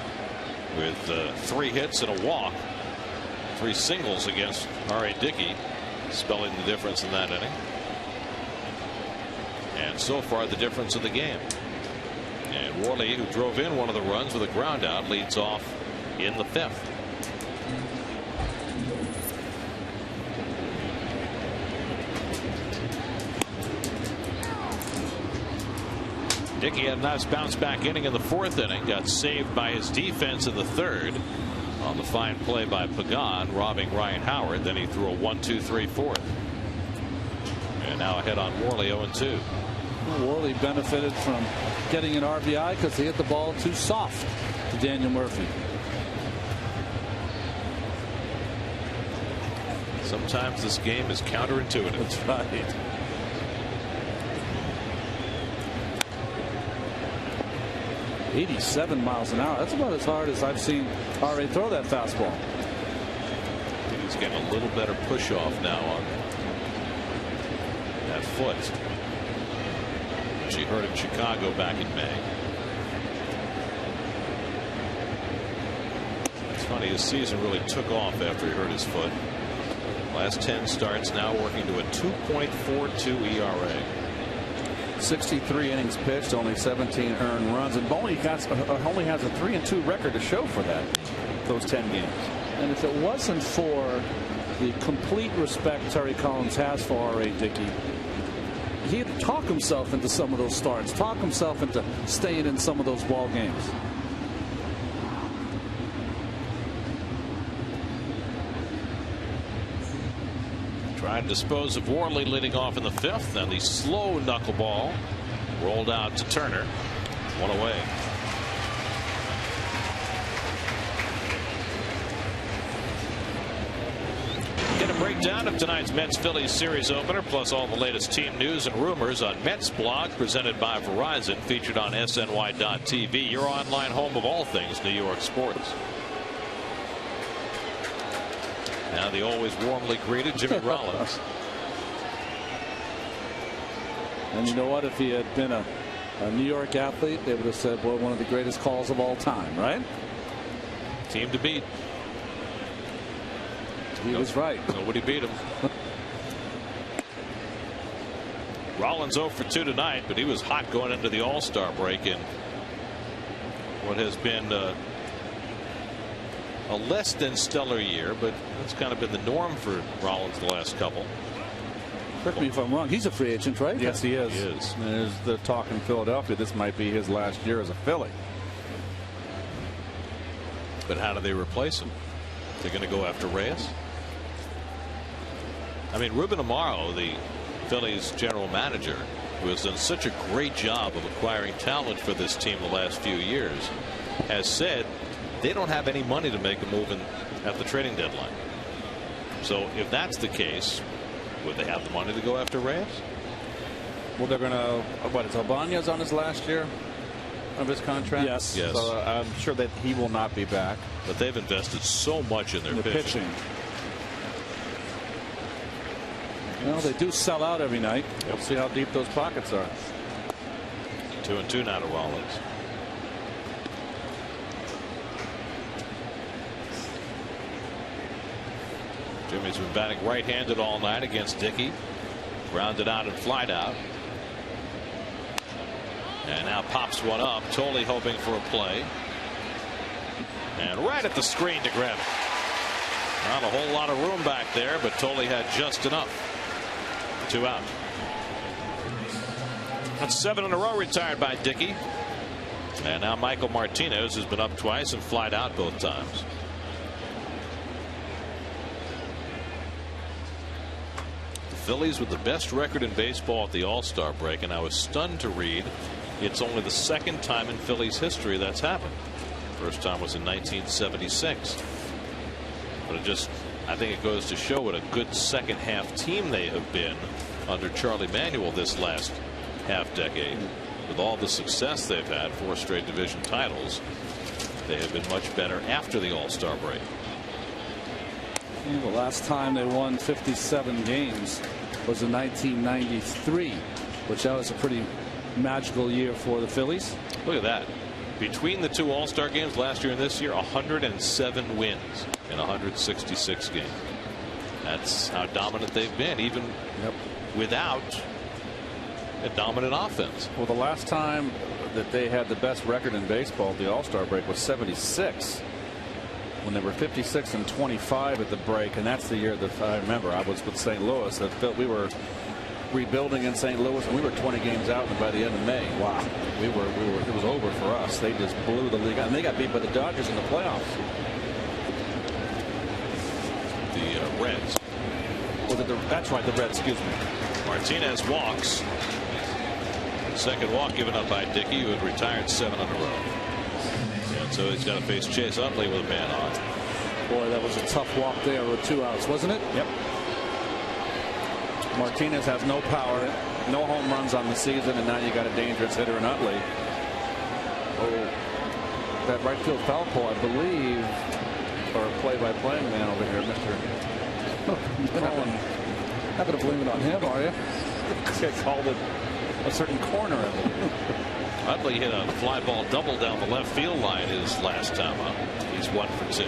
with 3 hits and a walk. 3 singles against R.A. Dicky, spelling the difference in that inning. And so far the difference in the game. And Worley, who drove in one of the runs with a ground out, leads off in the 5th. Dicky had a nice bounce back inning in the 4th inning. Got saved by his defense in the 3rd on the fine play by Pagan, robbing Ryan Howard. Then he threw a 1-2-3 4th. And now ahead on Worley 0-2. Worley benefited from getting an RBI because he hit the ball too soft to Daniel Murphy. Sometimes this game is counterintuitive. That's right. .87 miles an hour. That's about as hard as I've seen R.A. throw that fastball. I think he's getting a little better push off now on that foot, which he hurt in Chicago back in May. It's funny, his season really took off after he hurt his foot. Last 10 starts, now working to a 2.42 ERA. 63 innings pitched, only 17 earned runs, and only has a 3-2 record to show for that, those 10 games. And if it wasn't for the complete respect Terry Collins has for R.A. Dickey, he'd talk himself into some of those starts, talk himself into staying in some of those ball games. Trying to dispose of Worley, leading off in the 5th. Then the slow knuckleball rolled out to Turner. 1 away. breakdown of tonight's Mets-Phillies series opener, plus all the latest team news and rumors on Mets Blog, presented by Verizon, featured on SNY.TV, your online home of all things New York sports. Now the always warmly greeted Jimmy Rollins. And you know what? If he had been a New York athlete, they would have said, boy, one of the greatest calls of all time, right? Team to beat. He was right. Nobody beat him. Rollins 0 for 2 tonight, but he was hot going into the All-Star break in what has been a less than stellar year, but that's kind of been the norm for Rollins the last couple. Correct me if I'm wrong. He's a free agent, right? Yes, he is. He is. There's the talk in Philadelphia. This might be his last year as a Philly. But how do they replace him? They're going to go after Reyes? I mean, Ruben Amaro, the Phillies general manager, who has done such a great job of acquiring talent for this team the last few years, has said they don't have any money to make a move at the trading deadline. So if that's the case, would they have the money to go after Reyes? Well, they're going to, what, is Albanya's on his last year of his contract? Yes. So I'm sure that he will not be back. But they've invested so much in their pitching. Well, they do sell out every night. We'll see how deep those pockets are. 2-2 now to Rollins. Jimmy's been batting right-handed all night against Dicky. Grounded out and flied out. And now pops one up. Totally hoping for a play. And right at the screen to grab it. Not a whole lot of room back there, but Toley had just enough. 2 out. That's 7 in a row retired by Dicky. And now Michael Martinez has been up twice and flied out both times. The Phillies with the best record in baseball at the All-Star break, and I was stunned to read it's only the second time in Phillies history that's happened. First time was in 1976. But I think it goes to show what a good second half team they have been under Charlie Manuel this last half decade. With all the success they've had, 4 straight division titles, they have been much better after the All-Star break. Yeah, the last time they won 57 games was in 1993, which that was a pretty magical year for the Phillies. Look at that. Between the 2 All-Star games last year and this year, 107 wins in 166 games. That's how dominant they've been, even without a dominant offense. Well, the last time that they had the best record in baseball at the All-Star break was 76, when they were 56-25 at the break, and that's the year that I remember I was with St. Louis. That we were rebuilding in St. Louis, and we were 20 games out, and by the end of May, wow, it was over for us. They just blew the league out, and they got beat by the Dodgers in the playoffs. The Reds. That's right, the Reds, excuse me. Martinez walks. Second walk given up by Dicky, who had retired 7 in a row. And so he's got to face Chase Utley with a man on. Boy, that was a tough walk there with 2 outs, wasn't it? Yep. Martinez has no power, no home runs on the season, and now you got a dangerous hitter in Utley. Oh, that right field foul pole, I believe, or play-by-play man over here, Mr. Colin. Not going to blame it on him, are you? They called it a certain corner of it. Utley hit a fly ball double down the left field line his last time up. He's 1 for 2.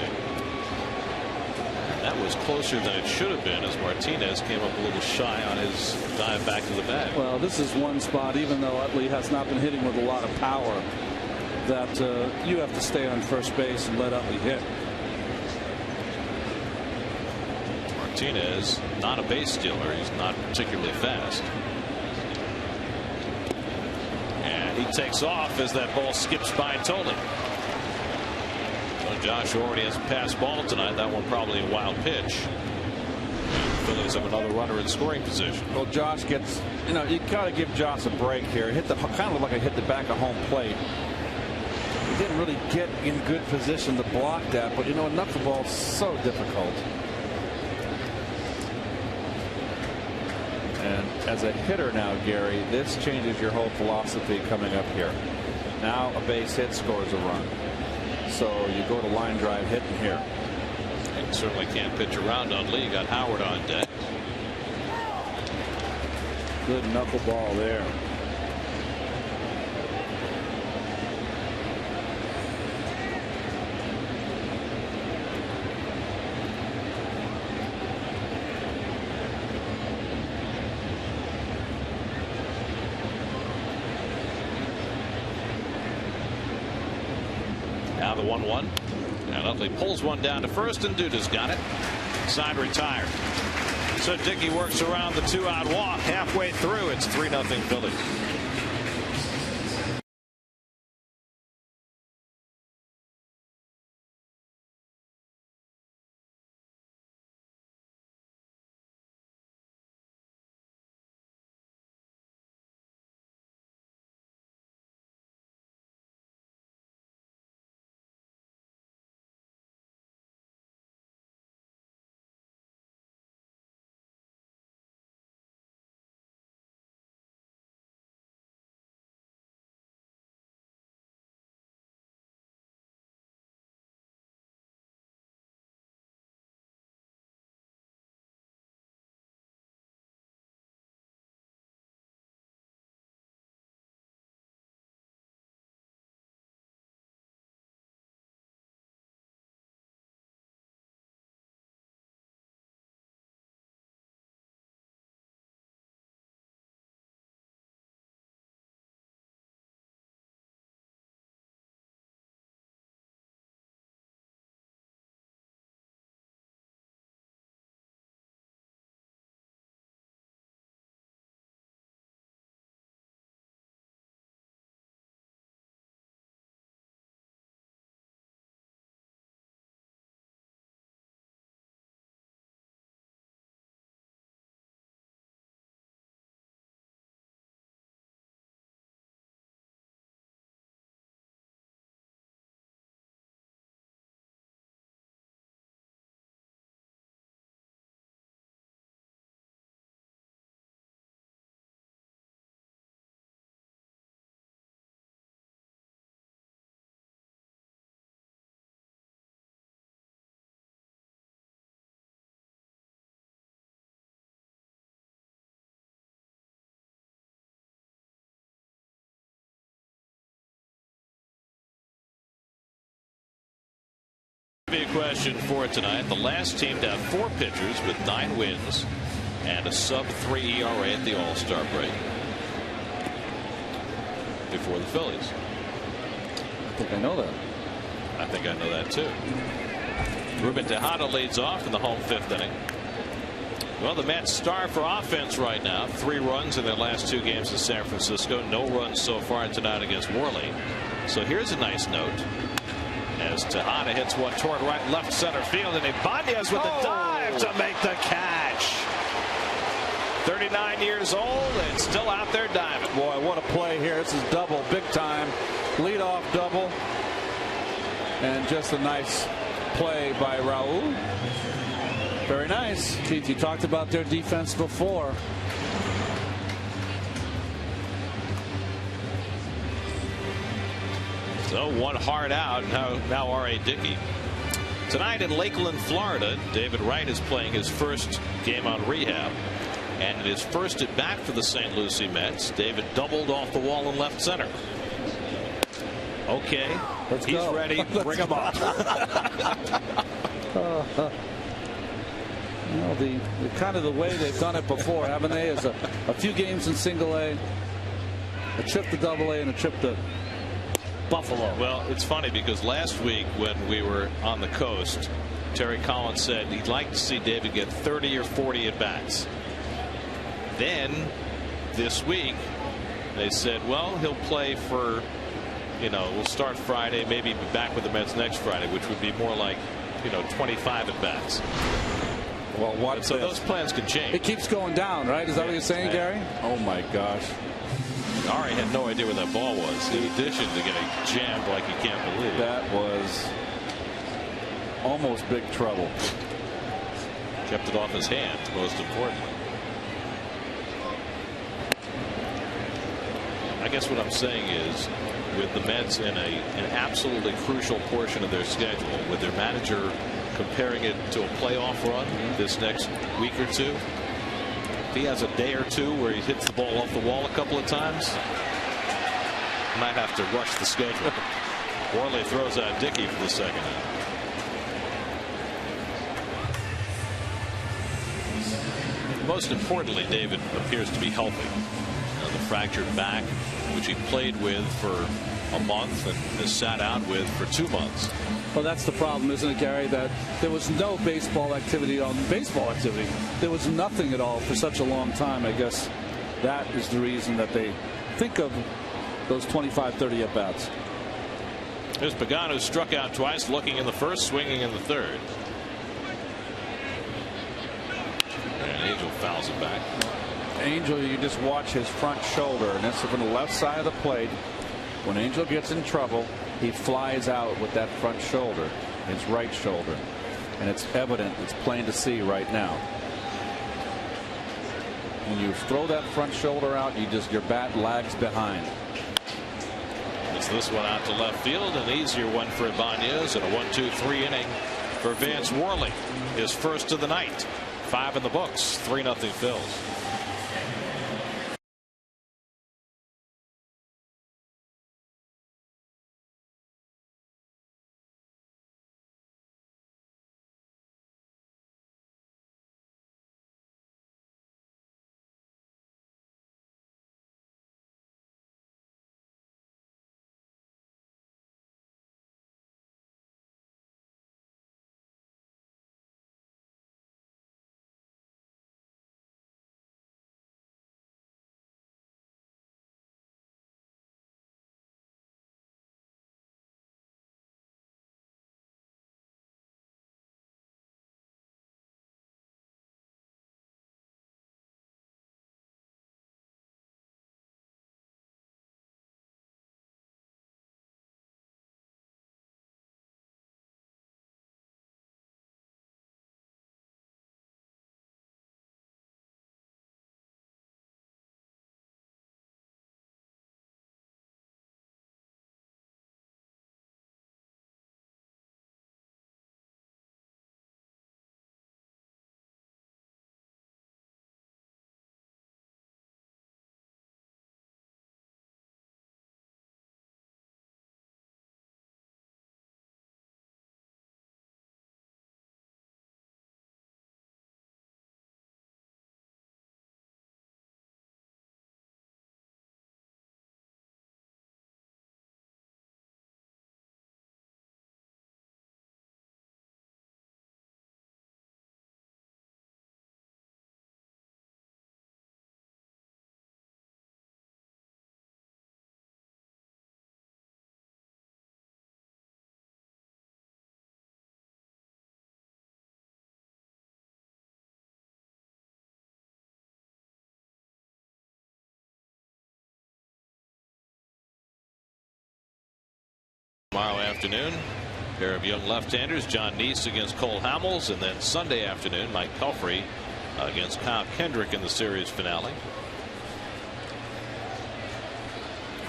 That was closer than it should have been, as Martinez came up a little shy on his dive back to the bag. Well, this is one spot, even though Utley has not been hitting with a lot of power, that you have to stay on first base and let Utley hit. Martinez, not a base stealer. He's not particularly fast. And he takes off as that ball skips by Toley. Josh already has a pass ball tonight. That one probably a wild pitch. The Phillies have another runner in scoring position. Well, Josh gets, you got to give Josh a break here. Kind of like I hit the back of home plate. He didn't really get in good position to block that, but knuckleball's so difficult. as a hitter now, Gary, this changes your whole philosophy coming up here. Now a base hit scores a run. So you go to line drive hitting here. And certainly can't pitch around on Lee. Got Howard on deck. Good knuckleball there. Now the 1-1. And Utley pulls one down to first, and Duda's got it. Side retired. So Dicky works around the 2-out walk. Halfway through, it's 3-0 Phillies. Be a question for tonight. The last team to have 4 pitchers with 9 wins and a sub-3 ERA at the All-Star break before the Phillies. I think I know that. I think I know that too. Ruben Tejada leads off in the home 5th inning. Well, the Mets star for offense right now. 3 runs in their last 2 games in San Francisco. No runs so far tonight against Worley. So here's a nice note. As Tejada hits one toward right, left center field, and Ibanez with a dive to make the catch. 39 years old and still out there diving. Boy, what a play here. This is double, big time. Leadoff double. And just a nice play by Raul. Very nice. Keith, you talked about their defense before. So one hard out. Now R.A. Dicky. Tonight in Lakeland, Florida, David Wright is playing his first game on rehab. And it is first at bat for the St. Lucie Mets. David doubled off the wall in left center. Okay, he's ready. Bring him on. Well, the kind of the way they've done it before, haven't they? Is a few games in Single A, a trip to Double A, and a trip to Buffalo. Well, it's funny because last week when we were on the coast, Terry Collins said he'd like to see David get 30 or 40 at bats. Then this week they said, well, he'll play for, we'll start Friday, maybe be back with the Mets next Friday, which would be more like 25 at bats. Well, so those plans could change. It keeps going down, right? Is that what you're saying, Gary? Oh my gosh. Ari had no idea where that ball was, in addition to getting jammed like you can't believe. That was almost big trouble. Kept it off his hands, most importantly. I guess what I'm saying is, with the Mets in an absolutely crucial portion of their schedule, with their manager comparing it to a playoff run this next week or two, if he has a day or two where he hits the ball off the wall a couple of times, might have to rush the schedule. Worley throws out Dicky for the second out. Most importantly, David appears to be healthy. The fractured back, which he played with for a month and has sat out with for 2 months. Well, that's the problem, isn't it, Gary? That there was no baseball activity on baseball activity. There was nothing at all for such a long time. I guess that is the reason that they think of those 25, 30 at bats. Here's Pagano, struck out twice, looking in the first, swinging in the third. And Angel fouls it back. Angel, you just watch his front shoulder, and that's from the left side of the plate. When Angel gets in trouble, he flies out with that front shoulder, his right shoulder, and it's evident, it's plain to see right now. When you throw that front shoulder out, your bat lags behind. It's this one out to left field, an easier one for Ibanez, and a 1-2-3 inning for Vance Worley, his first of the night. 5 in the books, 3-0 Phils. Tomorrow afternoon, a pair of young left-handers, John Neese against Cole Hamels, and then Sunday afternoon, Mike Pelfrey against Kyle Kendrick in the series finale.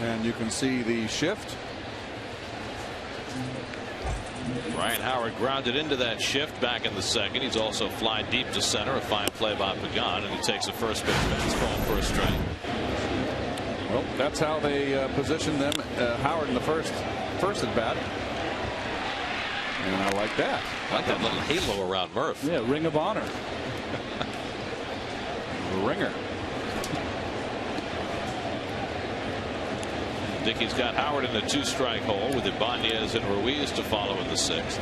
And you can see the shift. Ryan Howard grounded into that shift back in the second. He's also fly deep to center, a fine play by Pagan, and he takes a first pitch fastball for a strike. Well, that's how they position them. Howard in the first at bat. And I like that. I like that little halo around Murph. Yeah, Ring of Honor. Ringer. Dickey's got Howard in a 2-strike hole with Ibanez and Ruiz to follow in the 6th.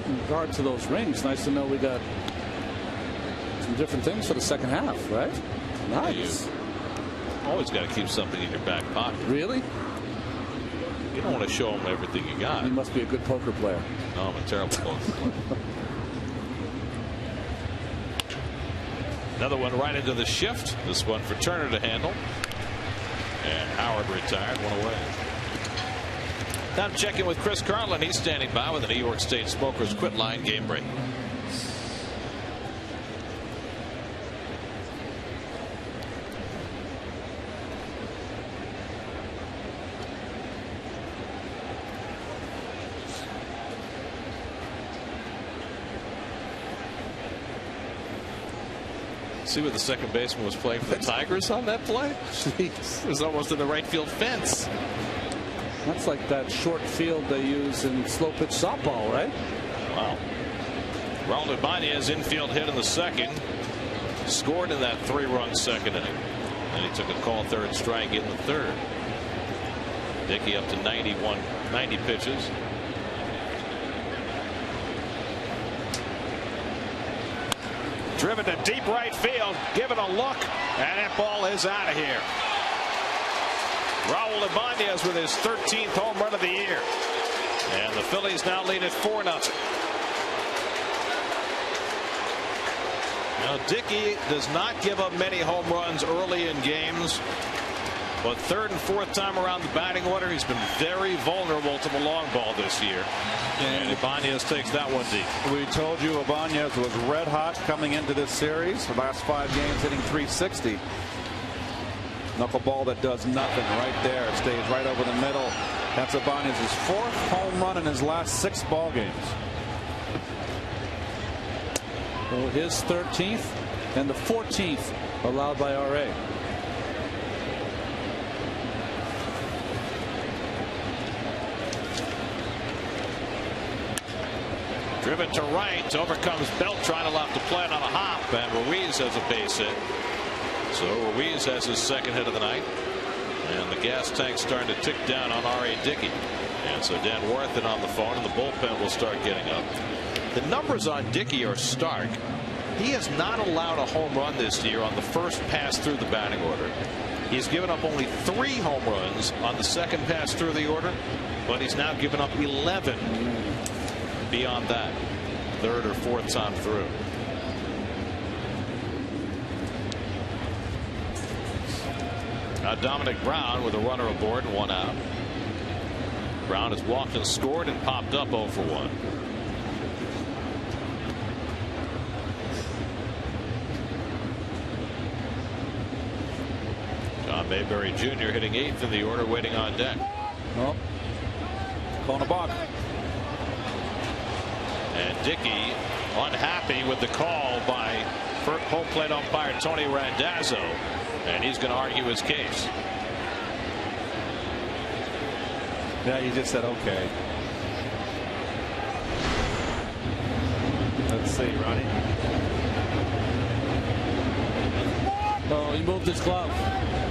In regard to those rings, nice to know we got some different things for the second half, right? Nice. You always got to keep something in your back pocket. Really? You don't want to show them everything you got. You must be a good poker player. No, I'm a terrible poker player. Another one right into the shift. This one for Turner to handle. And Howard retired, one away. Now to check in with Chris Carlin. He's standing by with the New York State Smokers Quit Line game break. See what the second baseman was playing for the Tigers on that play? Jeez. It was almost in the right field fence. That's like that short field they use in slow pitch softball, right? Wow. Raul Ibanez infield hit in the second. Scored in that 3-run second inning. And he took a call third strike in the third. Dicky up to 90 pitches. Driven to deep right field, given a look, and that ball is out of here. Raul Ibanez with his 13th home run of the year. And the Phillies now lead at 4-0. Now Dicky does not give up many home runs early in games. But third and fourth time around the batting order, he's been very vulnerable to the long ball this year. And Ibanez takes that one deep. We told you Ibanez was red hot coming into this series. The last 5 games hitting .360. Knuckleball that does nothing right there. It stays right over the middle. That's Ibanez's 4th home run in his last 6 ball games. Well, his 13th and the 14th allowed by RA. Driven to right, overcomes Beltran, allowed to play it on a hop, and Ruiz has a base hit. So Ruiz has his second hit of the night, and the gas tank's starting to tick down on R.A. Dickey. And so Dan Worthen on the phone, and the bullpen will start getting up. The numbers on Dickey are stark. He has not allowed a home run this year on the first pass through the batting order. He's given up only 3 home runs on the second pass through the order, but he's now given up 11 beyond that, third or fourth time through. Now Dominic Brown with a runner aboard and 1 out. Brown has walked and scored and popped up 0 for 1. John Mayberry Jr. hitting 8th in the order, waiting on deck. Oh, calling a balk. And Dickey unhappy with the call by home plate umpire Tony Randazzo, and he's going to argue his case. Yeah, he just said okay. Let's see, Ronnie. Oh, he moved his glove.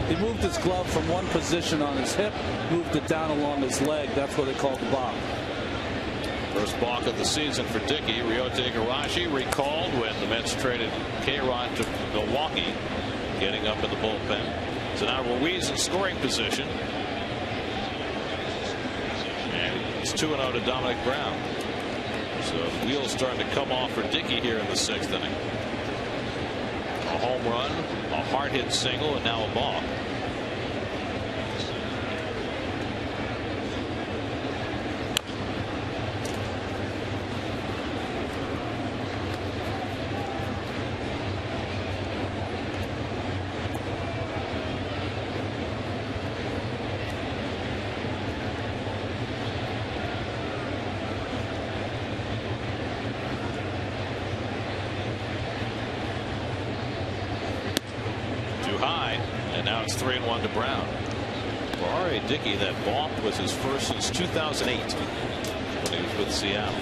He moved his glove from one position on his hip, moved it down along his leg. That's what they call the balk. First balk of the season for Dickey. Ryota Igarashi recalled when the Mets traded K-Rod to Milwaukee, getting up in the bullpen. So now Ruiz in scoring position. And it's 2-0 to Dominic Brown. So the wheels starting to come off for Dickey here in the 6th inning. A home run, a hard hit single, and now a balk. High, and now it's 3-1 to Brown. For R.A. Dickey, that balk was his first since 2008 when he was with Seattle.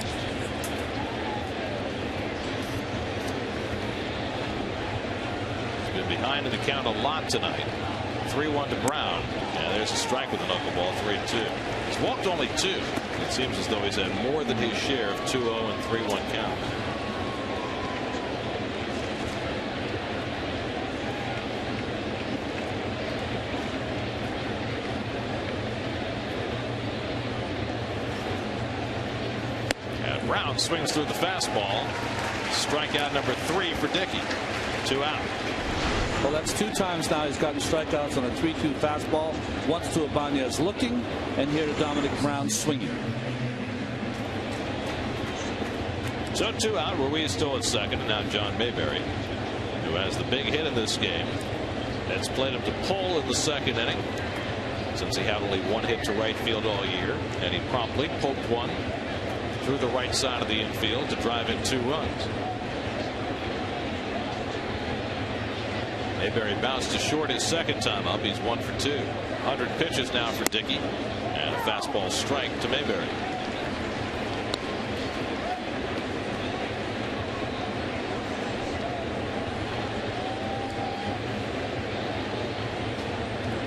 He's been behind in the count a lot tonight. 3-1 to Brown, and there's a strike with a knuckleball. 3-2. He's walked only 2. It seems as though he's had more than his share of 2-0 and 3-1 counts. Brown swings through the fastball. Strikeout number 3 for Dickey. 2 out. Well, that's 2 times now he's gotten strikeouts on a 3-2 fastball. Once to Ibanez looking, and here to Dominic Brown swinging. So 2 out. Ruiz still at second, and now John Mayberry, who has the big hit in this game. That's played him to pull in the second inning, since he had only 1 hit to right field all year, and he promptly poked one through the right side of the infield to drive in 2 runs. Mayberry bounced to short his second time up. He's 1 for 2. 100 pitches now for Dicky, and a fastball strike to Mayberry.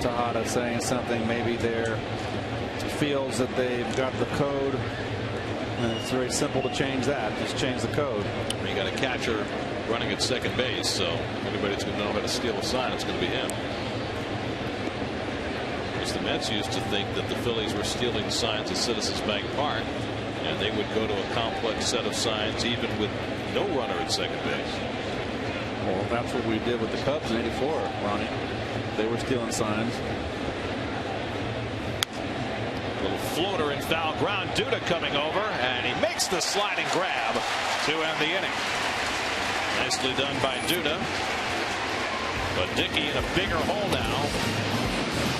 Tejada saying something, maybe there feels that they've got the code, and it's very simple to change that. Just change the code. You got a catcher running at second base, so anybody's going to know how to steal a sign, it's going to be him. Because the Mets used to think that the Phillies were stealing signs at Citizens Bank Park, and they would go to a complex set of signs even with no runner at second base. Well, that's what we did with the Cubs in '84, Ronnie. They were stealing signs. Little floater in foul ground. Duda coming over, and he makes the sliding grab to end the inning. Nicely done by Duda. But Dicky in a bigger hole now.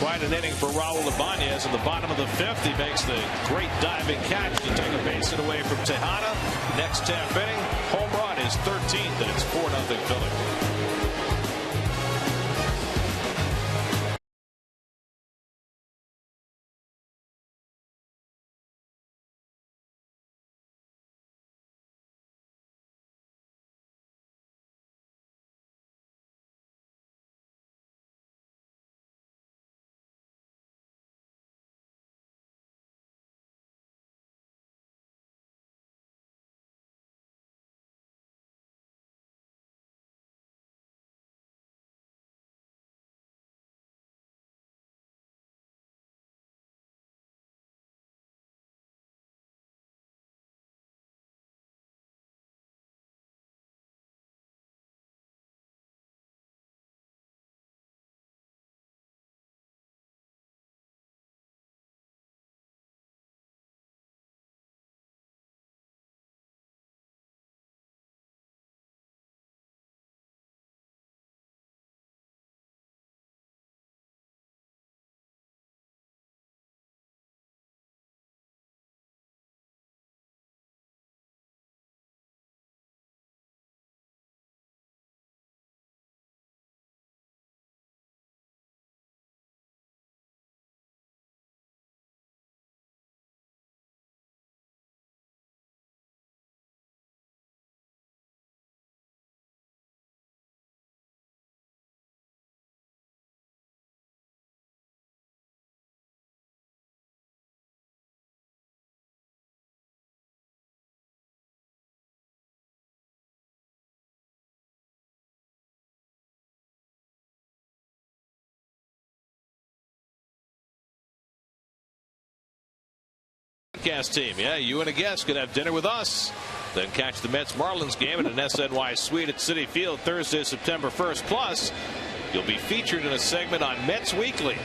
Quite an inning for Raul Ibanez in the bottom of the 5th. He makes the great diving catch to take a base hit away from Tejada. Next 10th inning, home run is 13th, and it's 4-0 Phillies. Broadcast team. Yeah, you and a guest could have dinner with us. Then catch the Mets Marlins game in an SNY suite at Citi Field Thursday, September 1st. Plus, you'll be featured in a segment on Mets Weekly.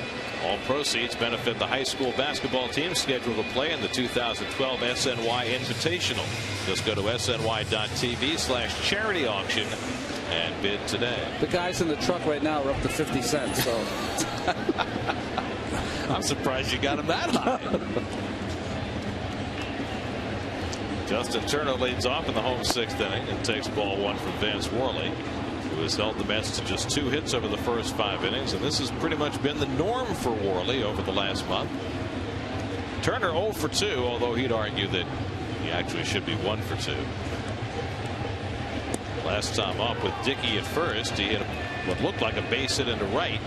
All proceeds benefit the high school basketball team scheduled to play in the 2012 SNY Invitational. Just go to sny.tv/charity auction and bid today. The guys in the truck right now are up to 50 cents. So I'm surprised you got them that high. Justin Turner leads off in the home 6th inning and takes ball 1 from Vance Worley, who has held the Mets to just 2 hits over the first 5 innings, and this has pretty much been the norm for Worley over the last month. Turner 0 for 2, although he'd argue that he actually should be 1 for 2. Last time up with Dicky at first, he hit what looked like a base hit into right.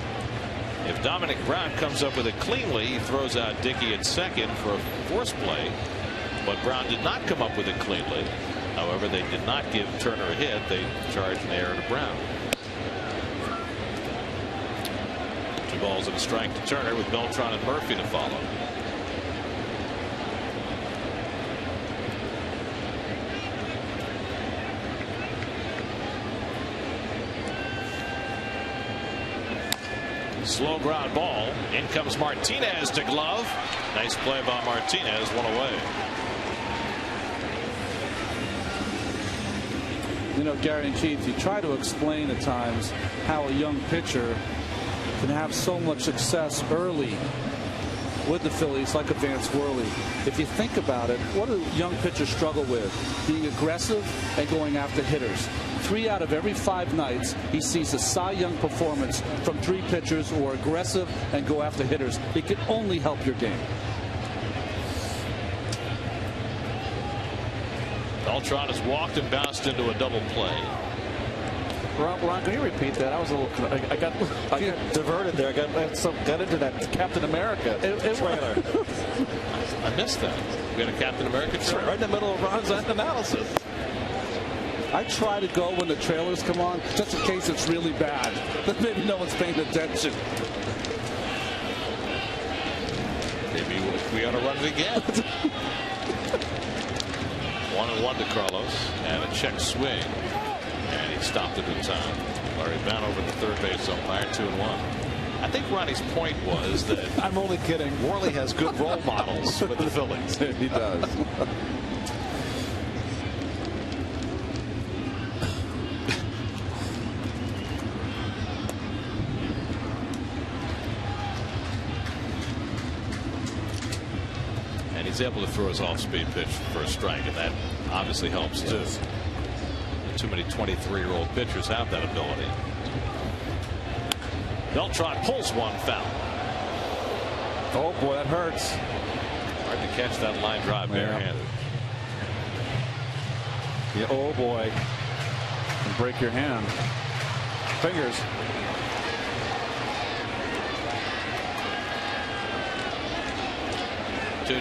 If Dominic Brown comes up with it cleanly, he throws out Dicky at second for a force play. But Brown did not come up with it cleanly. However, they did not give Turner a hit. They charged an error to Brown. 2 balls and a strike to Turner with Beltran and Murphy to follow. Slow ground ball. In comes Martinez to glove. Nice play by Martinez. One away. You know, Gary and Keith, you try to explain at times how a young pitcher can have so much success early with the Phillies, like a Vance Worley. If you think about it, what do young pitchers struggle with? Being aggressive and going after hitters. 3 out of every 5 nights, he sees a Cy Young performance from 3 pitchers who are aggressive and go after hitters. It can only help your game. Beltran has walked and bounced into a double play. Ron, can you repeat that? I was a little. I got diverted there. I got into that Captain America trailer. I missed that. We had a Captain America trailer right in the middle of Ron's analysis. I try to go when the trailers come on, just in case it's really bad. But maybe no one's paying attention. Maybe we ought to run it again. 1-1 to Carlos, and a check swing. And he stopped it in time. Larry Van over the third base umpire, 2-1. I think Ronnie's point was that I'm only kidding. Worley has good role models with the Phillies. He does. And he's able to throw his off-speed pitch for a strike, and that obviously helps too. Too many 23-year-old pitchers have that ability. Beltran pulls one foul. Oh boy, that hurts. Hard to catch that line drive barehanded. Yeah, oh boy. And break your hand. Fingers.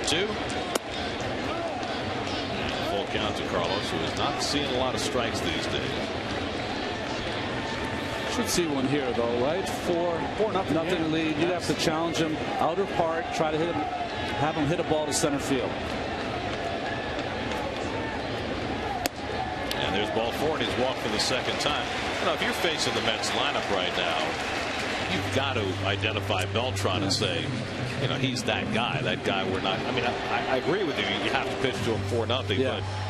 Two. Full count to Carlos, who is not seeing a lot of strikes these days. Should see one here, though, right? 4-0 lead. You have to challenge him outer park, try to hit him, have him hit a ball to center field. And there's ball 4, and he's walked for the second time. You know, if you're facing the Mets lineup right now, you've got to identify Beltran and say, you know, he's that guy. That guy we're not. I mean, I agree with you. You have to pitch to him 4-0, but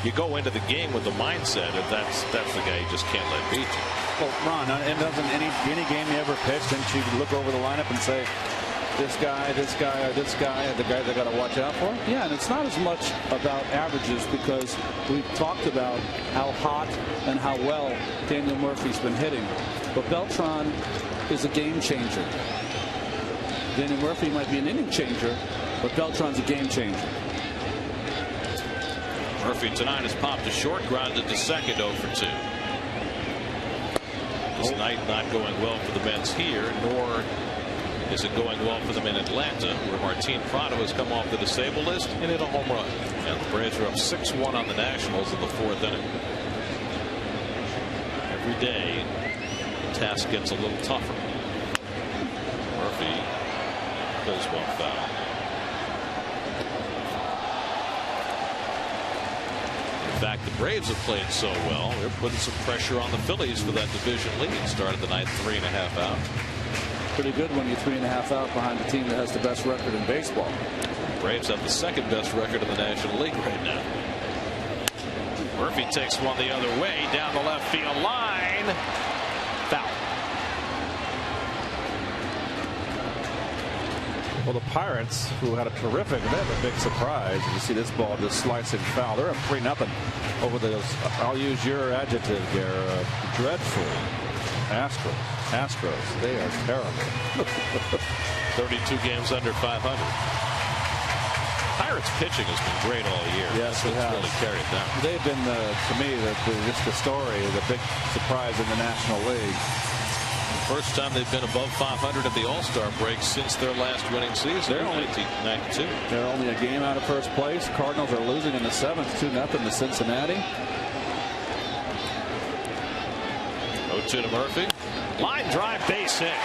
you go into the game with the mindset of that's the guy you just can't let beat you. Well, Ron, and doesn't any game you ever pitch, didn't you look over the lineup and say, this guy, or this guy are the guys I got to watch out for? Yeah, and it's not as much about averages because we've talked about how hot and how well Daniel Murphy's been hitting. But Beltran is a game changer. Daniel Murphy might be an inning changer, but Beltran's a game changer. Murphy tonight has popped a short, grounded to second, 0 for 2. This night not going well for the Mets here, nor is it going well for them in Atlanta, where Martin Prado has come off the disabled list and hit a home run. And the Braves are up 6-1 on the Nationals in the 4th inning. Every day, the task gets a little tougher. Murphy pulls one foul. In fact, the Braves have played so well, they're putting some pressure on the Phillies for that division lead. Started the ninth 3.5 out. Pretty good when you're 3.5 out behind the team that has the best record in baseball. The Braves have the second best record in the National League right now. Murphy takes one the other way down the left field line. Foul. Well, the Pirates, who had a terrific, they had a big surprise. You see this ball just slicing foul. They're up 3-0 over those. I'll use your adjective there. Dreadful Astros. They are terrible. 32 games under 500. Pirates pitching has been great all year. Yes, it has. Really carried down. They've been, to me, just the story, the big surprise in the National League. First time they've been above 500 at the All-Star break since their last winning season in 1992. They're only a game out of first place. Cardinals are losing in the 7th, 2-0 to Cincinnati. 0-2 to Murphy. Line drive, base hit.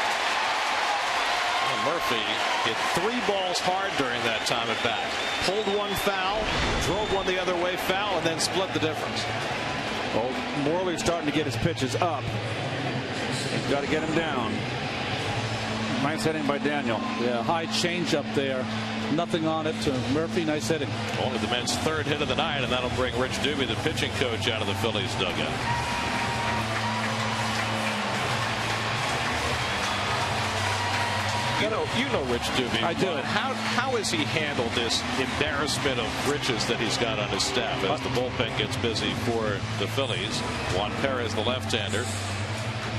And Murphy hit 3 balls hard during that time at bat. Pulled one foul, drove one the other way foul, and then split the difference. Well, Morley's starting to get his pitches up. He's got to get him down. Nice hitting by Daniel. Yeah, high change up there. Nothing on it to Murphy. Nice hitting. Only the men's third hit of the night, and that'll bring Rich Doobie, the pitching coach, out of the Phillies dugout. You know Rich Doobie. I do. How has he handled this embarrassment of riches that he's got on his staff as the bullpen gets busy for the Phillies? Juan Perez, the left-hander,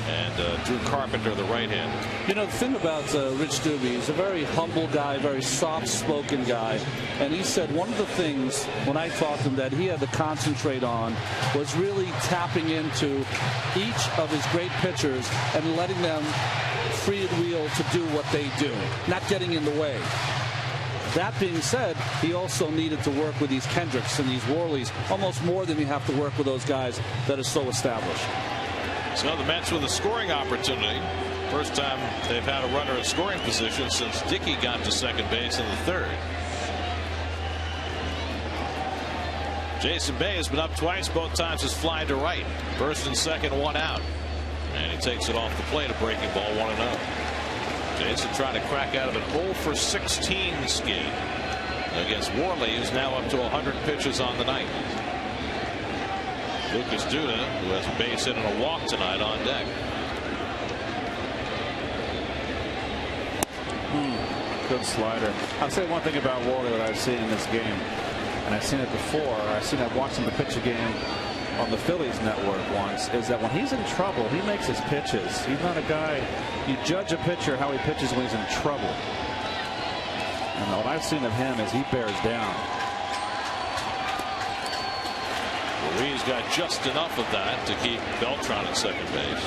and Drew Carpenter, the right-hander. You know, the thing about Rich Doobie, he's a very humble guy, very soft-spoken guy. And he said one of the things, when I talked to him, that he had to concentrate on was really tapping into each of his great pitchers and letting them freewheel to do what they do, not getting in the way. That being said, he also needed to work with these Kendricks and these Worleys almost more than you have to work with those guys that are so established. So the Mets with a scoring opportunity. First time they've had a runner in scoring position since Dicky got to second base in the third. Jason Bay has been up twice, both times has flied to right. First and second, one out. And he takes it off the plate, a breaking ball, 1-0. Jason trying to crack out of an 0-for-16 skid against Worley, who's now up to 100 pitches on the night. Lucas Duda, who has a base hit and a walk tonight, on deck. Good slider. I'll say one thing about Worley that I've seen in this game, and I've seen it before. I've watched him pitch a game on the Phillies network once, is that when he's in trouble, he makes his pitches. He's not a guy, you judge a pitcher how he pitches when he's in trouble. And what I've seen of him is he bears down. Ruiz got just enough of that to keep Beltran at second base.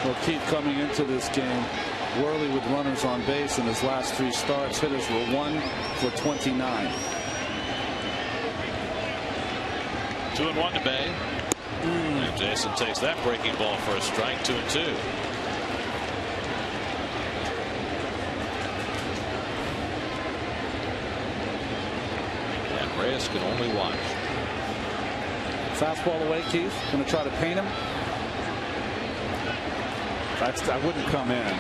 Well, Keith, coming into this game, Worley with runners on base in his last 3 starts. Hitters were 1 for 29. 2-1 to Bay. And Jason takes that breaking ball for a strike, 2-2. And Reyes can only watch. Fastball away, Keith. Going to try to paint him. I wouldn't come in.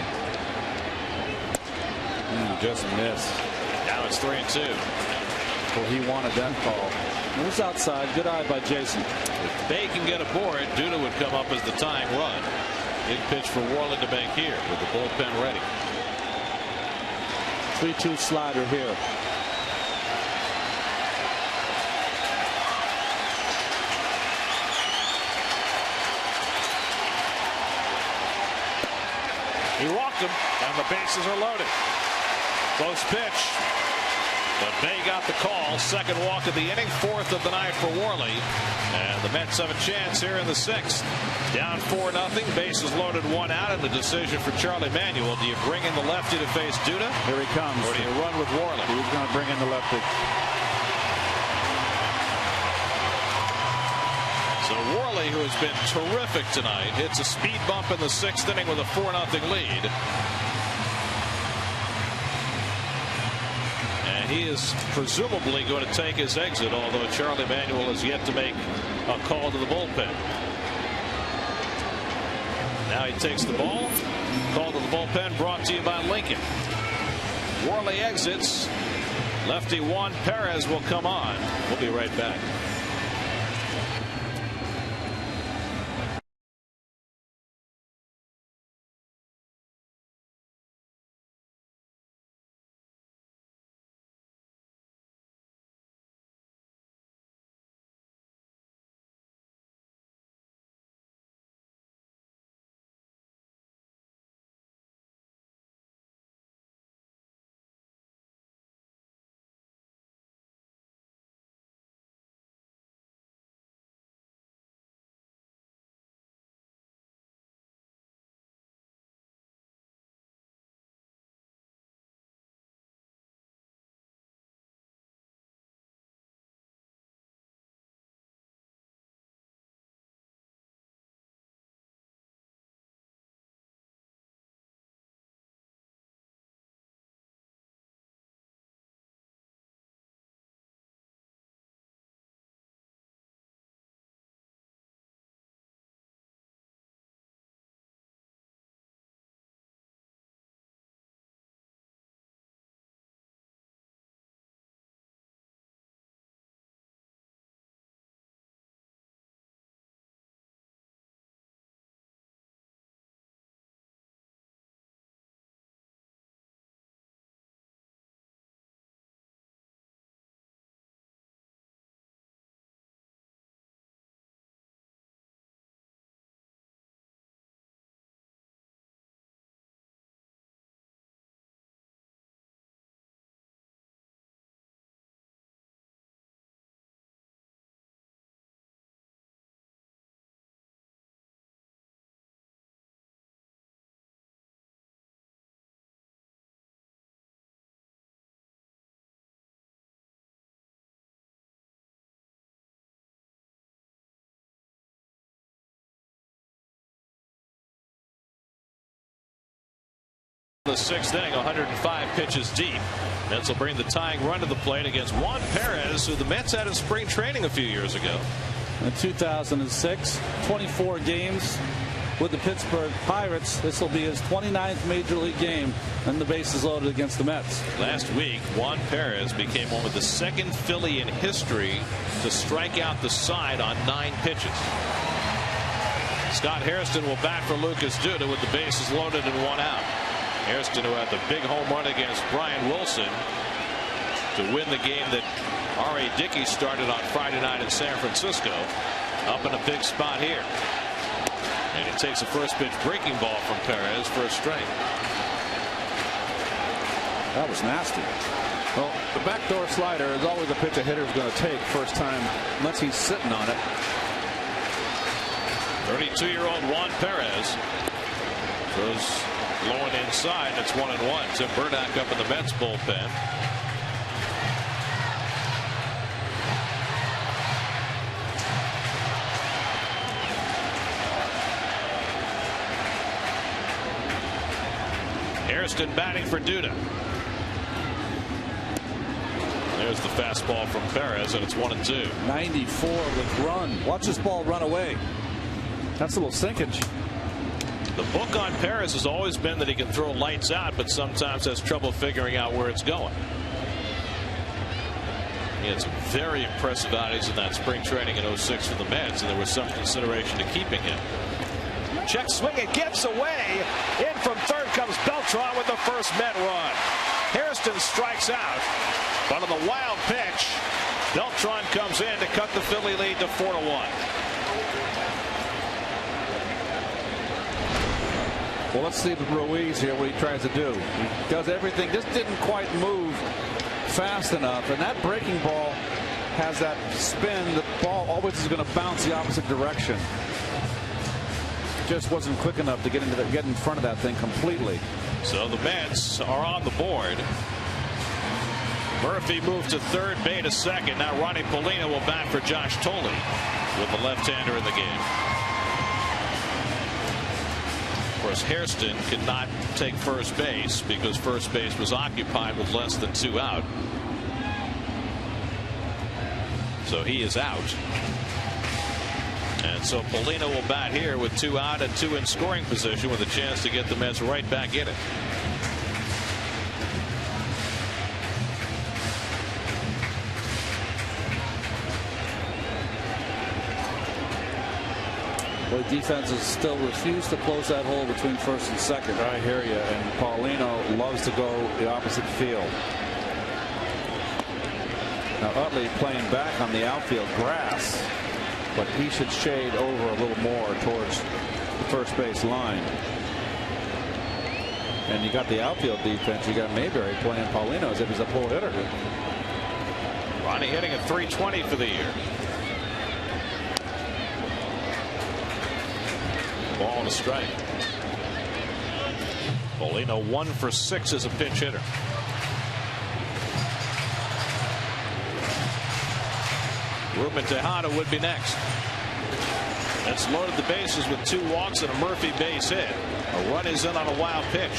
Just missed. Now it's 3-2. Well, he wanted that call. It was outside. Good eye by Jason. If Bay can get aboard, Duda would come up as the tying run. Big pitch for Worley to make here with the bullpen ready. 3-2 slider here. He walked him, and the bases are loaded. Close pitch. But Bay got the call. Second walk of the inning, 4th of the night for Worley. And the Mets have a chance here in the 6th. Down 4-0. Bases loaded, 1 out. And the decision for Charlie Manuel. Do you bring in the lefty to face Duda? Here he comes. Or do you run with Worley? He's going to bring in the lefty. So Worley, who has been terrific tonight, hits a speed bump in the 6th inning with a 4-0 lead. And he is presumably going to take his exit, although Charlie Manuel has yet to make a call to the bullpen. Now he takes the ball. Call to the bullpen brought to you by Lincoln. Worley exits. Lefty Juan Perez will come on. We'll be right back. the 6th inning, 105 pitches deep. Mets will bring the tying run to the plate against Juan Perez, who the Mets had in spring training a few years ago. In 2006, 24 games with the Pittsburgh Pirates. This will be his 29th major league game, and the bases loaded against the Mets. Last week, Juan Perez became only the 2nd Philly in history to strike out the side on 9 pitches. Scott Hairston will bat for Lucas Duda with the bases loaded and 1 out. Hairston, who had the big home run against Brian Wilson to win the game that R.A. Dicky started on Friday night in San Francisco, up in a big spot here. And he takes a first pitch breaking ball from Perez for a strike. That was nasty. Well, the backdoor slider is always a pitch a hitter is going to take first time, unless he's sitting on it. 32-year-old Juan Perez throws low and inside. It's 1-1. Tim Burdack up in the Mets bullpen. Hairston batting for Duda. There's the fastball from Perez, and it's 1-2. 94 with run. Watch this ball run away. That's a little sinkage. The book on Perez has always been that he can throw lights out, but sometimes has trouble figuring out where it's going. He had some very impressive outings in that spring training in 06 for the Mets, and there was some consideration to keeping him. Check swing, it gets away. In from third comes Beltran with the first Met run. Hairston strikes out, but on the wild pitch, Beltran comes in to cut the Philly lead to 4-1. Well, let's see Ruiz here, what he tries to do. He does everything, just didn't quite move fast enough, and that breaking ball has that spin. The ball always is going to bounce the opposite direction. Just wasn't quick enough to get in front of that thing completely. So the Mets are on the board. Murphy moved to third, Bay to second. Now Ronnie Polina will bat for Josh Tolley with the left-hander in the game. Of course, Hairston could not take first base because first base was occupied with less than 2 out. So he is out. And so Polina will bat here with 2 out and 2 in scoring position with a chance to get the Mets right back in it. Boy, defenses still refuse to close that hole between first and second. I hear you, and Paulino loves to go the opposite field. Now Utley playing back on the outfield grass, but he should shade over a little more towards the first base line. And you got the outfield defense. You got Mayberry playing Paulino as if he's a pull hitter. Ronnie hitting at .320 for the year. Ball and a strike. Paulino 1 for 6 as a pinch hitter. Ruben Tejada would be next. That's loaded the bases with 2 walks and a Murphy base hit. A run is in on a wild pitch.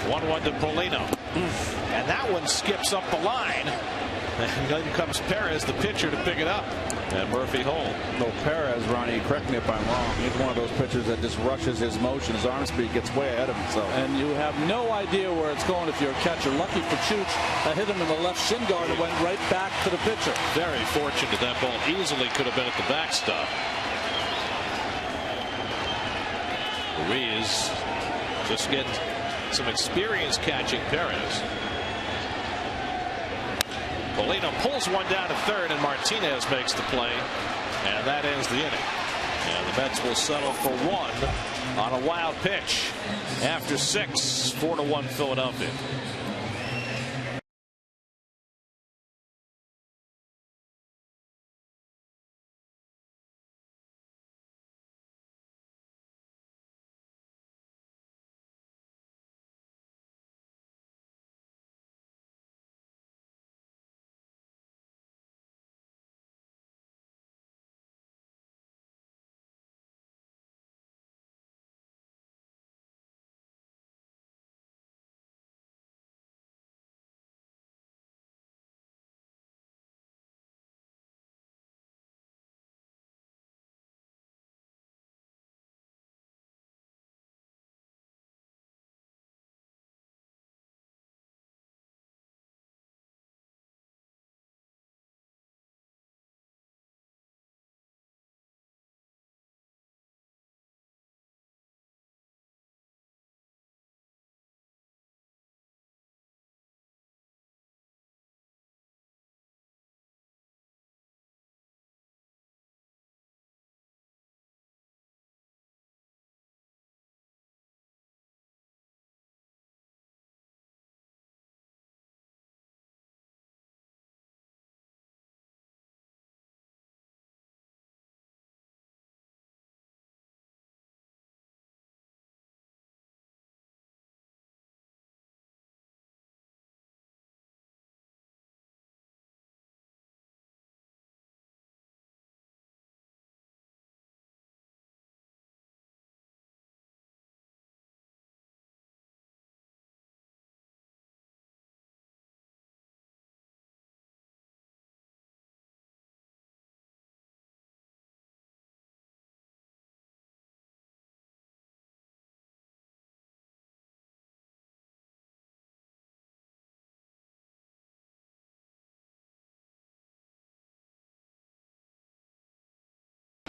1-1 to Paulino. And that one skips up the line. And then comes Perez, the pitcher, to pick it up. And Murphy hold. No, Perez, Ronnie, correct me if I'm wrong. He's one of those pitchers that just rushes his motion. His arm speed gets way ahead of himself. And you have no idea where it's going if you're a catcher. Lucky for Chooch, that hit him in the left shin guard and went right back to the pitcher. Very fortunate. That ball easily could have been at the backstop. Ruiz just getting some experience catching Perez. Polino pulls one down to third, and Martinez makes the play, and that ends the inning. And the Mets will settle for 1 on a wild pitch after 6. 4-1 Philadelphia.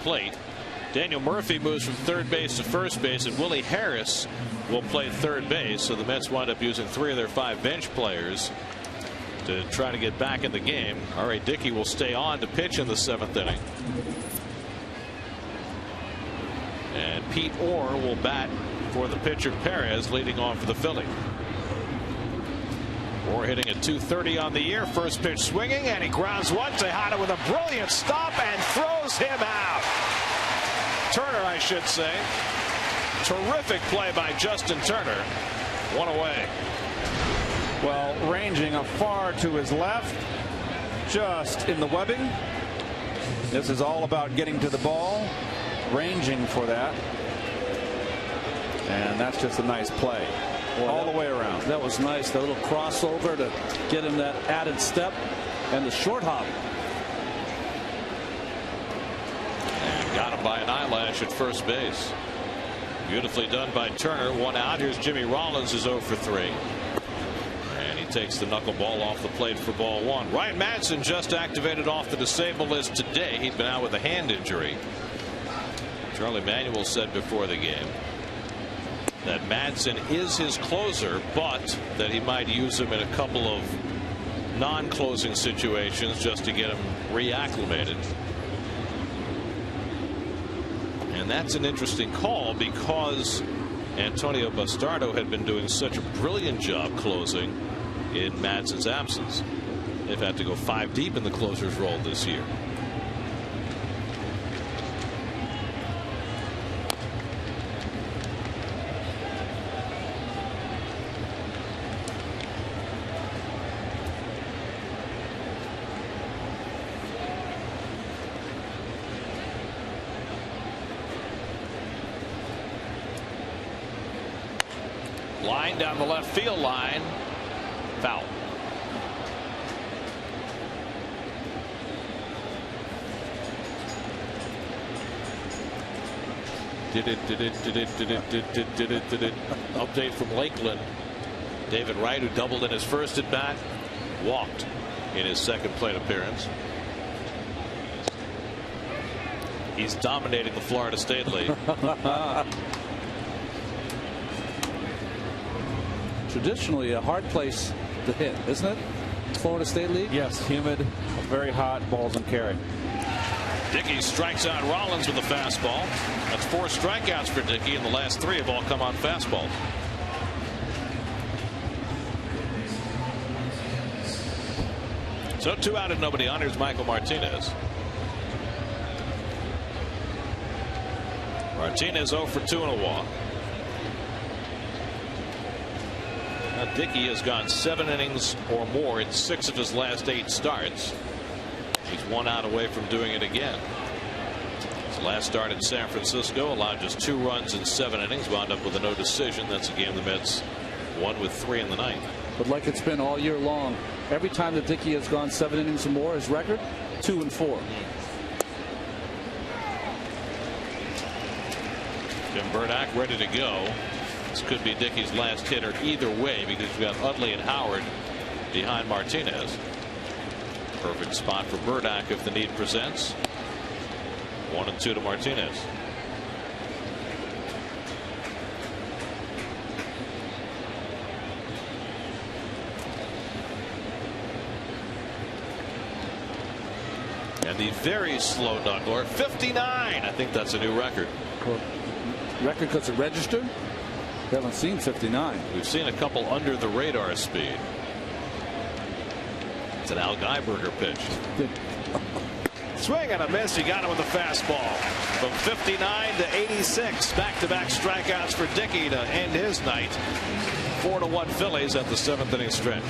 plate. Daniel Murphy moves from third base to first base, and Willie Harris will play third base. So the Mets wind up using 3 of their 5 bench players to try to get back in the game. All right, Dicky will stay on to pitch in the 7th inning. And Pete Orr will bat for the pitcher Perez, leading off for the Phillies. Orr hitting at .230 on the year. First pitch swinging, and he grounds one. Tejada with a brilliant stop and throws him out. Turner, I should say. Terrific play by Justin Turner. One away. Well, ranging far to his left, just in the webbing. This is all about getting to the ball, ranging for that. And that's just a nice play. Boy, all the way around. That was nice. The little crossover to get him that added step, and the short hop. And got him by an eyelash at first base. Beautifully done by Turner. 1 out. Here's Jimmy Rollins, is 0 for 3. And he takes the knuckleball off the plate for ball 1. Ryan Madson just activated off the disabled list today. He'd been out with a hand injury. Charlie Manuel said before the game that Madson is his closer, but that he might use him in a couple of non-closing situations just to get him reacclimated. And that's an interesting call, because Antonio Bastardo had been doing such a brilliant job closing in Madson's absence. They've had to go 5 deep in the closer's role this year. Line down the left field line. Foul. Update from Lakeland. David Wright, who doubled in his first at bat, walked in his second plate appearance. He's dominating the Florida State League. Traditionally a hard place to hit, isn't it? Florida State League? Yes, humid, very hot, balls and carry. Dicky strikes out Rollins with a fastball. That's 4 strikeouts for Dicky, and the last 3 have all come on fastballs. So 2 out and nobody on. Here's Michael Martinez. Martinez 0 for 2 and a walk. Now, Dicky has gone 7 innings or more in 6 of his last 8 starts. He's 1 out away from doing it again. His last start in San Francisco allowed just 2 runs in 7 innings, wound up with a no decision. That's a game the Mets won with 3 in the 9th. But like it's been all year long, every time that Dicky has gone 7 innings or more, his record 2 and 4. Jim Burdick ready to go. This could be Dicky's last hitter either way, because we've got Utley and Howard behind Martinez. Perfect spot for Burdick if the need presents. 1 and 2 to Martinez. And the very slow knuckler, 59. I think that's a new record. Record because it registered? We haven't seen 59. We've seen a couple under the radar speed. It's an Al Geiberger pitch. Swing and a miss. He got him with a fastball. From 59 to 86. Back-to-back strikeouts for Dicky to end his night. 4-1 Phillies at the 7th inning stretch.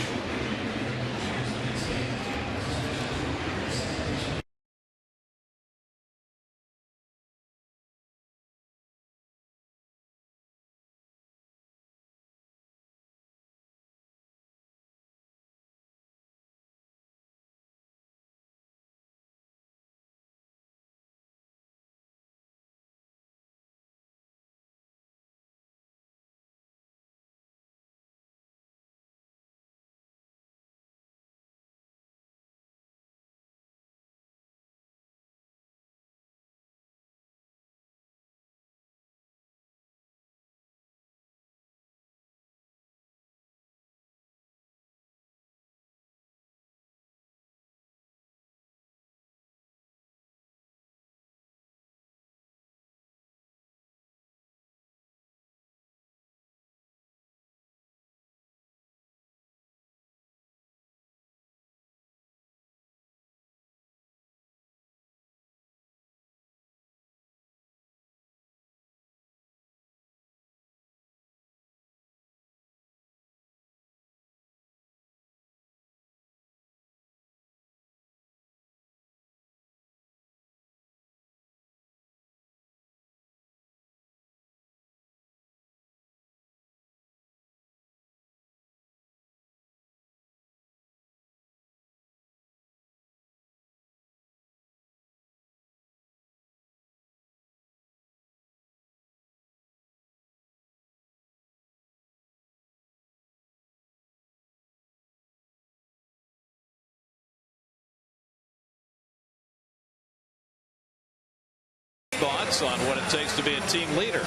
thoughts on what it takes to be a team leader.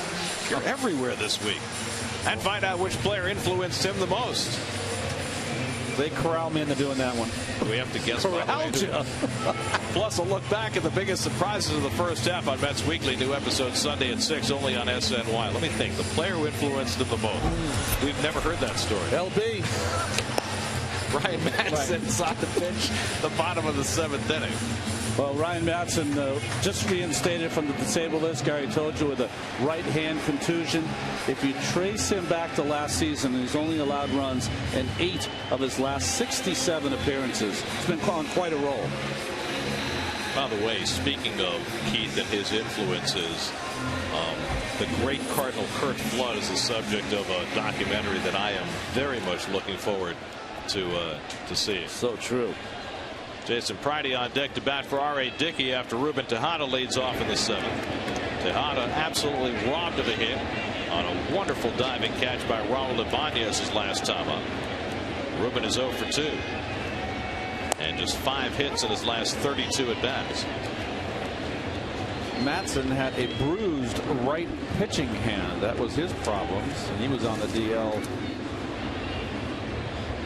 You're everywhere this week. And find out which player influenced him the most. They corral me into doing that one. We have to guess. Plus, a look back at the biggest surprises of the first half on Mets Weekly. New episode Sunday at 6 only on SNY. Let me think. The player who influenced him the most. We've never heard that story. LB. Ryan Madson saw the pitch the bottom of the 7th inning. Well, Ryan Madson just reinstated from the disabled list. Gary told you with a right hand contusion. If you trace him back to last season, he's only allowed runs in 8 of his last 67 appearances. He's been on quite a roll. By the way, speaking of Keith and his influences, the great Cardinal Kurt Flood is the subject of a documentary that I am very much looking forward to seeing. So true. Jason Pridey on deck to bat for R.A. Dickey after Ruben Tejada leads off in the 7th. Tejada absolutely robbed of a hit on a wonderful diving catch by Ronald Ibanez his last time up. Ruben is 0 for 2. And just 5 hits in his last 32 at bats. Matson had a bruised right pitching hand. That was his problems, and he was on the DL.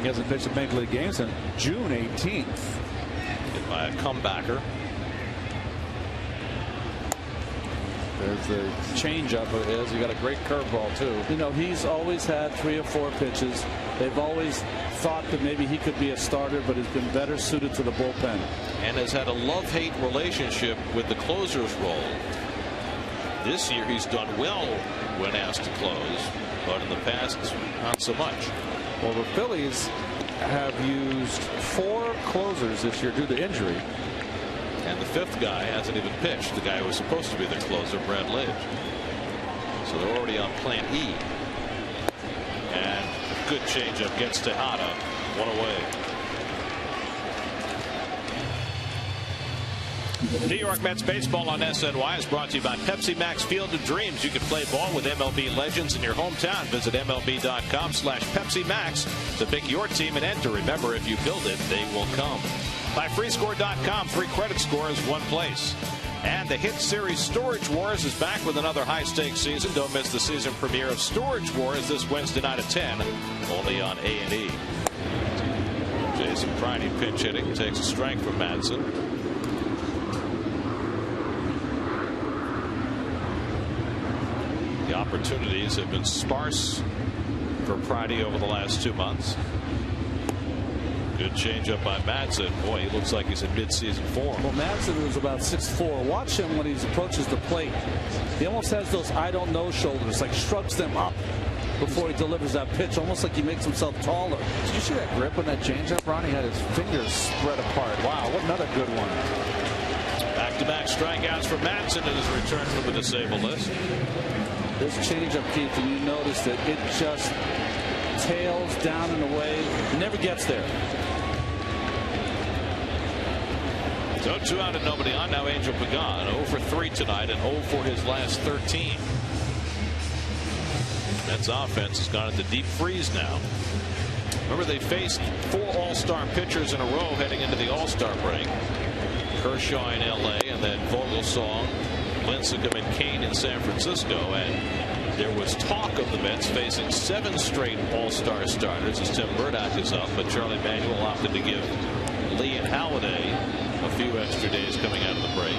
He hasn't pitched in Major League games since June 18th. Hit by a comebacker. There's the changeup of his. He got a great curveball too. You know, he's always had 3 or 4 pitches. They've always thought that maybe he could be a starter, but has been better suited to the bullpen. And has had a love-hate relationship with the closer's role. This year he's done well when asked to close, but in the past not so much. Well, the Phillies have used 4 closers this year due to injury. And the 5th guy hasn't even pitched. The guy who was supposed to be their closer, Brad Lidge. So they're already on plan E. And a good changeup gets Tejada 1 away. New York Mets baseball on SNY is brought to you by Pepsi Max Field of Dreams. You can play ball with MLB legends in your hometown. Visit MLB.com/Pepsi Max to pick your team and enter. Remember, if you build it, they will come. By freescore.com, 3 credit scores, 1 place. And the hit series Storage Wars is back with another high-stakes season. Don't miss the season premiere of Storage Wars this Wednesday night at 10, only on A&E. Jason Pridey pinch hitting, takes a strike from Madson. The opportunities have been sparse for Pridey over the last 2 months. Good changeup by Madson. Boy, he looks like he's in midseason form. Well, Madson was about 6'4". Watch him when he approaches the plate. He almost has those I don't know shoulders, like shrugs them up before he delivers that pitch, almost like he makes himself taller. Did you see that grip on that changeup, Ron? He had his fingers spread apart. Wow, what another good one. Back-to-back strikeouts for Madson in his return from the disabled list. This changeup, Keith, and you notice that it just tails down and away, never gets there. So 2 out and nobody on. Now Angel Pagan 0 for 3 tonight and 0 for his last 13. Mets offense has gone into deep freeze now. Remember, they faced 4 all-star pitchers in a row heading into the all-star break. Kershaw in L.A. and then Vogelsong, Lincecum, and Kane in San Francisco. And there was talk of the Mets facing 7 straight all-star starters as Tim Murdoch is up, but Charlie Manuel opted to give Lee and Halladay a few extra days coming out of the break.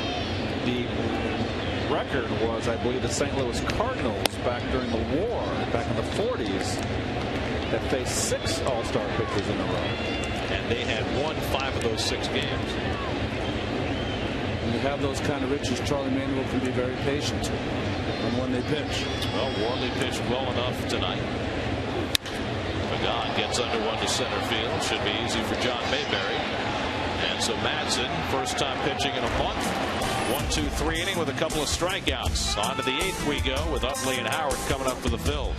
The record was, I believe, the St. Louis Cardinals back during the war, back in the 40s, that faced 6 all-star pitchers in a row. And they had won 5 of those 6 games. When you have those kind of riches, Charlie Manuel can be very patient on when they pitch. Well, Worley pitched well enough tonight. Pagan gets under one to center field. Should be easy for John Mayberry. And so Madson, first time pitching in a month. 1-2-3 inning with a couple of strikeouts. On to the 8th we go with Utley and Howard coming up for the Phils.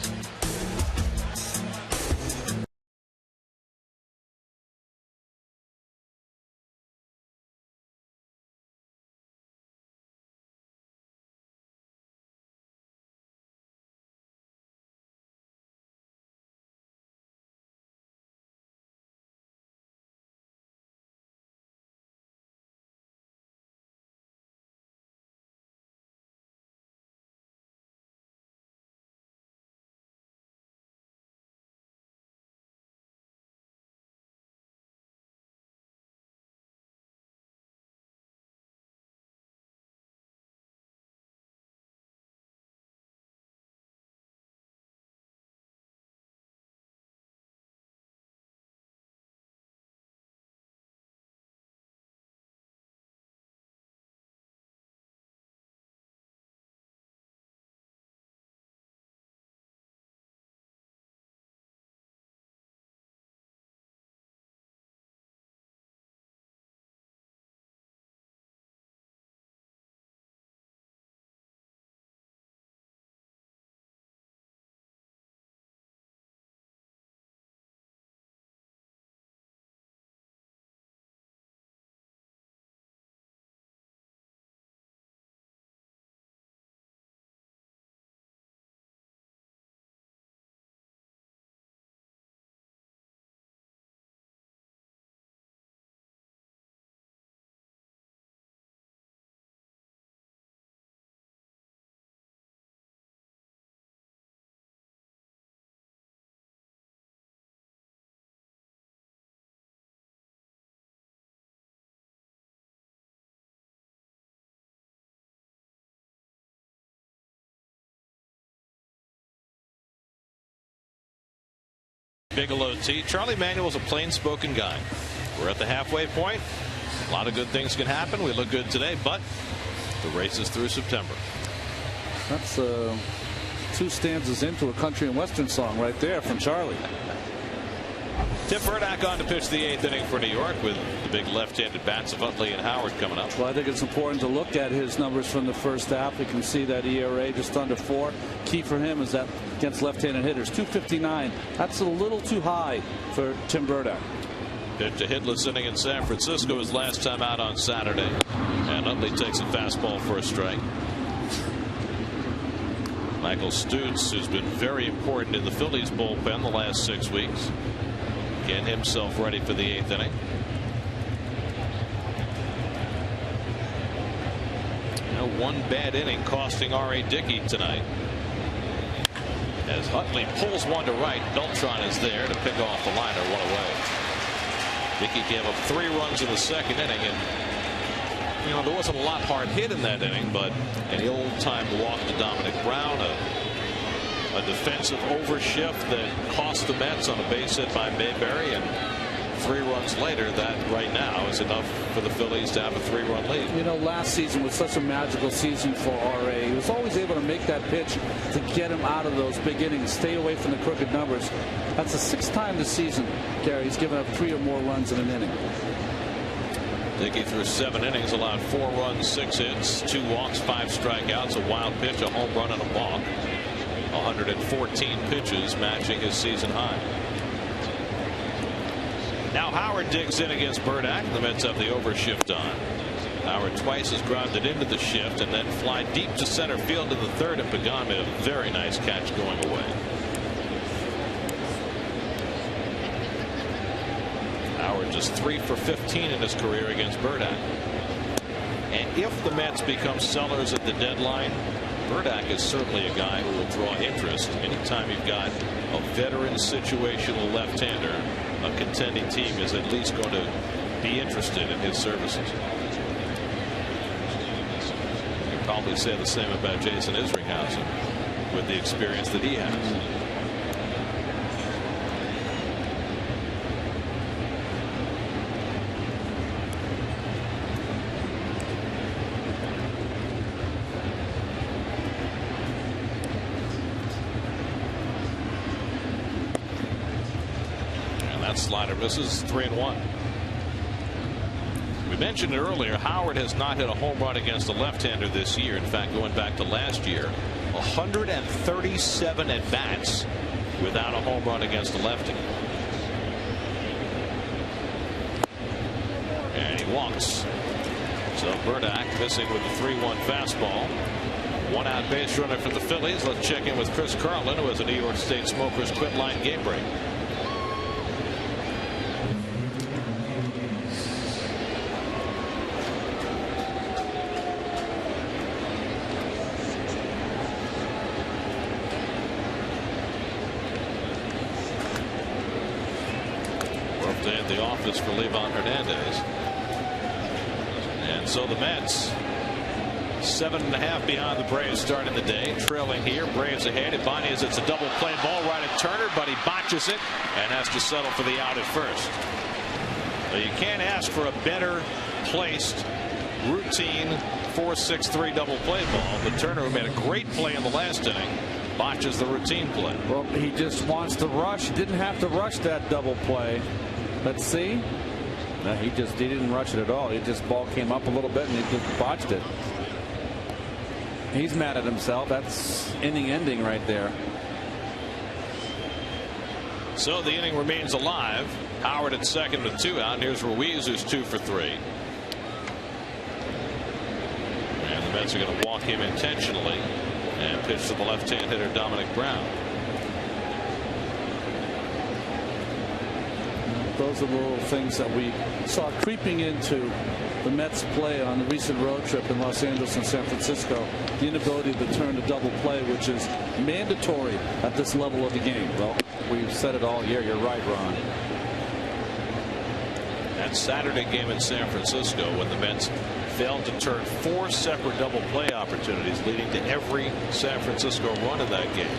Bigelow T. Charlie Manuel's a plain-spoken guy. We're at the halfway point. A lot of good things can happen. We look good today, but the race is through September. That's 2 stanzas into a country and western song right there from Charlie. Tim Burdack on to pitch the 8th inning for New York with the big left-handed bats of Utley and Howard coming up. Well, I think it's important to look at his numbers from the first half. You can see that ERA just under 4. Key for him is that against left-handed hitters, 259. That's a little too high for Tim Burdack. Pitched a hitless inning in San Francisco his last time out on Saturday, and Utley takes a fastball for a strike. Michael Stutz, who's been very important in the Phillies bullpen the last 6 weeks, getting himself ready for the 8th inning. Now, one bad inning costing R.A. Dicky tonight, as Utley pulls one to right. Beltran is there to pick off the liner, one away. Dicky gave up 3 runs in the 2nd inning, and there wasn't a lot hard hit in that inning, but an old-time walk to Dominic Brown, a defensive overshift that cost the Mets on a base hit by Mayberry, and 3 runs later, that right now is enough for the Phillies to have a 3-run lead. Last season was such a magical season for R.A. He was always able to make that pitch to get him out of those big innings, stay away from the crooked numbers. That's the 6th time this season, Gary, he's given up 3 or more runs in an inning. Dickey through 7 innings, allowed 4 runs, 6 hits, 2 walks, 5 strikeouts, a wild pitch, a home run, and a walk. 114 pitches, matching his season high. Now Howard digs in against Burdack. The Mets have the overshift on. Howard twice has grounded into the shift and then fly deep to center field in the 3rd, and Pagan made a very nice catch going away. Howard just 3 for 15 in his career against Burdack. And if the Mets become sellers at the deadline, Burdack is certainly a guy who will draw interest. Anytime you've got a veteran situational left-hander, a contending team is at least going to be interested in his services. You could probably say the same about Jason Isringhausen with the experience that he has. Slider misses, 3-1. We mentioned it earlier. Howard has not hit a home run against a left-hander this year. In fact, going back to last year, 137 at bats without a home run against a lefty. And he walks. So Burdack missing with the 3-1 fastball. 1 out base runner for the Phillies. Let's check in with Chris Carlin, who has a New York State Smokers Quit Line game break. Day at the office for Levon Hernandez. And so the Mets 7.5 behind the Braves starting the day, trailing here. Braves ahead. Ibanez, it's a double play ball right at Turner, but he botches it and has to settle for the out at first. So you can't ask for a better placed routine 4-6-3 double play ball. But Turner, who made a great play in the last inning, botches the routine play. Well, he just wants to rush. He didn't have to rush that double play. Let's see. No, he didn't rush it at all. He just ball came up a little bit and he just botched it. He's mad at himself. That's inning ending right there. So the inning remains alive. Howard at second with 2 out. And here's Ruiz, who's 2 for 3. And the Mets are going to walk him intentionally and pitch to the left-hand hitter Dominic Brown. Those are the little things that we saw creeping into the Mets play on the recent road trip in Los Angeles and San Francisco. The inability to turn to double play, which is mandatory at this level of the game. Well, we've said it all year. You're right, Ron. That Saturday game in San Francisco, when the Mets failed to turn 4 separate double play opportunities, leading to every San Francisco run in that game.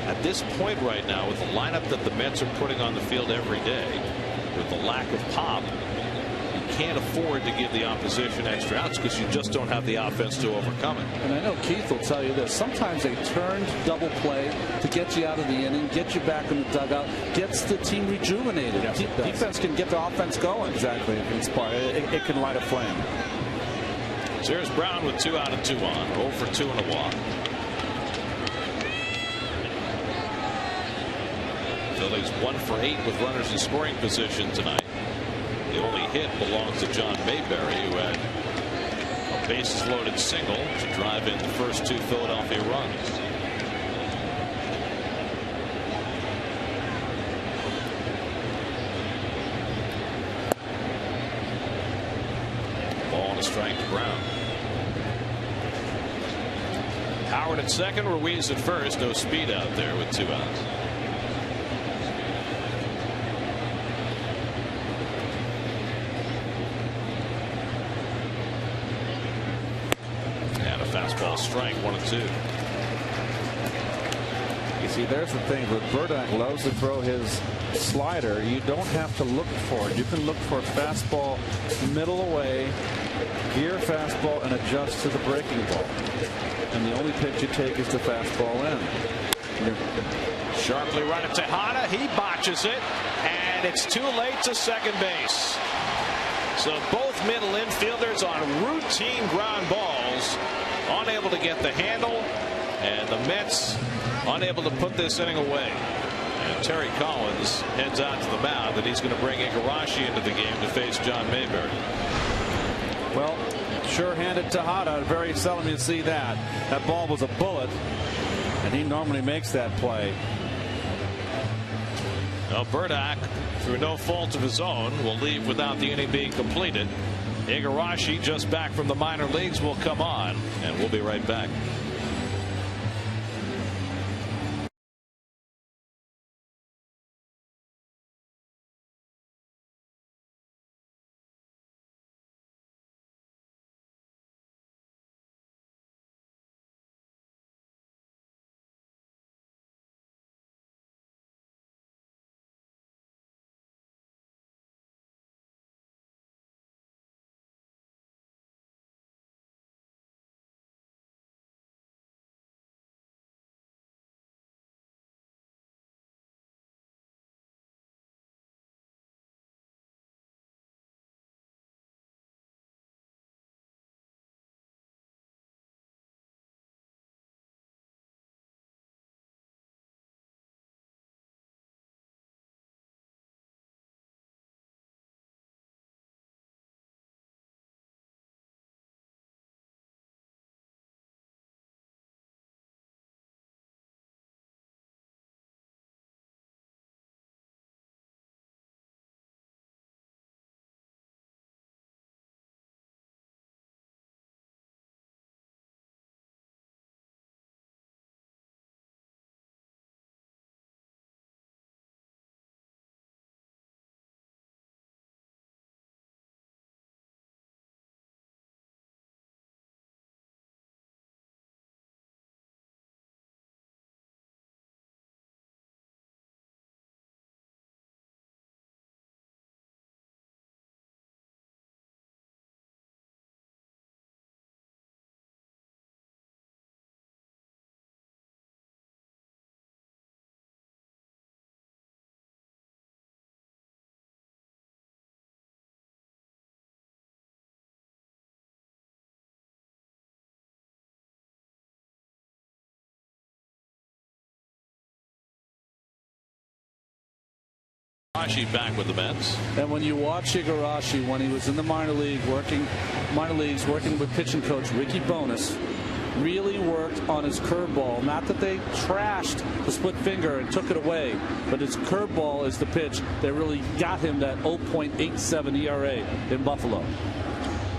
at this point right now, with the lineup that the Mets are putting on the field every day, with the lack of pop, you can't afford to give the opposition extra outs because you just don't have the offense to overcome it. And I know Keith will tell you this. Sometimes a turned double play to get you out of the inning, get you back in the dugout, gets the team rejuvenated. Yes, defense can get the offense going. Exactly. It can light a flame. So here's Brown with 2 out and 2 on. 0 for 2 and a walk. Phillies 1 for 8 with runners in scoring position tonight. The only hit belongs to John Mayberry, who had a bases loaded single to drive in the first 2 Philadelphia runs. Ball and a strike to Brown. Howard at second, Ruiz at first. No speed out there with 2 outs. Fastball strike, 1 and 2. You see, there's the thing. With Burdick loves to throw his slider. You don't have to look for it. You can look for a fastball middle away, gear fastball, and adjust to the breaking ball. And the only pitch you take is the fastball in. Sharply run it to Tejada. He botches it, and it's too late to second base. So both middle infielders on routine ground balls, unable to get the handle, and the Mets unable to put this inning away. And Terry Collins heads out to the mound, and he's going to bring Igarashi into the game to face John Mayberry. Well, sure-handed Tejada. Very seldom you see that. That ball was a bullet, and he normally makes that play. Now Burdick, through no fault of his own, will leave without the inning being completed. Igarashi, just back from the minor leagues, will come on, and we'll be right back. Igarashi back with the Mets. And when you watch Igarashi when he was in the minor leagues working with pitching coach Ricky Bonas, really worked on his curveball. Not that they trashed the split finger and took it away, but his curveball is the pitch that really got him that 0.87 ERA in Buffalo.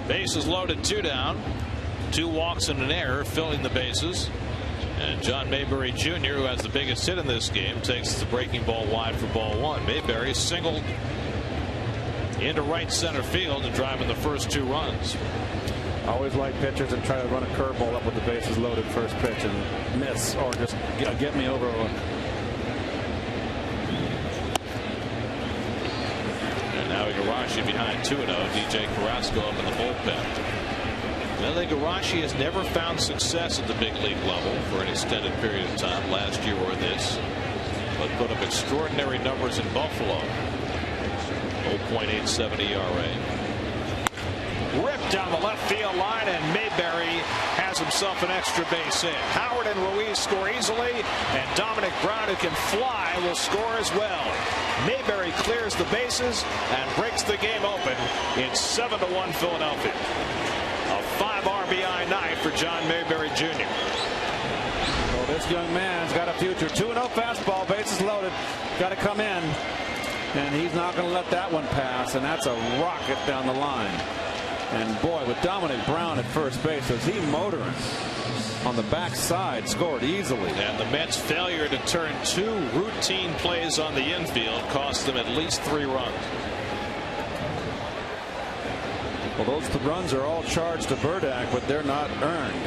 Bases loaded, 2 down, 2 walks and an error, filling the bases. And John Mayberry Jr., who has the biggest hit in this game, takes the breaking ball wide for ball 1. Mayberry singled into right center field and driving the first 2 runs. Always like pitchers and try to run a curveball up with the bases loaded first pitch and miss, or just get me over. And now Igarashi behind 2-0. DJ Orosco up in the bullpen. Well, Igarashi has never found success at the big league level for an extended period of time, last year or this, but put up extraordinary numbers in Buffalo. 0.87 ERA. Ripped down the left field line, and Mayberry has himself an extra base hit. Howard and Ruiz score easily, and Dominic Brown, who can fly, will score as well. Mayberry clears the bases and breaks the game open. It's 7-1 Philadelphia. A 5 RBI night for John Mayberry Jr. Well, this young man's got a future. 2-0 fastball, bases loaded, got to come in, and he's not going to let that one pass, and that's a rocket down the line. And boy, with Dominic Brown at first base, was he motoring on the backside, scored easily. And the Mets' failure to turn 2 routine plays on the infield cost them at least 3 runs. Well, those runs are all charged to Burdack, but they're not earned.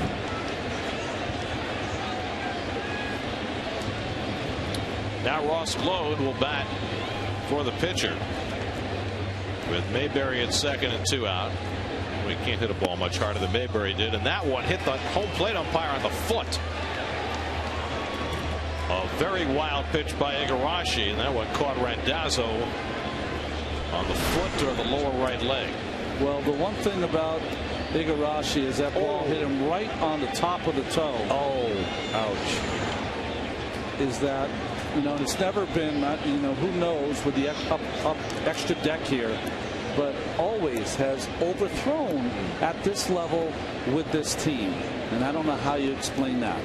Now Ross Glode will bat for the pitcher, with Mayberry at second and 2 out. We can't hit a ball much harder than Mayberry did, and that one hit the home plate umpire on the foot. A very wild pitch by Igarashi, and that one caught Randazzo on the foot or the lower right leg. Well, the one thing about Igarashi is that ball hit him right on the top of the toe. Oh, ouch. Is that, you know, it's never been, you know, who knows with the up extra deck here, but always has overthrown at this level with this team. And I don't know how you explain that.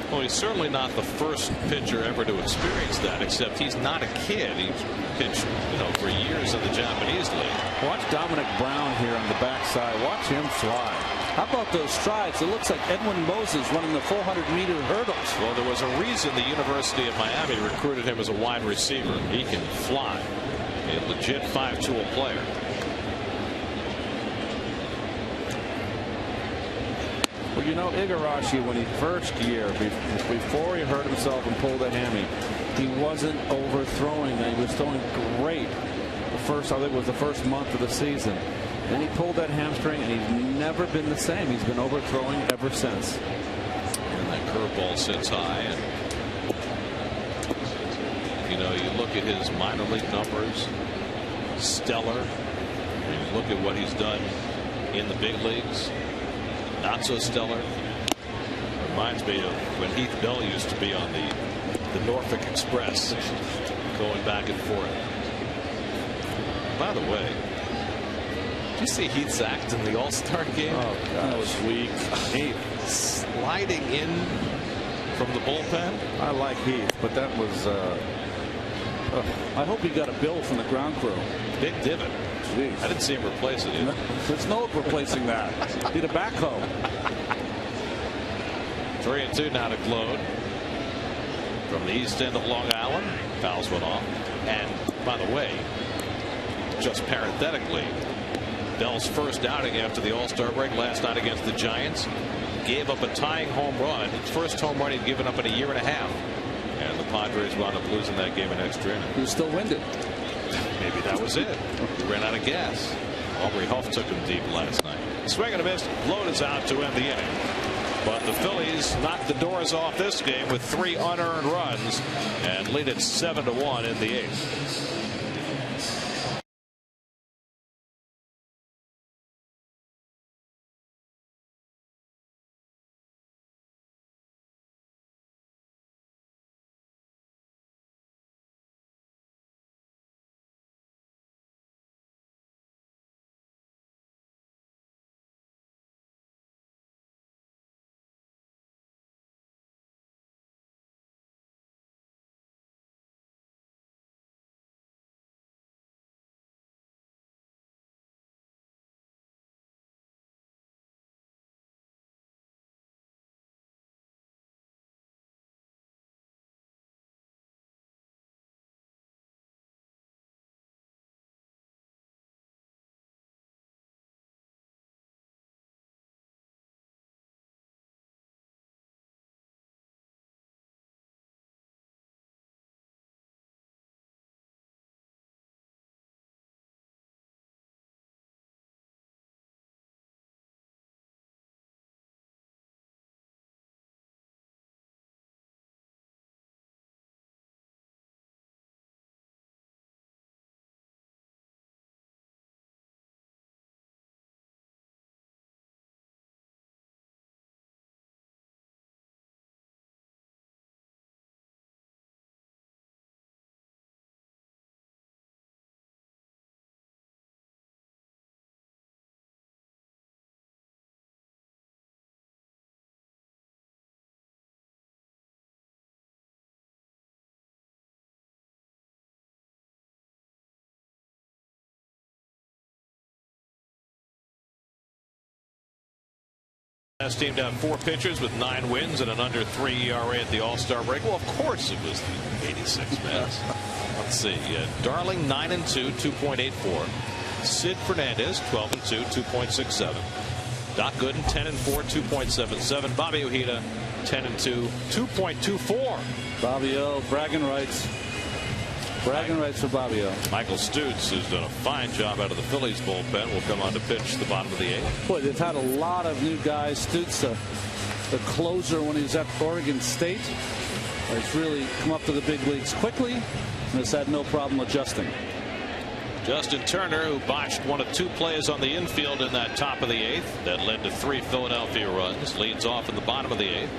Well, he's certainly not the first pitcher ever to experience that, except he's not a kid. He's pitched, you know, for years in the Japanese league. Watch Dominic Brown here on the backside. Watch him fly. How about those strides? It looks like Edwin Moses running the 400-meter hurdles. Well, there was a reason the University of Miami recruited him as a wide receiver. He can fly. A legit 5-tool player. Well, you know, Igarashi, when he first year, before he hurt himself and pulled a hammy, he wasn't overthrowing. He was throwing great. I think it was the first month of the season. Then he pulled that hamstring, and he's never been the same. He's been overthrowing ever since. And that curveball sits high. And, you know, you look at his minor league numbers, stellar. You look at what he's done in the big leagues, not so stellar. Reminds me of when Heath Bell used to be on the Norfolk Express, going back and forth. By the way, did you see Heath's act in the All-Star game? Oh, God, that was weak. He sliding in from the bullpen. I like Heath, but that was. I hope he got a bill from the ground crew. Big divot. Jeez. I didn't see him replace it either. There's no replacing that. Need a backhoe. 3-2 now to Glode from the east end of Long Island. Fouls one off. And by the way, just parenthetically, Bell's first outing after the All-Star break last night against the Giants gave up a tying home run. His first home run he'd given up in a year and a half. And the Padres wound up losing that game in extra innings. He was still winded. Maybe that was it. He ran out of gas. Aubrey Huff took him deep last night. Swing and a miss. Glode is out to end the inning. But the Phillies knocked the doors off this game with 3 unearned runs and lead it 7-1 in the 8th. Last team to have 4 pitchers with 9 wins and an under 3 ERA at the All-Star break. Well, of course it was the 86 Mets. Let's see. Darling 9-2, 2.84. Sid Fernandez 12-2, 2.67. Doc Gooden 10-4, 2.77. Bobby Ojeda 10-2, 2.24. Bobby O, bragging rights. Bragging rights for Bobby O. Michael Stutz, who's done a fine job out of the Phillies bullpen, will come on to pitch the bottom of the 8th. Boy, they've had a lot of new guys. Stutz, the closer when he was at Oregon State, has really come up to the big leagues quickly and has had no problem adjusting. Justin Turner, who botched one of 2 plays on the infield in that top of the 8th that led to 3 Philadelphia runs, leads off in the bottom of the 8th.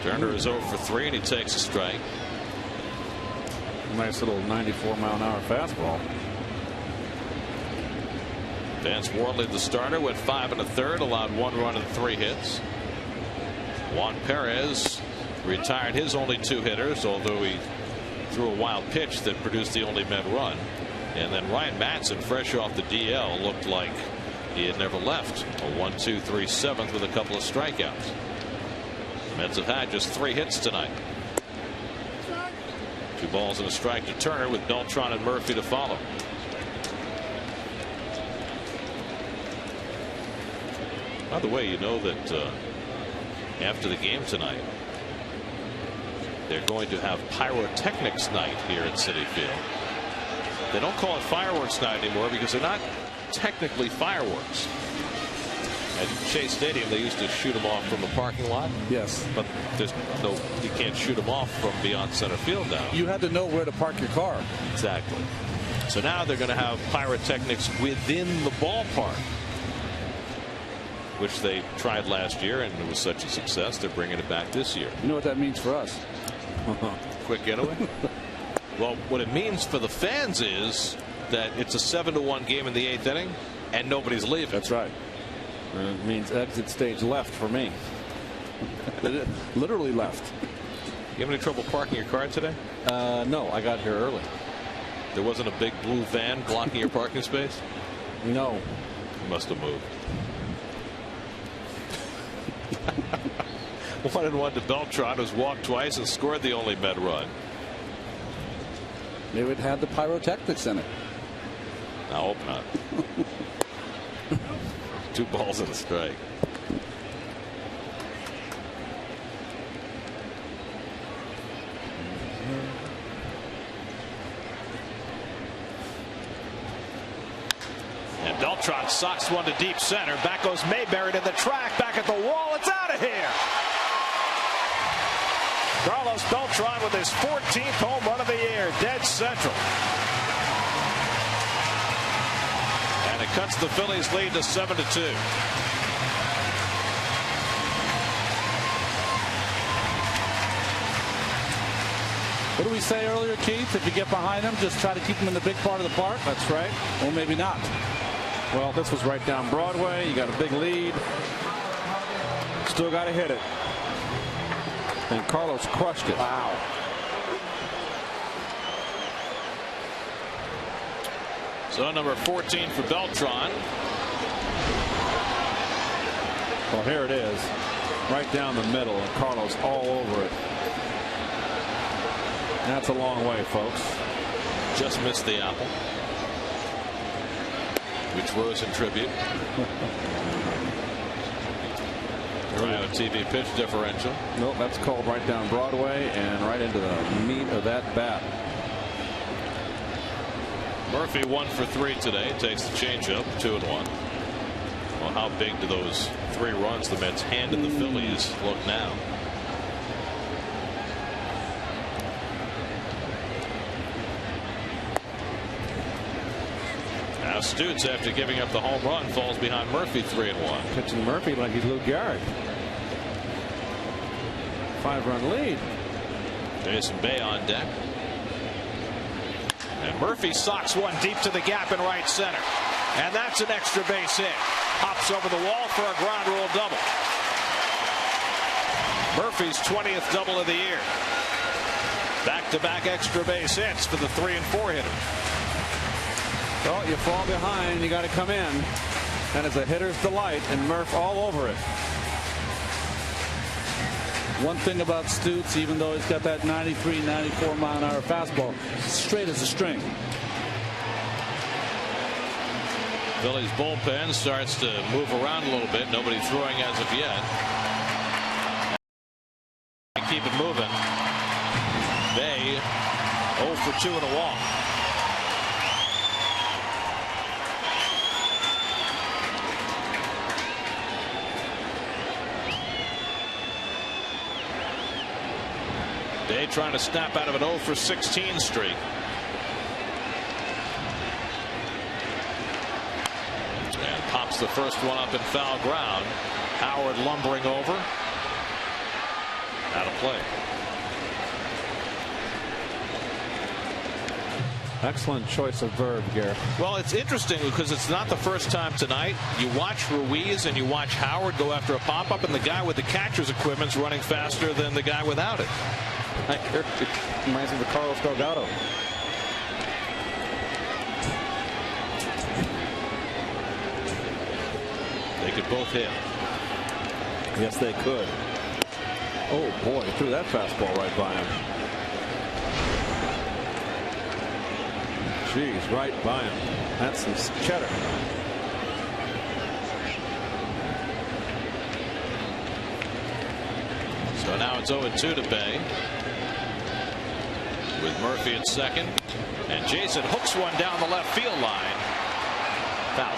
Turner is 0 for 3 and he takes a strike. Nice little 94-mile-an-hour fastball. Vance Worley, the starter, went 5 1/3, allowed 1 run and 3 hits. Juan Perez retired his only 2 hitters, although he threw a wild pitch that produced the only Met run. And then Ryan Madson, fresh off the DL, looked like he had never left. A 1-2-3 7th with a couple of strikeouts. Mets have had just 3 hits tonight. 2 balls and a strike to Turner with Beltran and Murphy to follow. By the way, you know that after the game tonight, they're going to have pyrotechnics night here at Citi Field. They don't call it fireworks night anymore because they're not technically fireworks. At Chase Stadium, they used to shoot them off from the parking lot. Yes. But there's no, you can't shoot them off from beyond center field now. You had to know where to park your car. Exactly. So now they're going to have pyrotechnics within the ballpark, which they tried last year and it was such a success. They're bringing it back this year. You know what that means for us? Quick getaway. Well, what it means for the fans is that it's a 7-1 game in the 8th inning and nobody's leaving. That's right. It means exit stage left for me. Literally left. You have any trouble parking your car today? No, I got here early. There wasn't a big blue van blocking your parking space? No. You must have moved. 1-1 to Beltran, who's walked twice and scored the only Met run. Maybe it had the pyrotechnics in it. I hope not. 2 balls and a strike. And Beltran socks one to deep center. Back goes Mayberry to the track. Back at the wall. It's out of here. Carlos Beltran with his 14th home run of the year. Dead central. And it cuts the Phillies lead to 7-2. What did we say earlier, Keith? If you get behind them, just try to keep them in the big part of the park. That's right. Or maybe not. Well, this was right down Broadway. You got a big lead. Still got to hit it. And Carlos crushed it. Wow. So number 14 for Beltran. Well, here it is. Right down the middle, and Carlos all over it. That's a long way, folks. Just missed the apple, which rose in tribute. Cryo TV pitch differential. Nope, that's called right down Broadway and right into the meat of that bat. Murphy 1 for 3 today. Takes the changeup, 2-1. Well, how big do those 3 runs the Mets handed the Phillies look now? Now Stutz, after giving up the home run, falls behind Murphy 3-1. Pitching Murphy like he's Lou Gehrig. 5-run lead. Jason Bay on deck. And Murphy socks one deep to the gap in right center. And that's an extra base hit. Hops over the wall for a ground rule double. Murphy's 20th double of the year. Back-to-back extra base hits for the 3 and 4 hitters. Well, you fall behind, you got to come in. And it's a hitter's delight, and Murph all over it. One thing about Stutz, even though he's got that 93, 94 mile an hour fastball, straight as a string. Phillies bullpen starts to move around a little bit. Nobody throwing as of yet. Keep it moving. Bay 0 for 2 and a walk. Day trying to snap out of an 0 for 16 streak. And pops the first one up in foul ground. Howard lumbering over. Out of play. Excellent choice of verb, Garrett. Well, it's interesting because it's not the first time tonight. You watch Ruiz and you watch Howard go after a pop-up, and the guy with the catcher's equipment's running faster than the guy without it. It reminds me of Carlos Delgado. They could both hit. Yes, they could. Oh, boy, threw that fastball right by him. Jeez, right by him. That's some cheddar. So now it's 0-2 to Bay. With Murphy at second. And Jason hooks one down the left field line. Foul.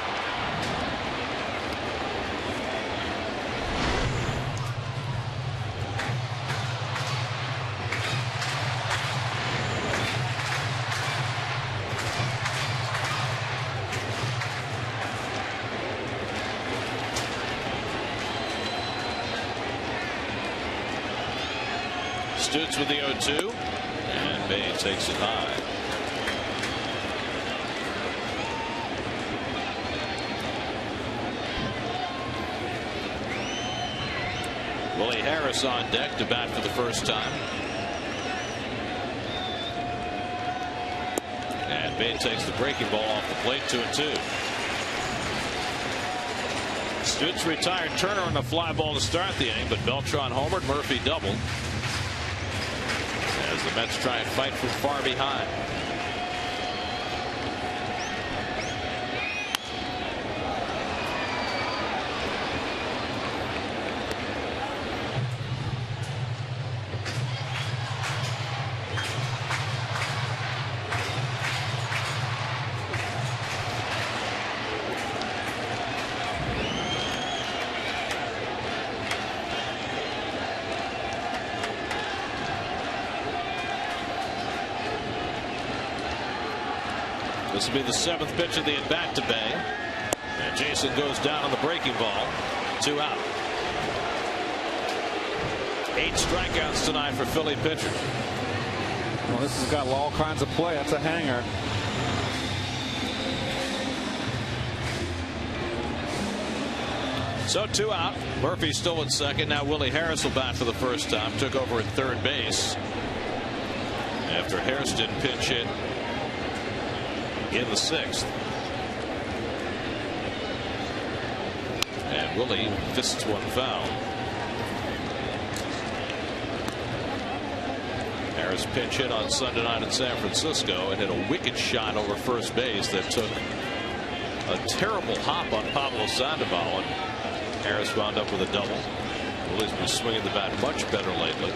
Stutz with the 0-2, and Bay takes it high. Willie Harris on deck to bat for the first time. And Bay takes the breaking ball off the plate, 2-2. Stutz retired Turner on a fly ball to start the inning, but Beltran homered, Murphy doubled. As the Mets try and fight from far behind. This will be the 7th pitch of the at-bat to Bay. And Jason goes down on the breaking ball. 2 out. 8 strikeouts tonight for Philly pitcher. Well, this has got all kinds of play. That's a hanger. So 2 out. Murphy still at second. Now Willie Harris will bat for the first time. Took over at third base after Harris didn't pinch hit in the 6th. And Willie fists one foul. Harris pinch hit on Sunday night in San Francisco and hit a wicked shot over first base that took a terrible hop on Pablo Sandoval, and Harris wound up with a double. Willie's been swinging the bat much better lately.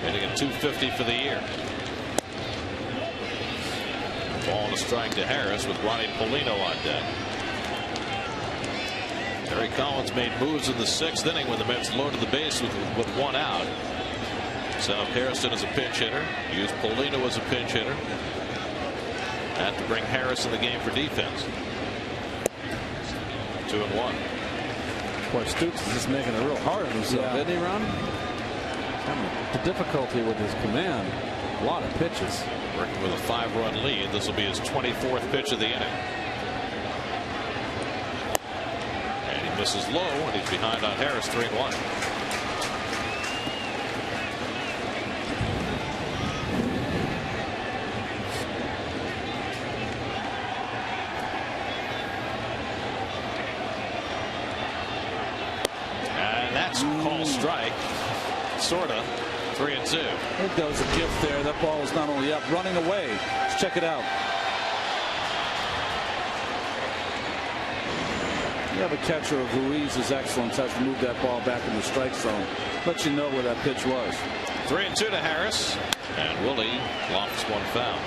Hitting a .250 for the year. Ball and a strike to Harris with Ronnie Polino on deck. Terry Collins made moves in the 6th inning when the Mets loaded the base with 1 out. Sent up Harrison as a pinch hitter. Used Polino as a pinch hitter. Had to bring Harris in the game for defense. 2-1. Boy, Stutz is just making it real hard on himself, isn't he, Ron? The difficulty with his command. A lot of pitches. Working with a 5-run lead. This will be his 24th pitch of the inning. And he misses low, and he's behind on Harris, 3-1. strike. Sorta. 3-2. There goes a gift there. That ball is not only up, running away. Let's check it out. You have a catcher of Ruiz's excellence has to move that ball back in the strike zone. Let you know where that pitch was. 3-2 to Harris, and Willie lofts one foul.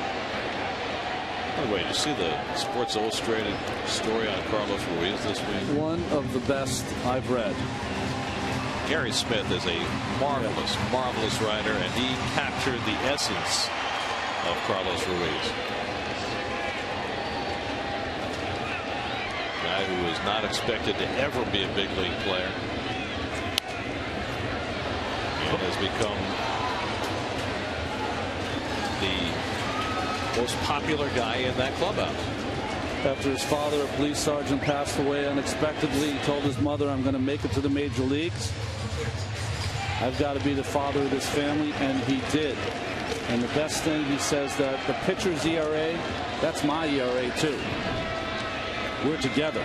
By the way, did you see the Sports Illustrated story on Carlos Ruiz this week? One of the best I've read. Gary Smith is a marvelous, marvelous writer, and he captured the essence of Carlos Ruiz. Guy who was not expected to ever be a big league player, and has become the most popular guy in that clubhouse. After his father, a police sergeant, passed away unexpectedly, he told his mother, "I'm going to make it to the major leagues. I've got to be the father of this family," and he did. And the best thing, he says, that the pitcher's ERA, that's my ERA too. We're together.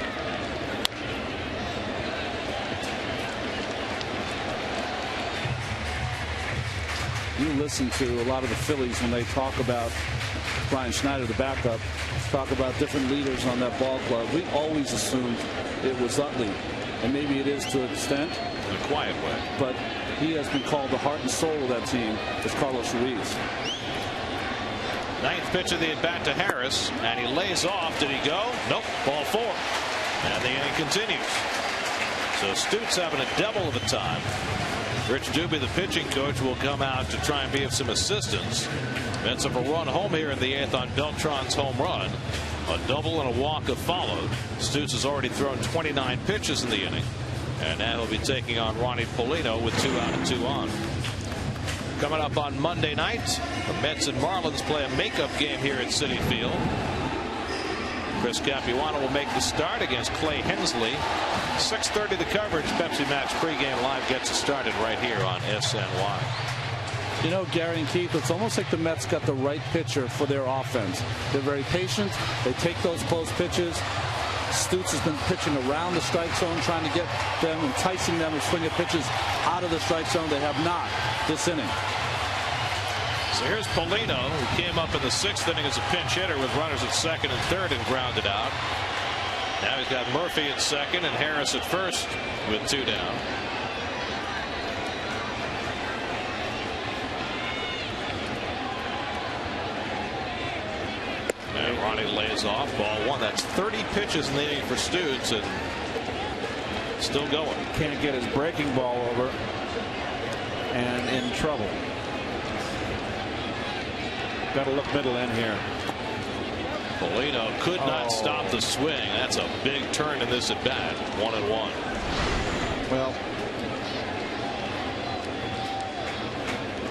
You listen to a lot of the Phillies when they talk about Brian Schneider, the backup, talk about different leaders on that ball club. We always assumed it was Utley, and maybe it is to an extent. In a quiet way. But he has been called the heart and soul of that team, is Carlos Ruiz. Ninth pitch of the at-bat to Harris, and he lays off. Did he go? Nope. Ball 4. And the inning continues. So Stutes having a devil of a time. Rich Doobie, the pitching coach, will come out to try and be of some assistance. Mets have a run home here in the 8th on Beltran's home run. A double and a walk have followed. Stutes has already thrown 29 pitches in the inning. And now he'll be taking on Ronnie Polino with 2 out and 2 on. Coming up on Monday night, the Mets and Marlins play a makeup game here at Citi Field. Chris Capuano will make the start against Clay Hensley. 6:30 the coverage. Pepsi Max pregame live gets it started right here on SNY. You know, Gary and Keith, it's almost like the Mets got the right pitcher for their offense. They're very patient. They take those close pitches. Stutes has been pitching around the strike zone, trying to get them, enticing them with swinging pitches out of the strike zone. They have not this inning. So here's Polino, who came up in the 6th inning as a pinch hitter with runners at 2nd and 3rd and grounded out. Now he's got Murphy at 2nd and Harris at 1st with 2 down. And Ronnie lays off. Ball 1. That's 30 pitches in the inning for Stutes, and still going. Can't get his breaking ball over, and in trouble. Got to look middle in here. Polino could not stop the swing. That's a big turn in this at bat. 1-1. Well,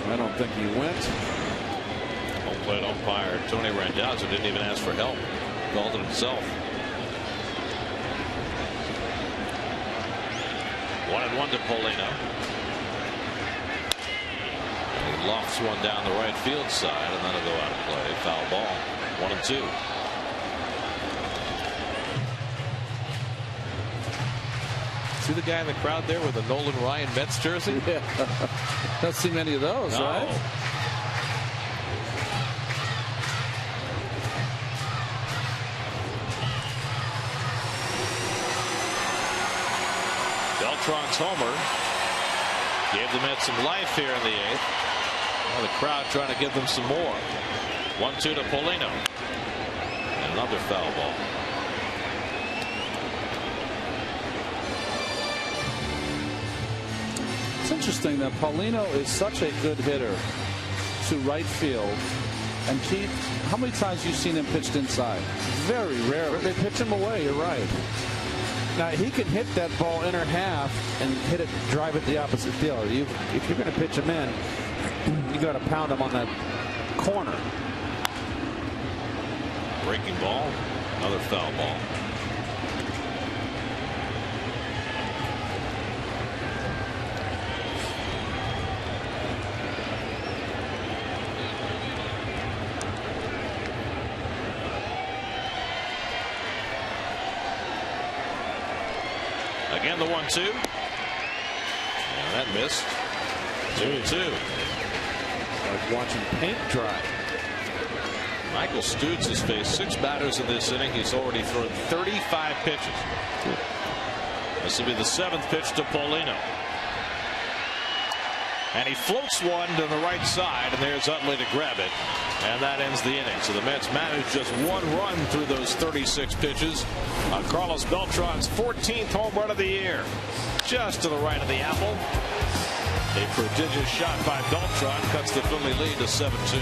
I don't think he went. Home plate umpire Tony Randazzo didn't even ask for help. Called it himself. 1-1 to Polino. He lofts one down the right field side, and then it'll go out of play. Foul ball. 1-2. See the guy in the crowd there with the Nolan Ryan Mets jersey? Yeah. Don't see many of those, no. right? Beltran's homer gave the Mets some life here in the 8th. Well, the crowd trying to give them some more. 1-2 to Polino. And another foul ball. It's interesting that Paulino is such a good hitter to right field. And Keith, how many times have you seen him pitched inside? Very rarely. They pitch him away. You're right. Now he can hit that ball inner half and hit it, drive it the opposite field. If you're going to pitch him in, you got to pound him on that corner. Breaking ball, another foul ball. Again, the 1-2. And That missed. 2-2. Like watching paint dry. Michael Stutz has faced 6 batters in this inning. He's already thrown 35 pitches. This will be the 7th pitch to Paulino. And he floats one to the right side, and there's Utley to grab it. And that ends the inning. So the Mets managed just 1 run through those 36 pitches. Carlos Beltran's 14th home run of the year. Just to the right of the apple. A prodigious shot by Beltran cuts the Philly lead to 7-2.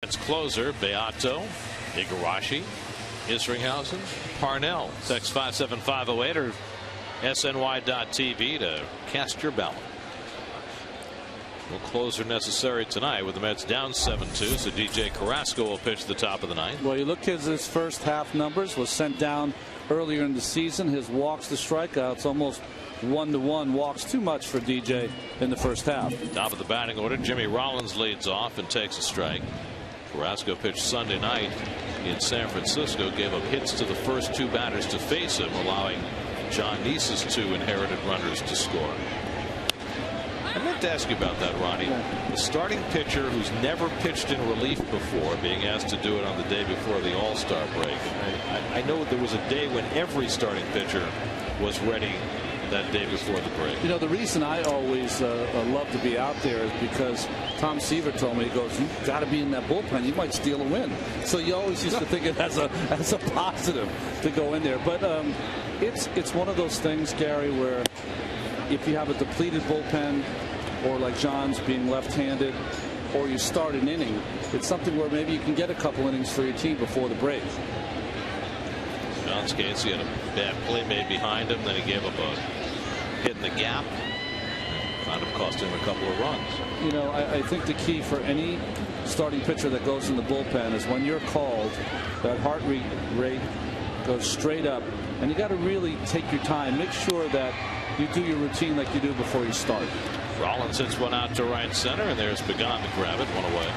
It's closer Beato, Igarashi, Isringhausen, Parnell. Text 57508 or SNY.TV to cast your ballot. No closer necessary tonight with the Mets down 7-2. So DJ Carrasco will pitch the top of the ninth. Well, you look at his first half numbers. Was sent down earlier in the season. His walks to strikeouts almost 1-to-1. Walks too much for DJ in the first half. Top of the batting order, Jimmy Rollins leads off and takes a strike. Carrasco pitched Sunday night in San Francisco, gave up hits to the first 2 batters to face him, allowing John Neese's 2 inherited runners to score. I meant to ask you about that, Ronnie. The starting pitcher who's never pitched in relief before being asked to do it on the day before the All-Star break. I know there was a day when every starting pitcher was ready that day before the break. You know, the reason I always love to be out there is because Tom Seaver told me, he goes, you've got to be in that bullpen. You might steal a win. So you always used to think it as a positive to go in there. But it's one of those things, Gary, where if you have a depleted bullpen, or like John's being left-handed, or you start an inning, it's something where maybe you can get a couple innings for your team before the break. John Scansey had a bad play made behind him, then he gave up a hit in the gap. Found him cost him a couple of runs. You know, I think the key for any starting pitcher that goes in the bullpen is when you're called, that heart rate goes straight up, and you got to really take your time. Make sure that you do your routine like you do before you start. Rollins hits one out to right center, and there's Pagan to grab it, 1 away.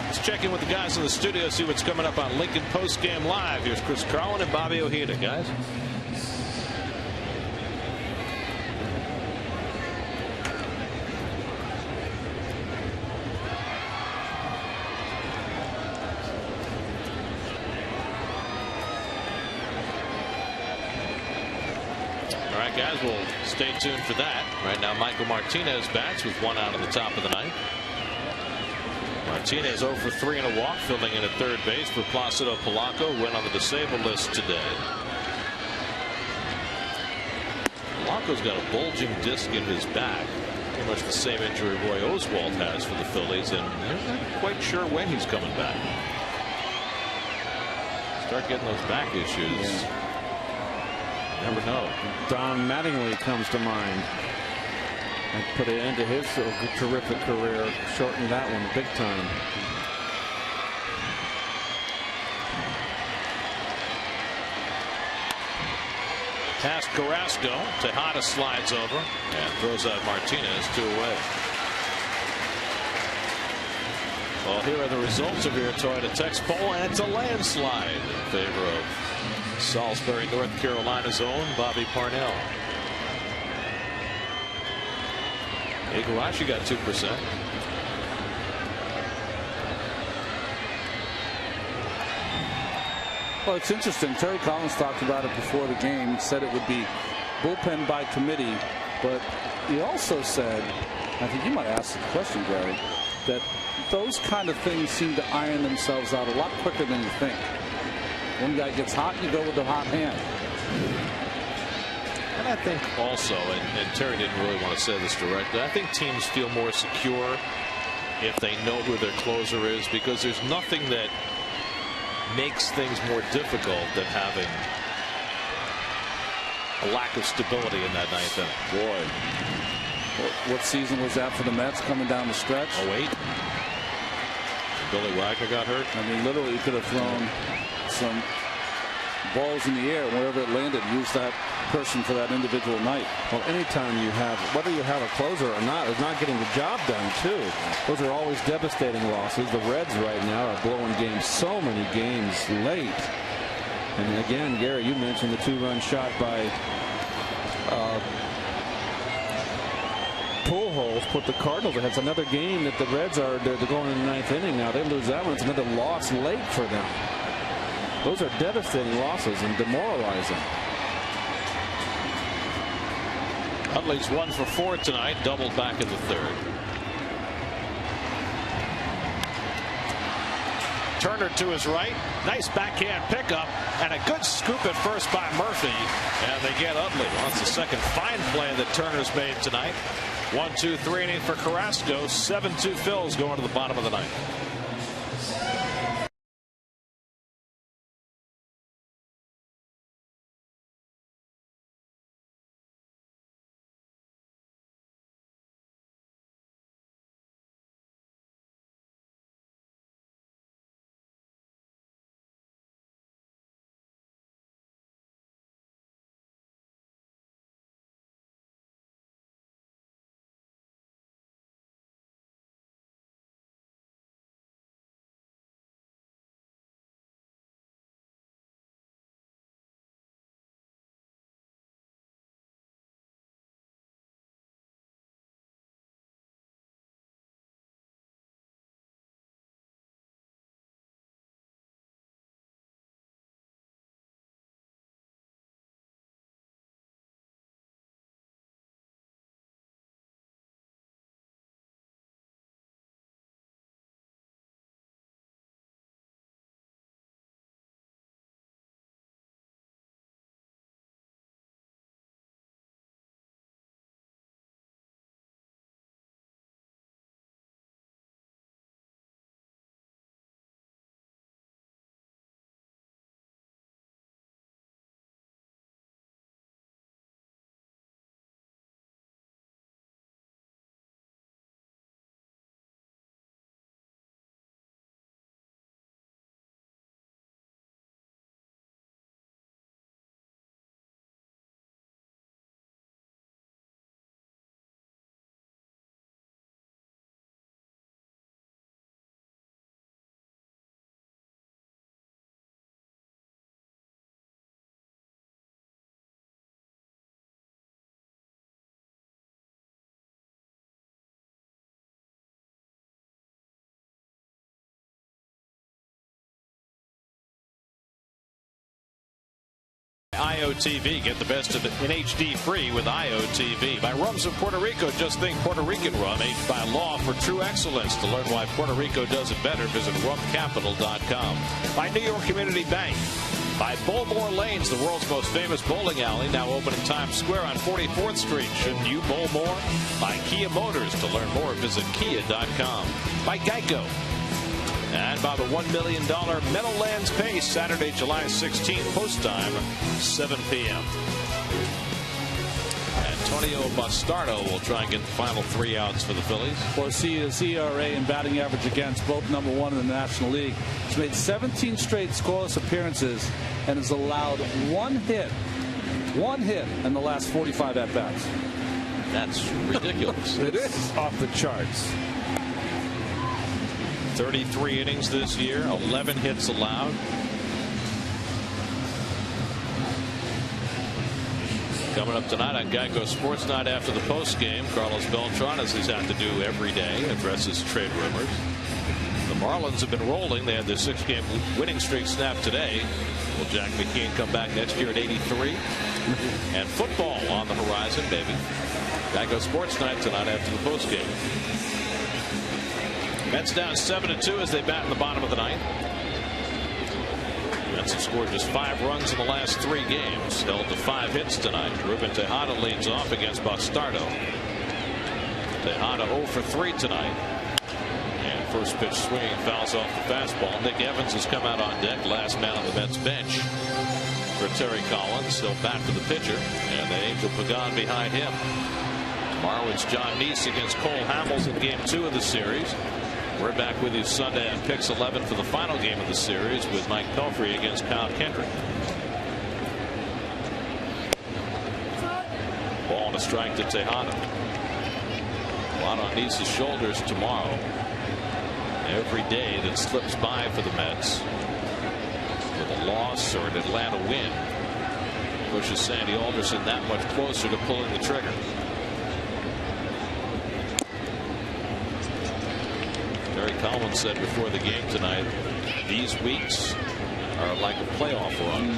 Let's check in with the guys in the studio, see what's coming up on Lincoln Post Game Live. Here's Chris Carlin and Bobby Ojeda, guys. All right, guys, we'll stay tuned for that. Right now, Michael Martinez bats with 1 out in the top of the ninth. Martinez 0 for 3 and a walk, filling in at third base for Placido Polanco, who went on the disabled list today. Polanco's got a bulging disc in his back, pretty much the same injury Roy Oswalt has for the Phillies, and they're not quite sure when he's coming back. Start getting those back issues. Never know. Don Mattingly comes to mind. And put an end to his terrific career. Shortened that one big time. Past Orosco, Tejada slides over and throws out Martinez 2 away. Well, here are the results of your Toyota Tex poll, and it's a landslide in favor of Salisbury, North Carolina's own Bobby Parnell. Igarashi got 2%. Well, it's interesting. Terry Collins talked about it before the game. He said it would be bullpen by committee, but he also said, I think you might ask the question, Gary, that those kind of things seem to iron themselves out a lot quicker than you think. One guy gets hot, you go with the hot hand. And I think also, and Terry didn't really want to say this directly, I think teams feel more secure if they know who their closer is, because there's nothing that makes things more difficult than having a lack of stability in that ninth inning. Boy, what season was that for the Mets coming down the stretch? 08. Billy Wagner got hurt. I mean, literally, you could have thrown some balls in the air, wherever it landed, use that person for that individual night. Well, anytime you have, whether you have a closer or not, is not getting the job done too. Those are always devastating losses. The Reds right now are blowing games, so many games late. And again, Gary, you mentioned the 2-run shot by Pujols put the Cardinals ahead. It's another game that the Reds are they're going in the ninth inning now. They lose that one. It's another loss late for them. Those are devastating losses and demoralizing. Utley's 1 for 4 tonight, doubled back in the third. Turner to his right, nice backhand pickup, and a good scoop at first by Murphy, and they get Utley. Well, that's the second fine play that Turner's made tonight. 1-2-3 inning for Carrasco. 7-2 Phils going to the bottom of the ninth. IOTV. Get the best of it in HD free with IOTV. By Rums of Puerto Rico, just think Puerto Rican rum, aged by law for true excellence. To learn why Puerto Rico does it better, visit rumcapital.com. By New York Community Bank. By Bowlmore Lanes, the world's most famous bowling alley, now open in Times Square on 44th Street. Shouldn't you bowl more? By Kia Motors. To learn more, visit kia.com. By Geico. And by the $1 million Meadowlands Pace, Saturday, July 16th, post time, 7 p.m. Antonio Bastardo will try and get the final 3 outs for the Phillies. Well, see his ERA and batting average against, both #1 in the National League. He's made 17 straight scoreless appearances and has allowed one hit in the last 45 at-bats. That's ridiculous. It is off the charts. 33 innings this year, 11 hits allowed. Coming up tonight on Geico Sports Night after the post game, Carlos Beltran, as he's had to do every day, addresses trade rumors. The Marlins have been rolling. They had their 6-game winning streak snapped today. Will Jack McKeon come back next year at 83? And football on the horizon, baby. Geico Sports Night tonight after the post game. Mets down 7-2 as they bat in the bottom of the ninth. Mets have scored just 5 runs in the last 3 games. Held to 5 hits tonight. Ruben Tejada leads off against Bastardo. Tejada 0 for 3 tonight. And first pitch swinging, fouls off the fastball. Nick Evans has come out on deck, last man on the Mets bench. For Terry Collins, he'll bat for the pitcher, and the Angel Pagan behind him. Tomorrow it's John Neese against Cole Hamels in game 2 of the series. We're back with you Sunday on Picks 11 for the final game of the series with Mike Pelfrey against Kyle Kendrick. Ball and a strike to Tejada. A lot on Neese's shoulders tomorrow. Every day that slips by for the Mets with a loss or an Atlanta win pushes Sandy Alderson that much closer to pulling the trigger. Terry Collins said before the game tonight, these weeks are like a playoff run.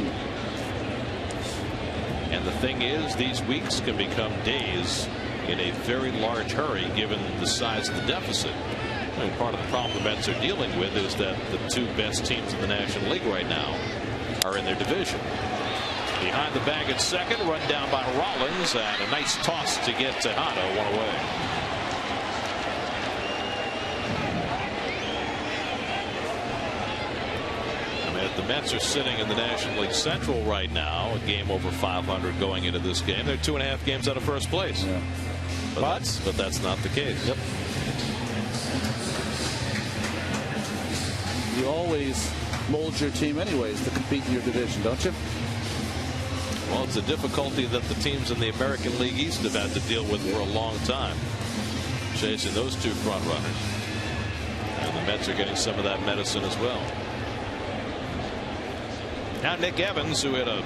And the thing is, these weeks can become days in a very large hurry given the size of the deficit. I mean, part of the problem the Mets are dealing with is that the 2 best teams in the National League right now are in their division. Behind the bag at second, run down by Rollins, and a nice toss to get Tejada 1 away. The Mets are sitting in the National League Central right now, a game over 500 going into this game. They're 2.5 games out of first place. Yeah. But that's not the case. Yep. You always mold your team anyways to compete in your division, don't you? Well, it's a difficulty that the teams in the American League East have had to deal with for a long time, chasing those 2 front runners. And the Mets are getting some of that medicine as well. Now Nick Evans, who hit a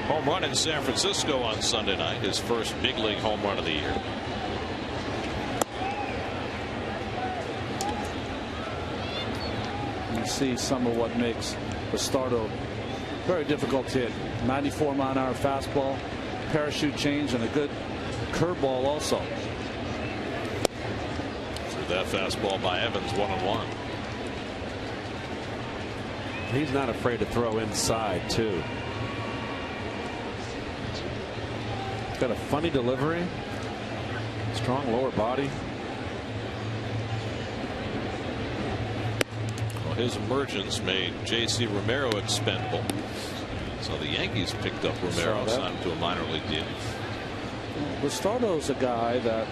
home run in San Francisco on Sunday night, his first big league home run of the year. You see some of what makes Bastardo very difficult to hit. 94-mile-an-hour fastball, parachute change, and a good curveball also. So that fastball by Evans, 1-1. He's not afraid to throw inside, too. He's got a funny delivery, strong lower body. Well, his emergence made J.C. Romero expendable. So the Yankees picked up Romero, signed him to a minor league deal. Bastardo's a guy that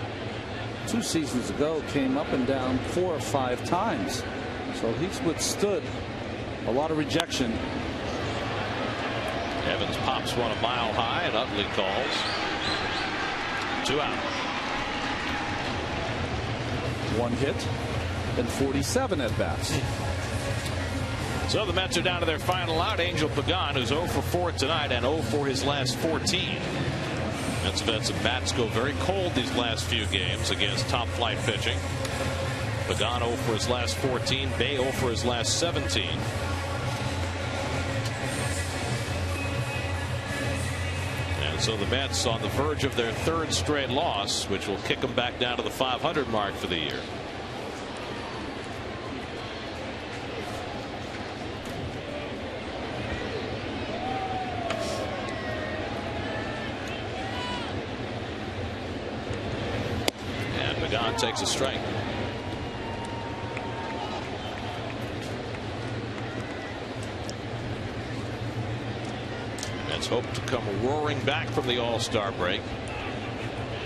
2 seasons ago came up and down 4 or 5 times. So he's withstood a lot of rejection. Evans pops one a mile high, and Utley calls. 2 out. 1 hit and 47 at bats. So the Mets are down to their final out. Angel Pagan, who's 0 for 4 tonight and 0 for his last 14. Mets have had some bats go very cold these last few games against top flight pitching. Pagan 0 for his last 14. Bay 0 for his last 17. So the Mets on the verge of their third straight loss, which will kick them back down to the 500 mark for the year. And Pagan takes a strike. Mets hope to come roaring back from the All-Star break.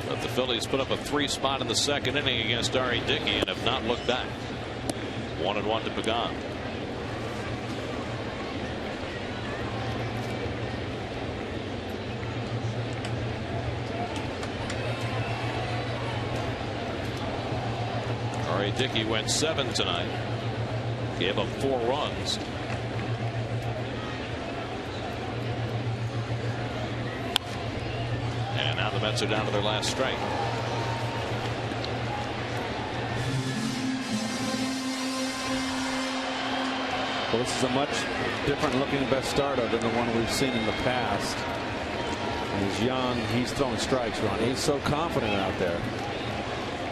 But the Phillies put up a 3-spot in the second inning against Dicky and have not looked back. 1-1 to Pagan. Dicky went 7 tonight. Gave up 4 runs. And now the Mets are down to their last strike. Well, this is a much different looking Bastardo than the one we've seen in the past. He's young. He's throwing strikes, Ron. He's so confident out there.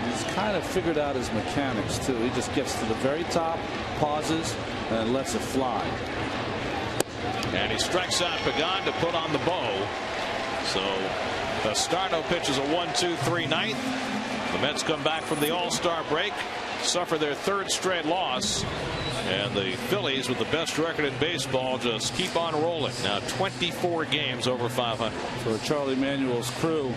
He's kind of figured out his mechanics too. He just gets to the very top, pauses, and lets it fly. And he strikes out Pagan to put on the bow. So Bastardo pitches a 1-2-3 ninth. The Mets come back from the All-Star break, suffer their third straight loss, and the Phillies, with the best record in baseball, just keep on rolling. Now 24 games over 500 for Charlie Manuel's crew.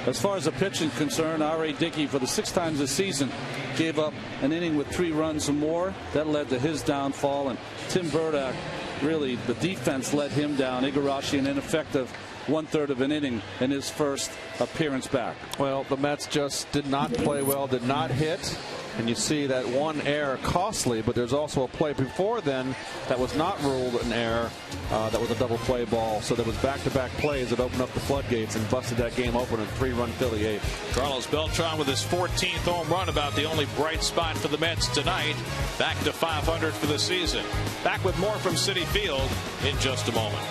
As far as the pitching concerned, R.A. Dickey, for the 6th time this season, gave up an inning with 3 runs or more. That led to his downfall. And Tim Burdack, really, the defense let him down. Igarashi, an ineffective 1/3 of an inning in his first appearance back. Well, the Mets just did not play well, did not hit. And you see that one error costly, but there's also a play before then that was not ruled an error. That was a double play ball. So there was back-to-back plays that opened up the floodgates and busted that game open in 3-run Philly 8th. Carlos Beltran with his 14th home run, about the only bright spot for the Mets tonight. Back to 500 for the season. Back with more from Citi Field in just a moment.